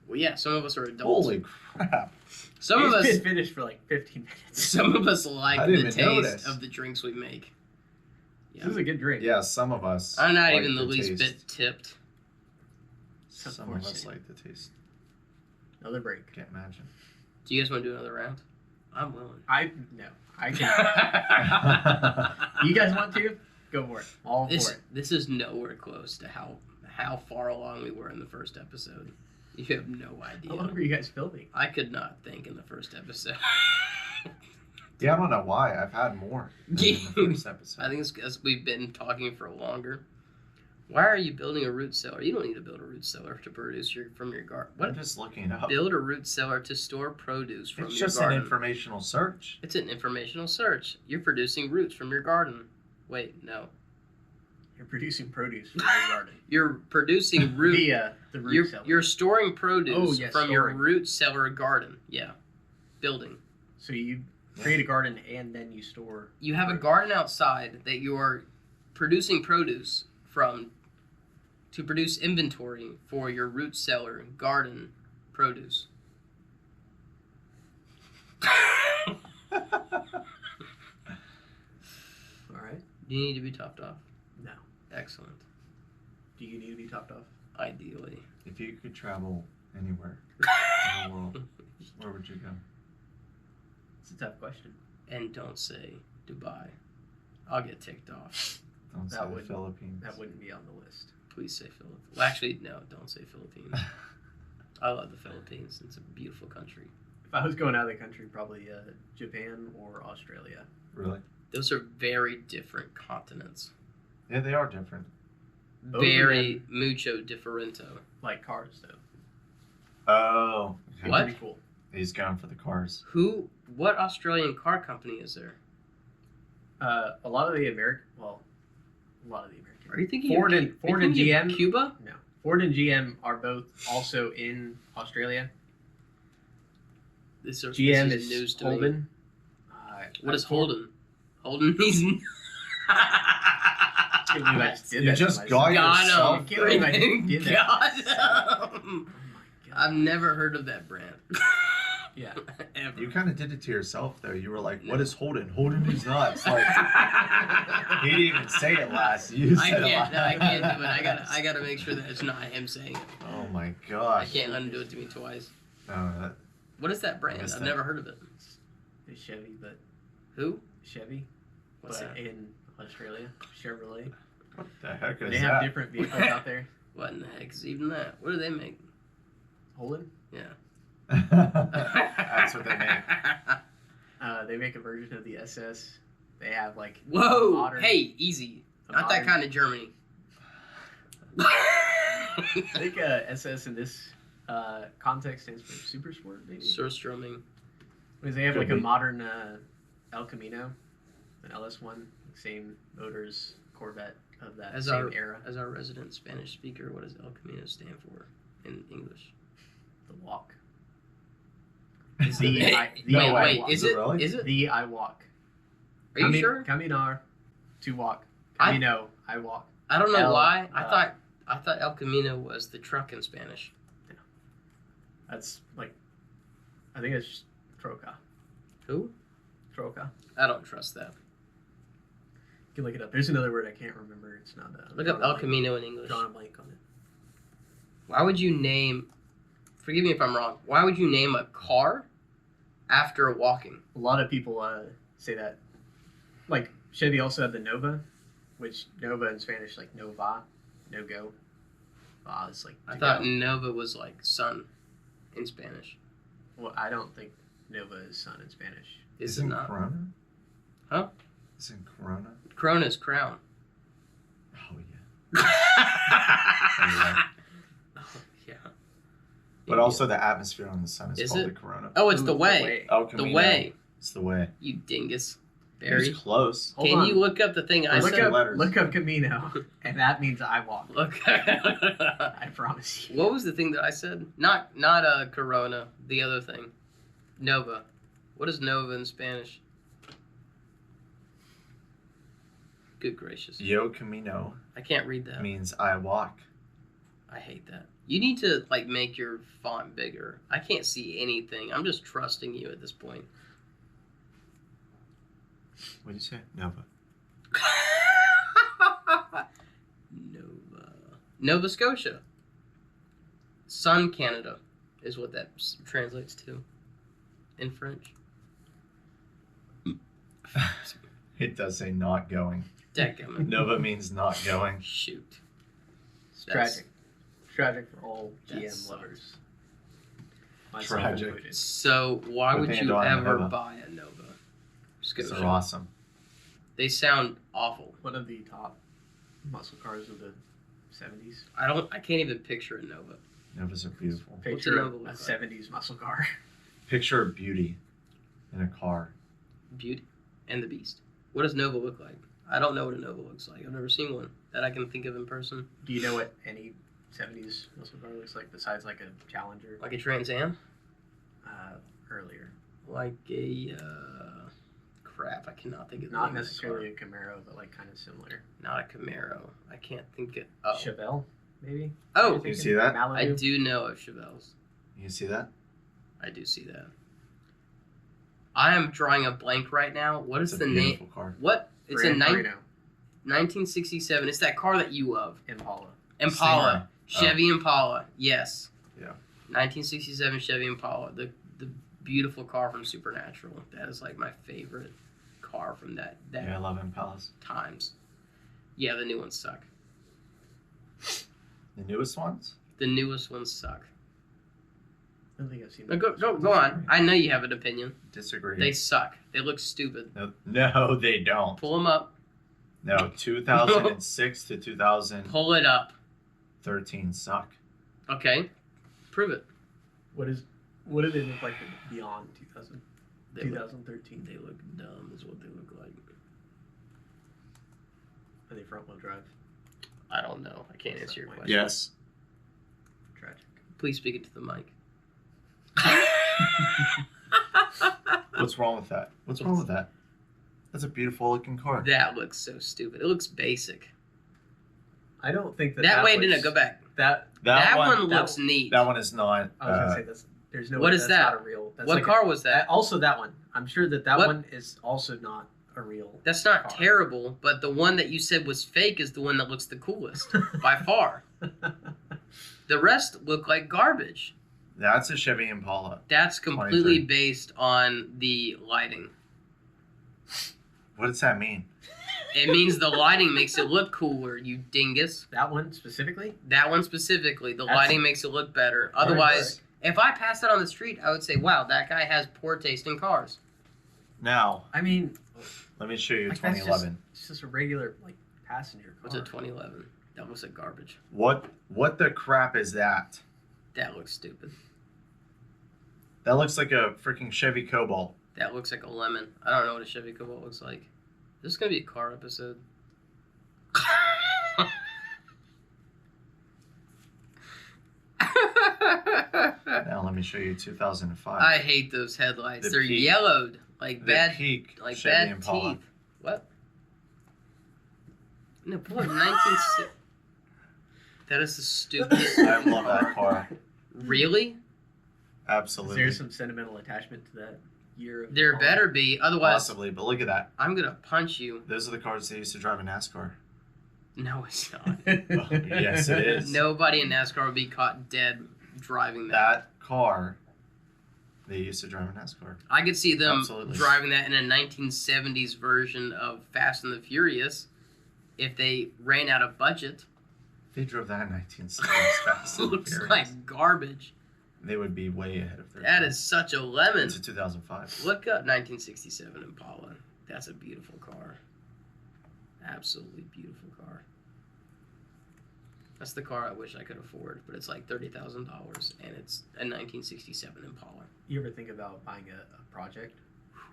Well, yeah, some of us are adults. Holy crap. Some of He's us, been finished for like 15 minutes. some of us like I the didn't taste even notice. of the drinks we make. Yeah. This is a good drink. Yeah, some of us. I'm not like even the least taste. bit tipped. Some of us like the taste. Another break. Can't imagine. Do you guys want to do another round? I'm willing. I can. You guys want to? Go for it. All for it. This is nowhere close to how far along we were in the first episode. You have no idea. How long were you guys filming? I could not think in the first episode. Yeah, I don't know why. I've had more than in the first episode. I think it's because we've been talking for longer. Why are you building a root cellar? You don't need to build a root cellar to produce from your garden. I'm What? just looking it up. Build a root cellar to store produce from It's your just garden. an informational search. It's an informational search. You're producing roots from your garden. Wait, no. You're producing produce from your garden. You're producing root. Via the root cellar. You're storing produce Oh, yes, from your storing. root cellar garden. Yeah. Building. So you create a garden and then you store. You have a fruit. garden outside that you are producing produce from to produce inventory for your root cellar garden produce. All right. Do you need to be topped off? No. Excellent. Do you need to be topped off? Ideally. If you could travel anywhere in the world, where would you go? It's a tough question. And don't say Dubai. I'll get ticked off. Don't say That the would- Philippines. That wouldn't be on the list. Please say Philippines. Well, actually, no, don't say Philippines. I love the Philippines. It's a beautiful country. If I was going out of the country, probably Japan or Australia. Really? Those are very different continents. Yeah, they are different. Both of Very mucho differento. Like cars, though. Oh. okay. What? Pretty cool. He's going for the cars. What Australian car company is there? A lot of the American. Are you thinking Ford of, and- are you Ford and thinking of GM? Cuba? No. Ford and GM are both also in Australia. This GM is is news to me. Holden. What is Holden? Holden means can't believe I just did You that to just myself. got Got yourself. I can't believe I him. did that. Got to him. myself. Oh my god. I've never heard of that brand. Yeah. Ever. You kind of did it to yourself, though. You were like, "What is Holden? Holden is nuts." Like he didn't even say it last. You I said can't. it No, I can't do it. last. I gotta make sure that it's not him saying it. Oh my I gosh. can't let him do it to me twice. No, that, What is that brand? missed I've that. never heard of it. It's Chevy, but Who? Chevy, What's but that? in Australia, Chevrolet. what the heck is They that? have different vehicles out there. What in the heck is even that? What do they make? Holden, Yeah. That's what they make. they make a version of the SS. They have like Whoa! modern- Hey, easy. a Not that modern- kind of Germany. I think SS in this context stands for super sport, maybe. Surströmming. Because they have Could like a be. modern El Camino, an LS1, same motors Corvette of that As same era. As our resident Spanish speaker, what does El Camino stand for in English? The walk. Is The it- I- the wait, I wait, walk. is Is it it? really? Is it? The I walk. Are you sure? Caminar, to walk. I- Camino, I walk. I don't know El- why. uh, I thought El Camino was the truck in Spanish. That's like, I think it's just Troca. Who? Troca. I don't trust that. You can look it up. There's another word I can't remember. It's not. Look up El Camino in English. Drawing a blank on it. Why would you name? Forgive me if I'm wrong. Why would you name a car after walking? A lot of people say that. Like Chevy also had the Nova, which Nova in Spanish like Nova, no go. It's like. I to thought go. Nova was like sun in Spanish. Well, I don't think Nova is sun in Spanish. Is it Isn't not? Corona? Huh? Isn't Corona? Corona's crown. Oh yeah. Anyway. Oh, yeah. But also the atmosphere on the sun is Is called it? the Corona. Oh, it's Ooh, the way. El The Camino. way. It's the way. You dingus. It's Barry. close. Hold Can on. you look up the thing I Look said? up- letters. Look up Camino, and that means I walk. Look. I promise you. What was the thing that I said? Not a Corona. The other thing. Nova. What is Nova in Spanish? Good gracious. Yo Camino I can't read that. means I walk. I hate that. You need to like make your font bigger. I can't see anything. I'm just trusting you at this point. What did you say? Nova. Nova Scotia. Sun Canada is what that translates to in French. It does say not going. Dadgummit. Nova means not going. Shoot. It's That's- tragic. It's tragic for all That GM sucks. lovers. Myself Tragic. included. So why Good would thing I you don't have ever Nova. buy a Nova Scotia? They're awesome. They sound awful. One of the top muscle cars of the 70s. I can't even picture a Nova. Novas are beautiful. What's a Picture Nova a look like? 70s muscle car. Picture of beauty in a car. Beauty and the Beast. What does Nova look like? I don't know what a Nova looks like. I've never seen one that I can think of in person. Do you know what any 70s muscle car looks like besides like a Challenger? Like a Trans Am? Earlier. Like a crap. I cannot think of the Not name of the necessarily a Camaro, but like kind of similar. car. Not a Camaro. I can't think of. Oh, Chevelle, maybe? oh, You're You thinking see that? Malibu? I do know of Chevelles. You see that? I do see that. I am drawing a blank right now. What is It's a the name? beautiful car. What? It's a Gran 1967. It's that car that you love. Impala. Impala. Stinger. Chevy Impala. Yes. Yeah. 1967 Chevy Impala. The beautiful car from Supernatural. That is like my favorite car from that Yeah, I love Impalas. times. Yeah, the new ones suck. The newest ones? The newest ones suck. I don't think I've seen No, go on. I know you have an opinion. Disagree. They suck. They look stupid. No, they don't. Pull them up. No, 2006 to 2013 Pull it up. suck. Okay. Prove it. What do they look like beyond They look, 2013? they look dumb is what they look like. Are they front wheel drive? I don't know. I can't answer your question. Yes. Tragic. Please speak it to the mic. What's wrong with that? What's wrong with that? That's a beautiful looking car. That looks so stupid. It looks basic. I don't think that. That way was, didn't go back. That That one one looks neat. that one is not. I was gonna say that's. There's no. What way is that's that? Not a real. That's What like car was that? Also, that one. I'm sure that What? one is also not a real. That's not car. terrible, but the one that you said was fake is the one that looks the coolest by far. The rest look like garbage. That's a Chevy Impala. That's completely 23. based on the lighting. What does that mean? It means the lighting makes it look cooler, you dingus. That one specifically. That one specifically, the That's- lighting makes it look better. Otherwise, if I passed that on the street, I would say, wow, that guy has poor taste in cars. Now, I mean, let me show you Like, that's 2011. it's just a regular like passenger car. What's a 2011? That looks like garbage. What the crap is that? That looks stupid. That looks like a freaking Chevy Cobalt. That looks like a lemon. I don't know what a Chevy Cobalt looks like. This is going to be a car episode. Now let me show you 2005. I hate those headlights. The They're peak- yellowed like the bad, peak like Chevy bad Impala. teeth. What? No, boy, 1960. That is the stupidest. I love that car. Really? Is Absolutely. there some sentimental attachment to that year? Of There car? better be. Otherwise, Possibly, but look at that. I'm gonna punch you. Those are the cars they used to drive in NASCAR. No, it's not. Yes, it is. Nobody in NASCAR would be caught dead driving that. That car, they used to drive in NASCAR. I could see them Absolutely. driving that in a 1970s version of Fast and the Furious if they ran out of budget. They drove that in 1970s Fast and Looks Furious. like garbage. They would be way ahead of their That time. is such a lemon. It's a 2005. Look up 1967 Impala. That's a beautiful car. Absolutely beautiful car. That's the car I wish I could afford, but it's like $30,000 and it's a 1967 Impala. You ever think about buying a project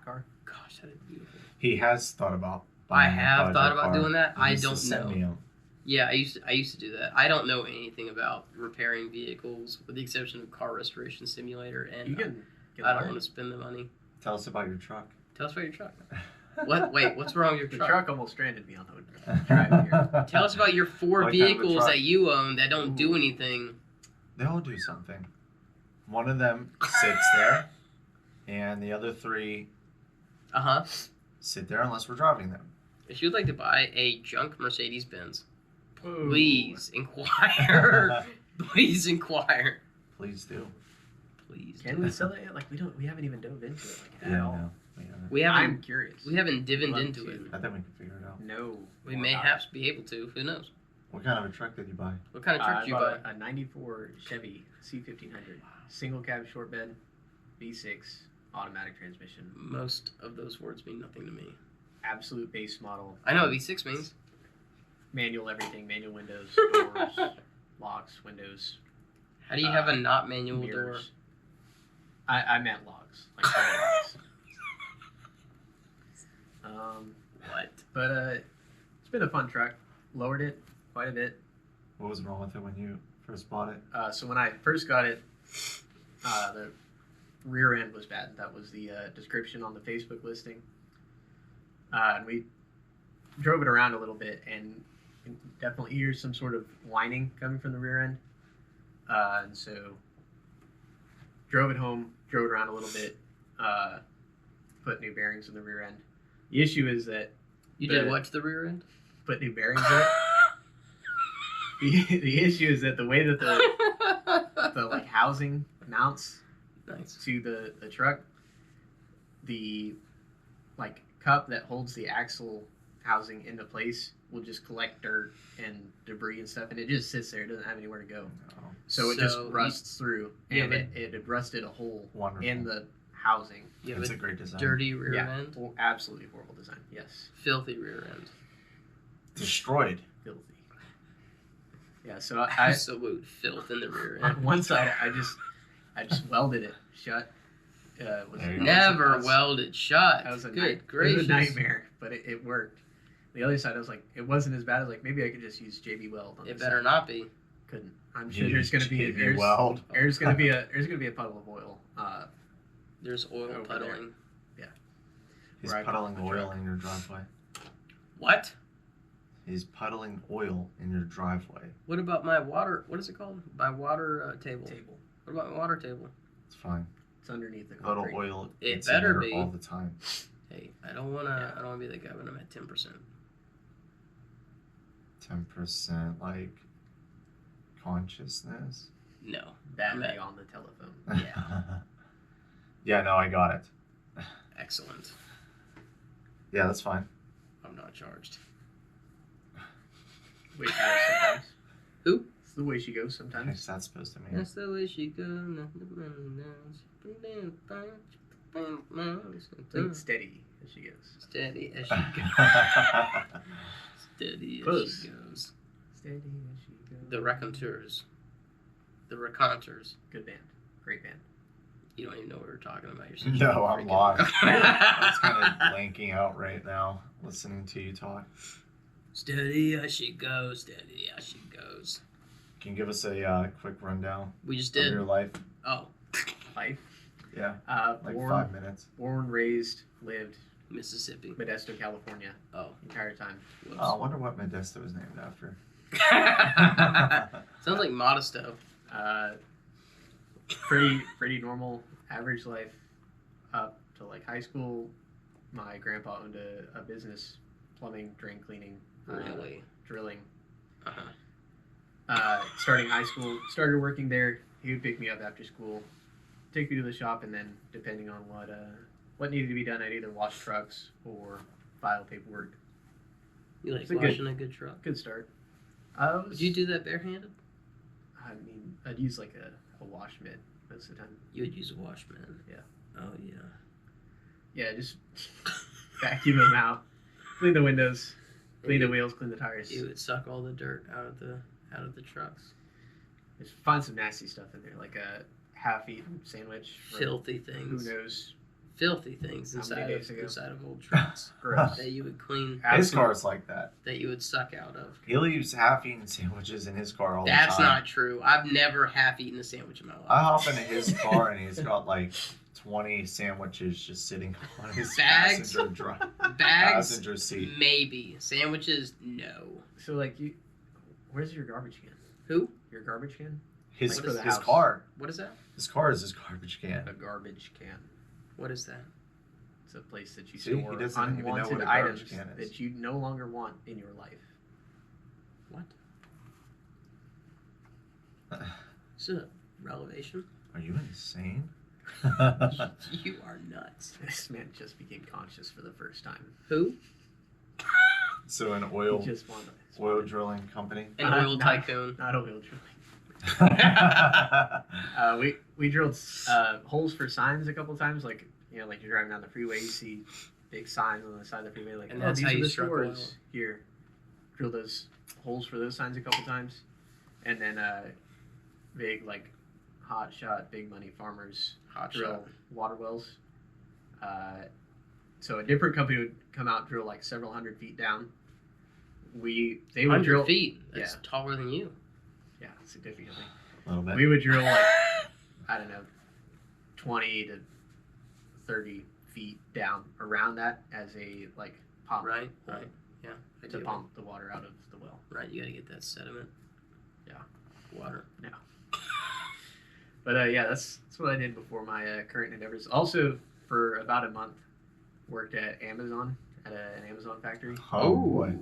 car? Gosh, that is beautiful. He has thought about. I buying a have Project thought about car. doing that. He I used to don't send know. me 'em. Yeah, I used to do that. I don't know anything about repairing vehicles, with the exception of Car Restoration Simulator, and You can. I don't want to spend the money. Tell us about your truck. Tell us about your truck. What? Wait, what's wrong with your The truck? truck almost stranded me on the drive here. Tell us about your four What kind of a vehicles truck? that you own that don't do Ooh. anything. They all do something. One of them sits there, and the other three Uh huh. sit there unless we're driving them. If you'd like to buy a junk Mercedes Benz, Ooh. please inquire. Please inquire. Please do. Please. Can we sell it yet? Like we haven't even dove into it like at Yeah, all. no. We I'm haven't. curious. We haven't divvied Love into to. it. I think we can figure it out. No. We more may about have to be able to. Who knows? What kind of a truck did you buy? What kind it. of truck I did you bought buy? a '94 Chevy C1500, single cab short bed, V6, automatic transmission, Most of those words mean nothing to me. absolute base model. I know what V6 means. Manual everything, manual windows, doors, locks, windows, How do you have a not manual door? mirrors. I meant locks, like door locks. What? But it's been a fun truck. Lowered it quite a bit. What was wrong with it when you first bought it? So when I first got it, the rear end was bad. That was the description on the Facebook listing. And we drove it around a little bit, and definitely hears some sort of whining coming from the rear end. And so drove it home, drove it around a little bit, put new bearings in the rear end. The issue is that You did what to the rear end? put new bearings in it. The issue is that the way that the like housing mounts Nice. to the truck, the like cup that holds the axle housing into place will just collect dirt and debris and stuff, and it just sits there. It doesn't have anywhere to go, so it just So rusts through, Yeah, and it had rusted a hole Wonderful. in the housing. You have It's a a great design. dirty rear Yeah, end. absolutely horrible design. Yes, Filthy rear end. Destroyed. filthy. Yeah, so I Absolute filth in the rear on end. one side I just welded it shut. Was There you go. Never welded shut. That was a Good It gracious. was a nightmare, but it worked. The other side, I was like, it wasn't as bad. I was like, maybe I could just use JB Weld. On It this better side. not be. Couldn't. I'm sure You there's gonna be JB Weld. there's gonna be a puddle of oil. There's oil Over puddling. He's Where I puddling parked the oil truck. in your driveway. What? is puddling oil in your driveway. What about my water? What is it called? My water table. What about my water table? It's fine. It's underneath the Puddle concrete. oil. It it's better in there be. all the time. Hey, I don't wanna. I don't wanna be that guy when I'm at 10%. 10% like consciousness. No. Battery on the telephone. Yeah. Yeah, no, I got it. Excellent. Yeah, that's fine. I'm not charged. Way she goes sometimes. Who? It's the way she goes sometimes. What's that supposed to mean? That's the way she goes. Like steady as she goes. Steady as she goes. Steady as Close. she goes. Steady as she goes. The Raconteurs. The Raconteurs. Good band. Great band. You don't even know what we're talking about. You're such No, a I'm freaking- lost. I was kind of blanking out right now listening to you talk. Steady as she goes. Steady as she goes. Can you give us a quick rundown We just of did. your life? Oh, Life. Yeah, like Born, 5 minutes. born, raised, lived Mississippi. Modesto, California. Oh. Entire time. Whoops. Oh, I wonder what Modesto was named after. Sounds like Modesto. Pretty normal, average life up to like high school. My grandpa owned a business, plumbing, drain cleaning, Really? drilling. Uh-huh. Starting high school, started working there. He would pick me up after school, take me to the shop, and then depending on what needed to be done, I'd either wash trucks or file paperwork. You like It's a washing a good truck? Good start. Would you do that barehanded? I mean, I'd use like a wash mitt most of the time. You would use a washman. Yeah. Oh yeah. Yeah, just vacuum them out, clean the windows, clean the wheels, clean the tires. You would suck all the dirt out of the trucks. Just find some nasty stuff in there, like a half-eaten sandwich. from Filthy Who things. knows? Filthy things How many days ago? inside of old trucks Gross. that you would clean, His car's like that. that you would suck out of. He leaves half-eaten sandwiches in his car all That's the time. not true. I've never half eaten a sandwich in my life. I hop into his car and he's got like 20 sandwiches just sitting on his Bags? Bags, passenger seat. maybe. Sandwiches, no. So, like, where's your garbage can? Who? Your garbage can? His, Like for the his house. car. What is that? His car is his garbage can. A garbage can. What is that? It's a place that you See, he store doesn't even know unwanted what a garbage items can is. that you no longer want in your life. What? Is it a revelation? Are you insane? You are nuts. This man just became conscious for the first time. Who? So an He oil just oil drilling company. An Not- oil not- tycoon. Not oil drilling. We drilled holes for signs a couple times, like like you're driving down the freeway, you see big signs on the side of the freeway, like And oh, that's these how are you the struck stores oil. here. Drill those holes for those signs a couple times, and then big like hot shot, big money farmers Hot drill shot. water wells. So a different company would come out and drill like several hundred feet down. They would 100 drill feet. That's Yeah. taller than you. yeah, significantly. A little bit. We would drill like I don't know, 20 to 30 feet down around that as a like pump Right. hole Right. Yeah. I to do. pump the water out of the well. Right. You got to get that sediment. Yeah. Water. But yeah, that's what I did before my current endeavors. Also, for about a month, worked at Amazon at an Amazon factory. Oh boy.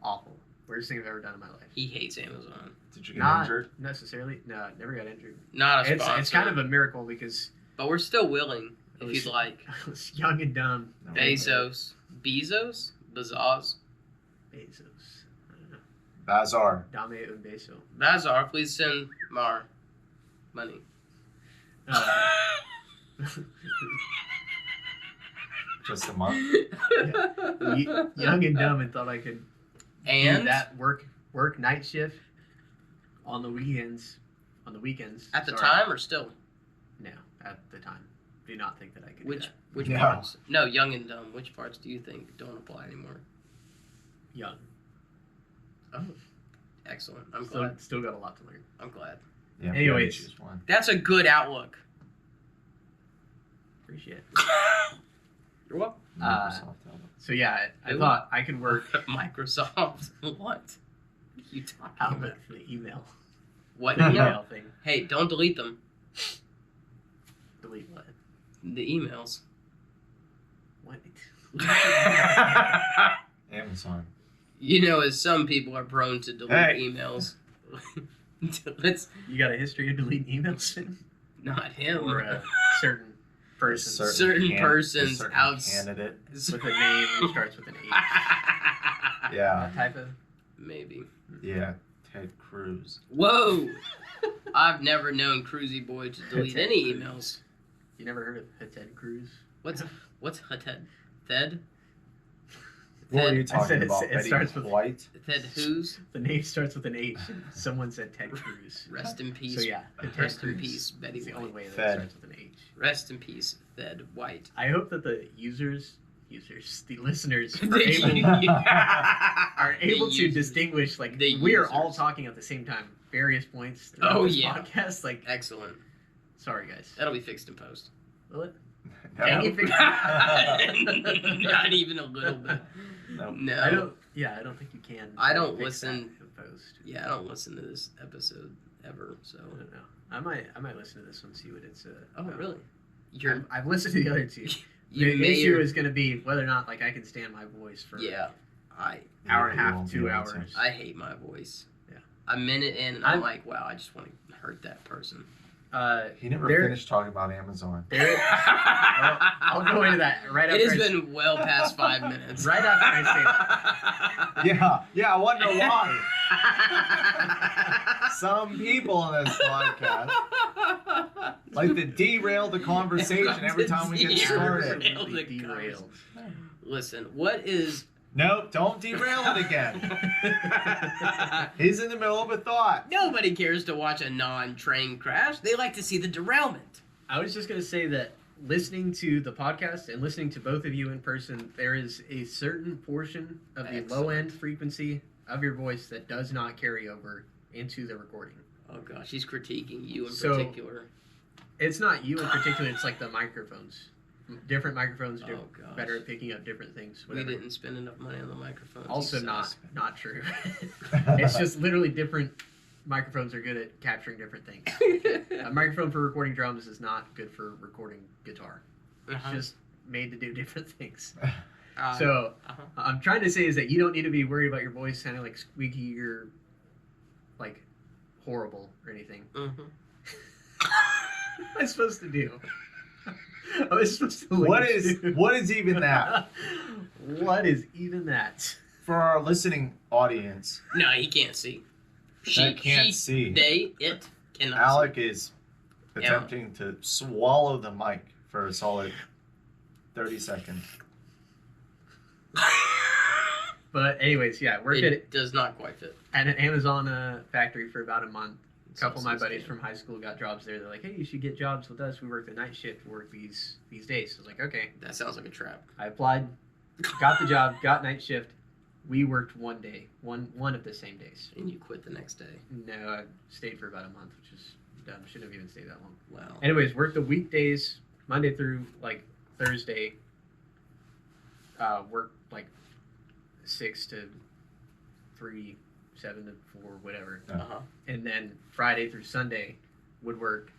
Awful, worst thing I've ever done in my life. He hates Amazon. Did you get Not injured? necessarily. No, never got injured. Not a sponsor. It's kind of a miracle because But we're still willing It if was- you'd like. I was young and dumb. No. Bezos. Bezos? Bezos? Bezos. I don't know. Bazaar. Dame un beso. Bazar, please send Mar money. Just a month. Young and dumb and thought I could do And that work night shift on the weekends. at the Sorry. time or still? No, at the time. Do not think that I could do Which that. which No. parts? No, young and dumb. Which parts do you think don't apply anymore? Young. Oh, excellent. I'm glad. Still got a lot to learn. I'm glad. Yeah. if Anyways. you had to choose one. That's a good outlook. Appreciate it. You're welcome. Microsoft Outlook. So yeah, I Who? thought I could work Microsoft. What? Are you talking out about? the email. What The email? email thing. Hey, don't delete them. Delete what? The emails. What? Amazon. You know, as some people are prone to delete Hey. emails. Let's You got a history of deleting emails, Finn? not him. Or a certain person Certain persons certain outs- candidate. with a name that starts with an H. Yeah, That type of. Maybe. yeah. Ted Cruz. Whoa! I've never known Cruisy Boy to delete Ted any Cruz. emails. You never heard of Ted Cruz? What's Ted? Ted? What are you I said talking it- about? it Betty starts with- White? Ted who's? The name starts with an H. And someone said Ted Cruz. Rest in peace. So yeah, the Ted Rest in Cruz peace, Betty is the only White. way that Fed. it starts with an H. Rest in peace, Ted White. I hope that the the listeners are able to users. distinguish, like, The we are all users. talking at the same time, various points throughout Oh, this yeah. podcast. Like, Excellent. sorry guys. That'll be fixed in post. Will it? No. Can you fix Not even a little bit. No. No. I don't think you can. I don't fix listen- that in post. Yeah, I don't listen to this episode ever. So. I don't know. I might listen to this one, see what it's. Oh about. really? I've listened to the other two. You The may issue or- is going to be whether or not, like, I can stand my voice for Yeah. hour and a You half, won't be 2 able to. hours. I hate my voice. Yeah. A minute in, and I'm like, wow, I just want to hurt that person. He never There- finished talking about Amazon. Well, I'll go into that right after. It has been well past 5 minutes. Right after I say that. Yeah, I wonder why. Some people in this podcast like to derail the conversation every time we get started. Derail the Derailed. Listen, what is... Nope, don't derail it again. He's in the middle of a thought. Nobody cares to watch a non-train crash. They like to see the derailment. I was just going to say that listening to the podcast and listening to both of you in person, there is a certain portion of the Excellent. low-end frequency of your voice that does not carry over into the recording. Oh gosh, he's critiquing you in So- particular. It's not you in particular, it's like the microphones. Different microphones do Oh gosh. better at picking up different things. We Whatever. didn't spend enough money on the microphones. Also You not sus. true. It's just literally different microphones are good at capturing different things. A microphone for recording drums is not good for recording guitar. It's Uh-huh. just made to do different things. Uh, So uh-huh. I'm trying to say is that you don't need to be worried about your voice sounding like squeaky or like horrible or anything. Mhm. What am I supposed to do? I was supposed to look What at is you. what is even that? What is even that? For our listening audience, No, he can't see. that can't see. They, it cannot Alec is attempting to swallow the mic for a solid 30 seconds. But anyways, yeah, see. worked It does not quite fit. at an Amazon factory for about a month. A couple of my So buddies scam. from high school got jobs there. They're like, "Hey, you should get jobs with us. We work the night shift. We work these days." So I was like, "Okay." That sounds like a trap. I applied, got the job, got night shift. We worked one day, one of the same days. And you quit the next day. No, I stayed for about a month, which is dumb. Shouldn't have even stayed that long. Wow. Anyways, worked the weekdays, Monday through like Thursday. Worked like 6 to 3, 7 to 4, whatever. Uh-huh. And then Friday through Sunday would work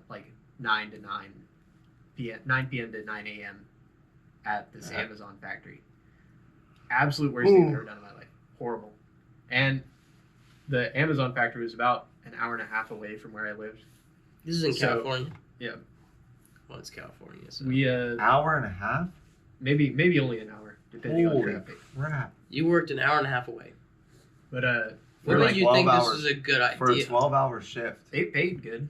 like 9 to 9 p.m. 9 p.m. to 9 a.m. at this Uh-huh. Amazon factory. Absolute worst thing I've Ooh. ever done in my life. Horrible. And the Amazon factory was about an hour and a half away from where I lived. This is in So- California? yeah. Well, it's California, so. We Hour and a half? maybe only an hour depending on Holy traffic. crap. You worked an hour and a half away. But What For made like you 12 think hours. this was a good For a idea? 12-hour shift. they paid good.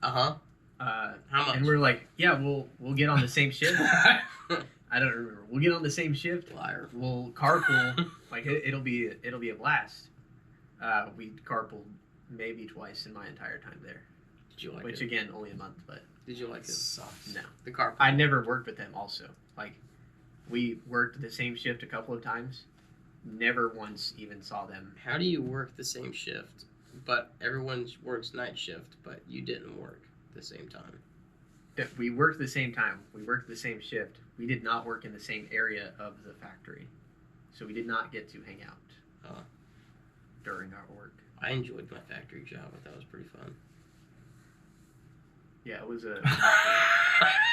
Uh-huh. And How much? we're like, yeah, we'll get on the same shift. I don't remember. We'll get on the same shift. Liar. We'll carpool. Like it'll be a blast. We carpooled maybe twice in my entire time there, Did you like which it? again only a month. But Did you like it? Sucks. no, The car. I never worked with them. Also, like we worked the same shift a couple of times. Never once even saw them. How do you work the same shift, but everyone works night shift, but you didn't work at the same time? that we worked the same time. We worked the same shift. We did not work in the same area of the factory, so we did not get to hang out during our work. I enjoyed my factory job. I thought it was pretty fun. Yeah, it was a.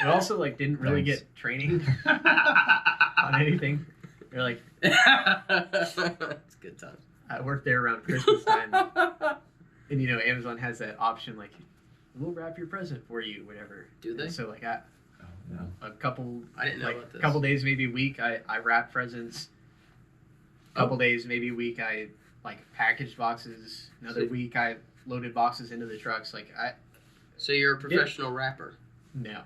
We also like didn't really Thanks. get training on anything. They're like, It's good times. I worked there around Christmas time, and Amazon has that option like, we'll wrap your present for you, whatever. Do they? And so like Oh, no. a couple, I didn't know like about this. a couple days, maybe a week, I wrap presents. A couple days, maybe a week, I like packaged boxes. Another So- week, I loaded boxes into the trucks. So you're a professional rapper. No,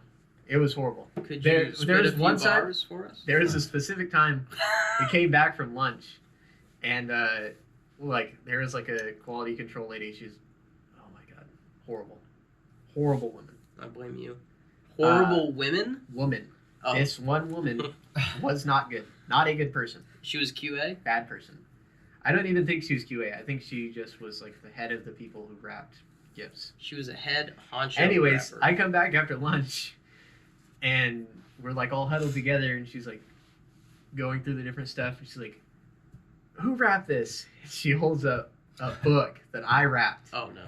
it was horrible. Could There- you spit there's a few one side- bars for us? There was a specific time we came back from lunch, and like there was like a quality control lady. She's, oh my god, horrible woman. I blame you. Horrible women. Oh, This one woman was not good. Not a good person. she was QA. Bad person. I don't even think she was QA. I think she just was like the head of the people who wrapped gifts. She was a head honcho. Anyways, rapper. I come back after lunch, and we're like all huddled together, and she's like going through the different stuff, and she's like, "Who wrapped this?" She holds up a book that I wrapped. Oh no.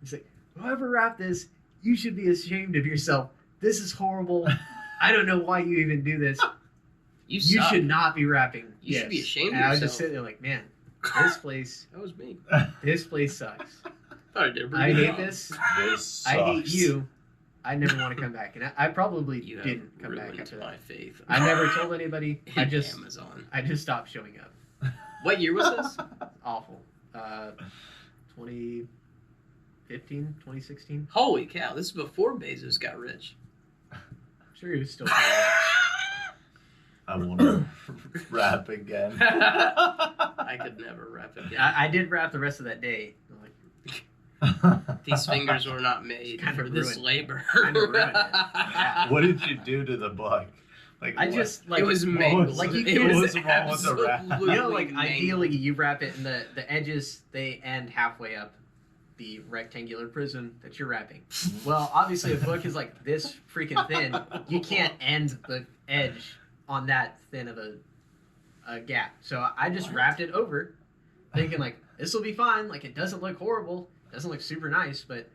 She's like, "Whoever wrapped this, you should be ashamed of yourself. This is horrible. I don't know why you even do this. You You suck. should not be rapping." You should be ashamed of And I was yourself. just sitting there like, man, this place That was me. sucks. Thought I did a pretty I good hate job. this. This I hate sucks. you. I never want to come back. And I probably You have didn't come back ruined after my that. faith. I never told anybody. I In just Amazon. stopped showing up. What year was this? Awful. 2015, 2016. Holy cow! This is before Bezos got rich. I'm sure he was still. I want to rap again. I could never rap again. I did rap the rest of that day. I'm like, These fingers were not made Kind for of this ruined. labor. Kind of ruined it. Yeah. What did you do to the book? Like I what? just like it was What mangled. was like you it can- was what was wrong with the rap? absolutely like mangled. ideally you wrap it and the edges they end halfway up the rectangular prism that you're wrapping. Well, obviously a book is like this freaking thin. You can't end the edge on that thin of a gap. So I just What? wrapped it over, thinking like this will be fine. Like it doesn't look horrible, doesn't look super nice, but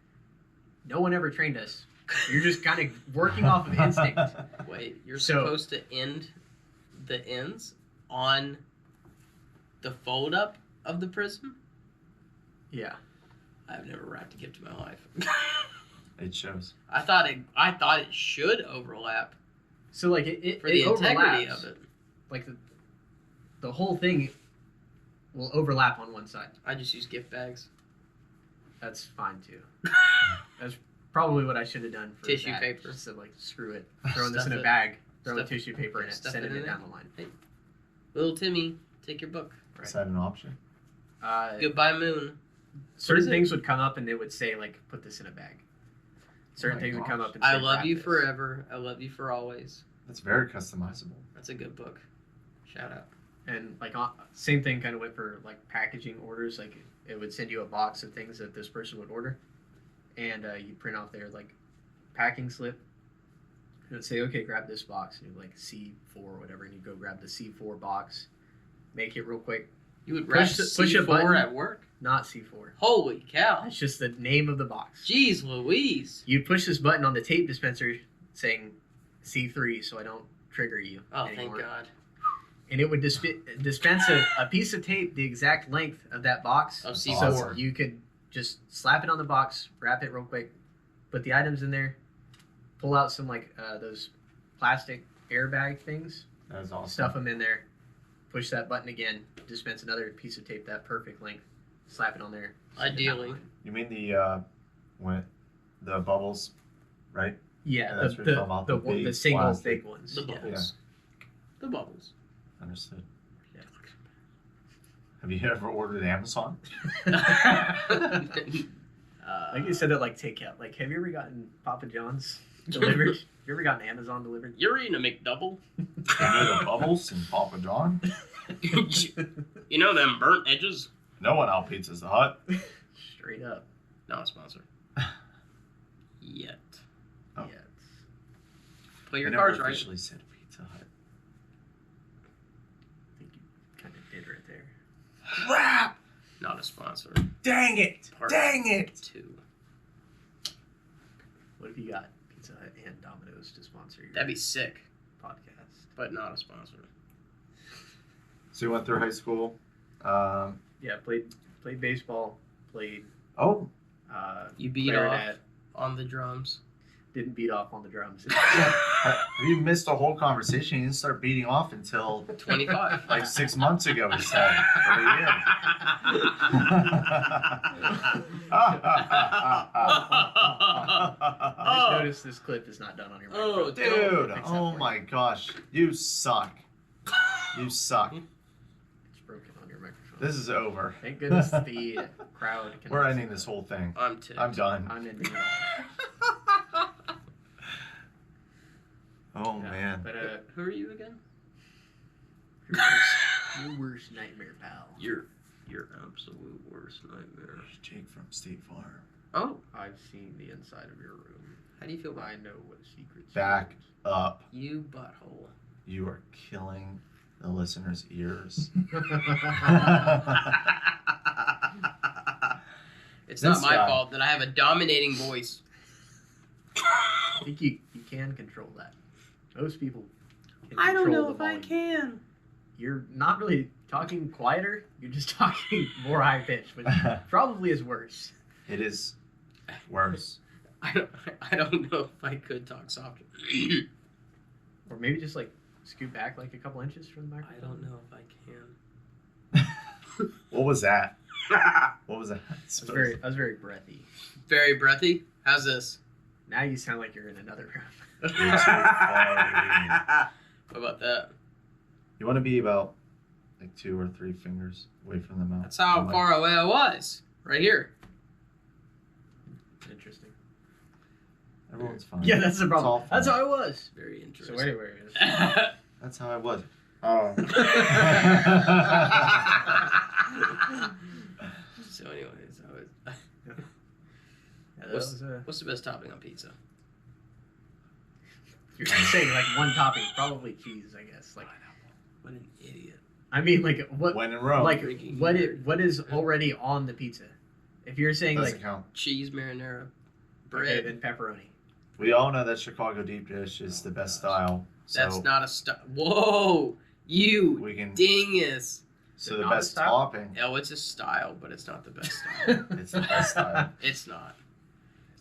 no one ever trained us. You're just kind of working off of instinct. Wait, you're So- supposed to end the ends on the fold up of the prism? Yeah. I've never wrapped a gift in my life. It shows. I thought it should overlap So like it for the integrity overlaps. of it. Like the whole thing will overlap on one side. I just use gift bags. That's fine too. That's probably what I should have done for Tissue that. paper. Just to like screw it, throwing this in Stuff a it. bag, throwing Stuff- tissue paper in it, stuff sending it in it there. down the line. Little Timmy, take your book. Is that an option? Goodbye, Moon. Certain is it? things would come up and they would say like, "Put this in a bag." Certain my things would come gosh. up and say, I love "Wrap you this." forever. I love you for always. That's very customizable. That's a good book. Shout out. And like same thing kind of went for like packaging orders. Like it would send you a box of things that this person would order, and you print off their like packing slip. And it would say, "Okay, grab this box," and you'd like C4 or whatever, and you go grab the C4 box, make it real quick. You would Push wrap the- push a C4 button. at work? Not C4. Holy cow. That's just the name of the box. Jeez Louise. You push this button on the tape dispenser saying C3, so I don't trigger you Oh, anymore. thank God. And it would dispense a piece of tape the exact length of that box. Of So C4. you could just slap it on the box, wrap it real quick, put the items in there, pull out some like those plastic airbag things, That is awesome. stuff them in there, push that button again, dispense another piece of tape that perfect length, slap it on there. send it down the Ideally. line. You mean the when the bubbles, right? Yeah, Yeah, that's the where you come out the the big single plastic. big ones. The Yeah. bubbles. The bubbles. Understood. Yeah. Have you ever ordered Amazon? Like you said that like takeout. Like, have you ever gotten Papa John's delivered? Have you ever gotten Amazon delivered? You're eating a McDouble? You know the bubbles in Papa John? You know them burnt edges? No one out Pizza's the Hut. Straight up. Not a sponsor. Yet. Oh. Yeah. Play your I cards never right. officially said Pizza Hut. I think you kind of did right there. Crap! Not a sponsor. Dang it! Part Dang it! 2. What if you got Pizza Hut and Domino's to sponsor your That'd be sick, podcast? but not a sponsor. So you went through high school. Yeah, played baseball, played You beat clarinet, off on the drums. didn't beat off on the drums. You missed a whole conversation. You didn't start beating off until 25. like 6 months ago, he said. Or a year. I just noticed this clip is not done on your Oh, microphone. Dude, Fix that oh for my gosh. You suck. You suck. you. It's broken on your microphone. This is over. Thank goodness the crowd can. We're ending this whole thing. I'm ticked. I'm done. I'm ending it all. Oh, Yeah, man. But Who are you again? your worst nightmare, pal. Your absolute worst nightmare. Jake from State Farm. Oh, I've seen the inside of your room. how do you feel about I know what secrets. Back up. you, butthole? You are killing the listeners' ears. It's This not my guy. fault that I have a dominating voice. I think you can control that. Most people can control the volume. can. You're not really talking quieter. You're just talking more high pitched, which probably is worse. It is worse. I don't know if I could talk softer. Or maybe just like scoot back like a couple inches from the I microphone. don't know if I can. What was that? What was that? I was very breathy. Very breathy. How's this? Now you sound like you're in another room. You're too far What about that? You want to be about like 2 or 3 fingers away from the mouth. That's how Like, far away I was. Right here. Interesting. Everyone's fine. Yeah, that's the It's all problem. That's fine. how I was. Very So interesting. anyways. That's how I was. Oh. So anyways, Yeah, that What's- was, what's the best topping on pizza? you're saying like one topping, probably cheese, I guess. Like, What an idiot. I mean, like what? When in Rome. Like Drinking what? beer. What is already on the pizza? If you're saying doesn't like count. Cheese, marinara, okay, bread. then pepperoni. We all know that Chicago deep dish is the best style. So That's not a style. Whoa! You we can. dingus. So Is it the not a best style? topping. Oh, it's a style, but it's not the best style. It's the best style. It's not.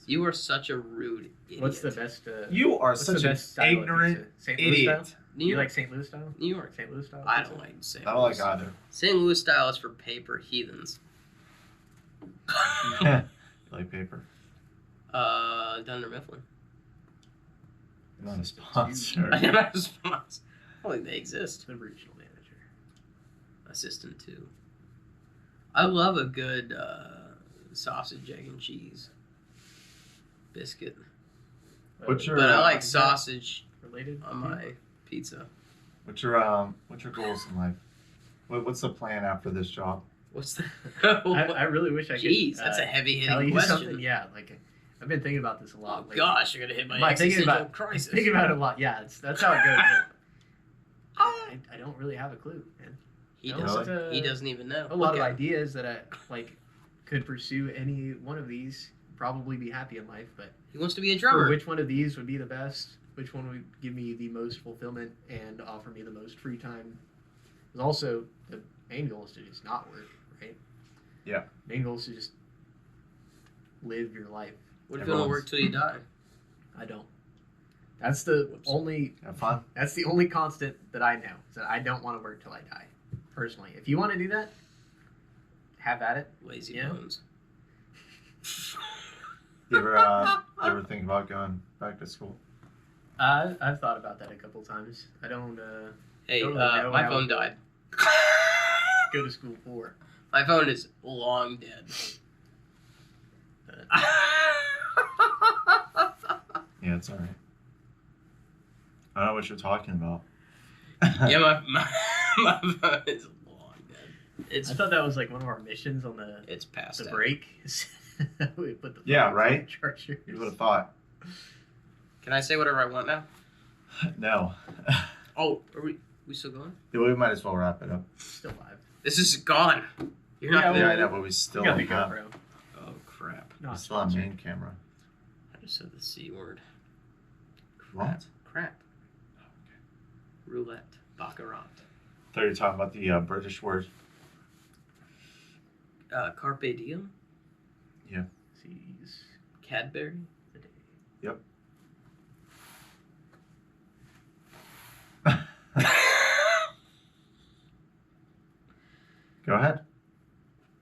You are such a rude idiot. What's the best? You are what's such the an best style of ignorant pizza? St. Louis style? idiot. New You York? like St. Louis style? New York. St. Louis style? I pizza? don't like St. I don't like Louis. either. St. Louis style is for paper heathens. Like paper. Dunder Mifflin. Not a sponsor. I am not a sponsor. I don't think they exist. The regional manager. Assistant too. I love a good sausage, egg, and cheese biscuit, What's your but I like is that sausage related on my pizza. What's your goals in life? What's the plan after this job? What's the? I really wish I could. Jeez, that's a heavy tell hitting you question. something. Yeah, like I've been thinking about this a lot. Oh lately. gosh, you're gonna hit my Am I thinking existential about crisis. Thinking about it a lot. Yeah, that's how it goes. Yeah. I don't really have a clue, man. He No, doesn't. it's, He doesn't even know. A lot Look of at him. ideas that I like could pursue any one of these, probably be happy in life, but He wants to be a for drummer. which one of these would be the best? Which one would give me the most fulfillment and offer me the most free time? Because also the main goal is to just not work, right? Yeah. Main goal is to just live your life. What if you want to Everyone's- work till you die? I don't. That's the Whoops. only. Have fun. That's the only constant that I know. Is that I don't want to work till I die. Personally, if you want to do that, have at it. Lazy Yeah. bones. You ever think about going back to school? I've thought about that a couple times. I don't Hey, Don't really know my how phone it died. go to school for. My phone is long dead. Yeah, it's alright. I don't know what you're talking about. Yeah, my phone is long dead. It's I thought that was like one of our missions on it's past the that. break. We put the Yeah, phones right? on chargers. You would have thought. Can I say whatever I want now? No. Oh, are we still going? We might as well wrap it up. Still live. This is gone. You're not Yeah, there. Yeah, I know, but we still You got the have. GoPro. Oh, crap. We Not still have sponsored. main camera. I just said the C word. What? Crap. Roulette. Baccarat. I thought you were talking about the British word. Carpe diem. Seize Cadbury. the day. Go ahead.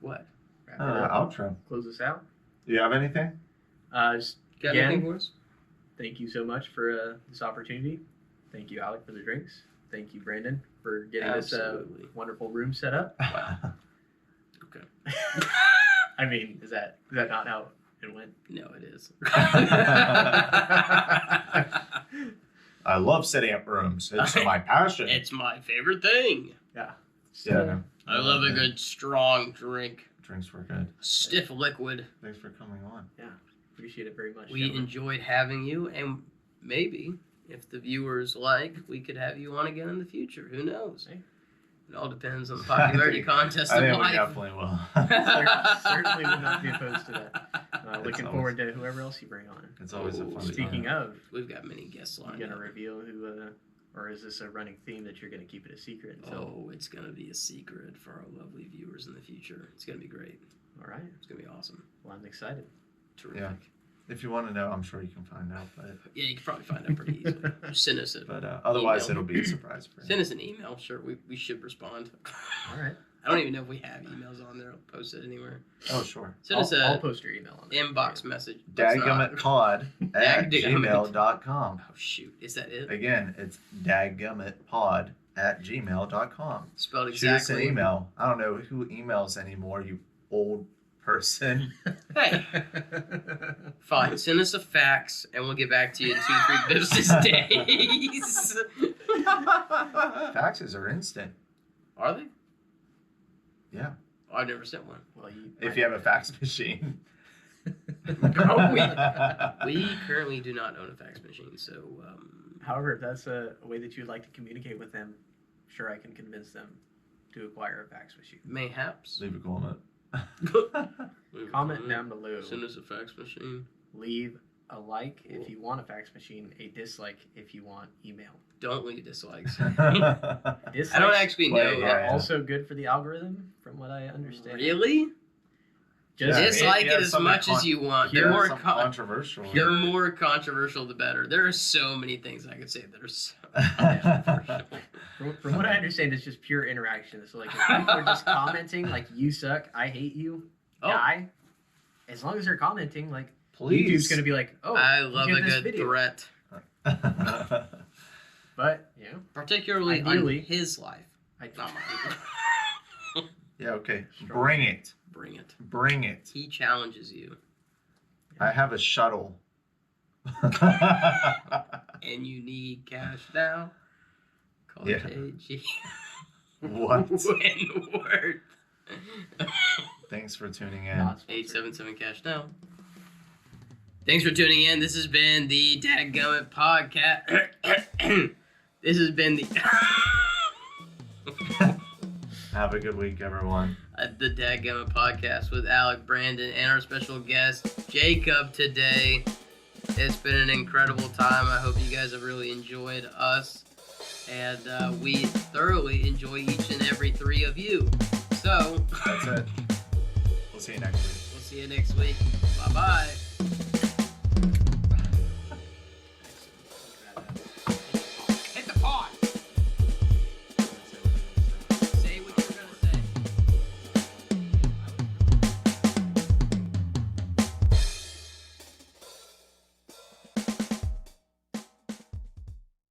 What? Wrap it up. Outro. Close this out. Do you have anything? Just Got Again? anything for us? thank you so much for this opportunity. Thank you, Alec, for the drinks. Thank you, Brandon, for getting Absolutely. this wonderful room set up. Okay. I mean, is that not how it went? No, it is. I love setting up rooms. It's my passion. It's my favorite thing. Yeah. Yeah, no. I love a good strong drink. Drinks were good. Stiff liquid. Thanks for coming on. Appreciate it very much. We gentlemen. enjoyed having you, and maybe if the viewers like, we could have you on again in the future. Who knows? Hey. It all depends on the popularity contest I of think we life. definitely will. Certainly would not be opposed to that. Looking always- forward to whoever else you bring on. It's always a Oh, fun Speaking time. of, We've got many guests you lined gonna up. reveal who, or is this a running theme that you're gonna keep it a secret until? Oh, it's gonna be a secret for our lovely viewers in the future. It's gonna be great. All right. It's gonna be awesome. Well, I'm excited. Terrific. Yeah. If you want to know, I'm sure you can find out. But Yeah, you can probably find out pretty easily. Just send us otherwise, Email. it'll be a surprise for you. send us an email. Sure, we should respond. All right. I don't even know if we have emails on there. I'll post it anywhere. Oh, sure. Send us I'll a post your email on there. inbox message. Let's not. dadgummitpod@gmail.com. Oh shoot, is that it? Again, it's dadgummitpod@gmail.com. Spelled Shoot us an exactly. email. I don't know who emails anymore, you old person. Hey, fine. Send us a fax, and we'll get back to you in 2-3 business days. Faxes are instant. Are they? Yeah. Oh, I've never sent one. Well, If you have a fax machine. We currently do not own a fax machine, so However, if that's a way that you'd like to communicate with them, sure, I can convince them to acquire a fax machine. mayhaps. Leave a comment. Comment down below. Send us a fax machine. Leave a like if you want a fax machine, a dislike if you want email. Don't leave dislikes. Dislikes I don't actually know. Wait, are yeah. also good for the algorithm, from what I understand. Really? Just Yeah. Dislike Yeah, it as something much as you want. Yeah, They're more something controversial. You're more controversial, the better. There are so many things I could say that are so controversial. from what I understand, it's just pure interaction. So like, if people are just commenting like "you suck," "I hate you," Oh. "die," as long as they're commenting, like Please. YouTube's gonna be like, "Oh, I look love at a this good video." threat, But you know, particularly Ideally- on his life. I Not mine. Yeah, okay. Strong. Bring it. Bring it. Bring it. He challenges you, I have a shuttle. and you need cash now. Call Yeah. JG. What? Word. Thanks for tuning in. Not sponsored. 877 cash now. Thanks for tuning in. This has been the Dadgummit Podcast. This has been the Have a good week, everyone. the Dadgummit Podcast with Alec, Brandon, and our special guest Jacob today. It's been an incredible time. I hope you guys have really enjoyed us, and we thoroughly enjoy each and every three of you. So That's it. We'll see you next week. we'll see you next week. Bye bye.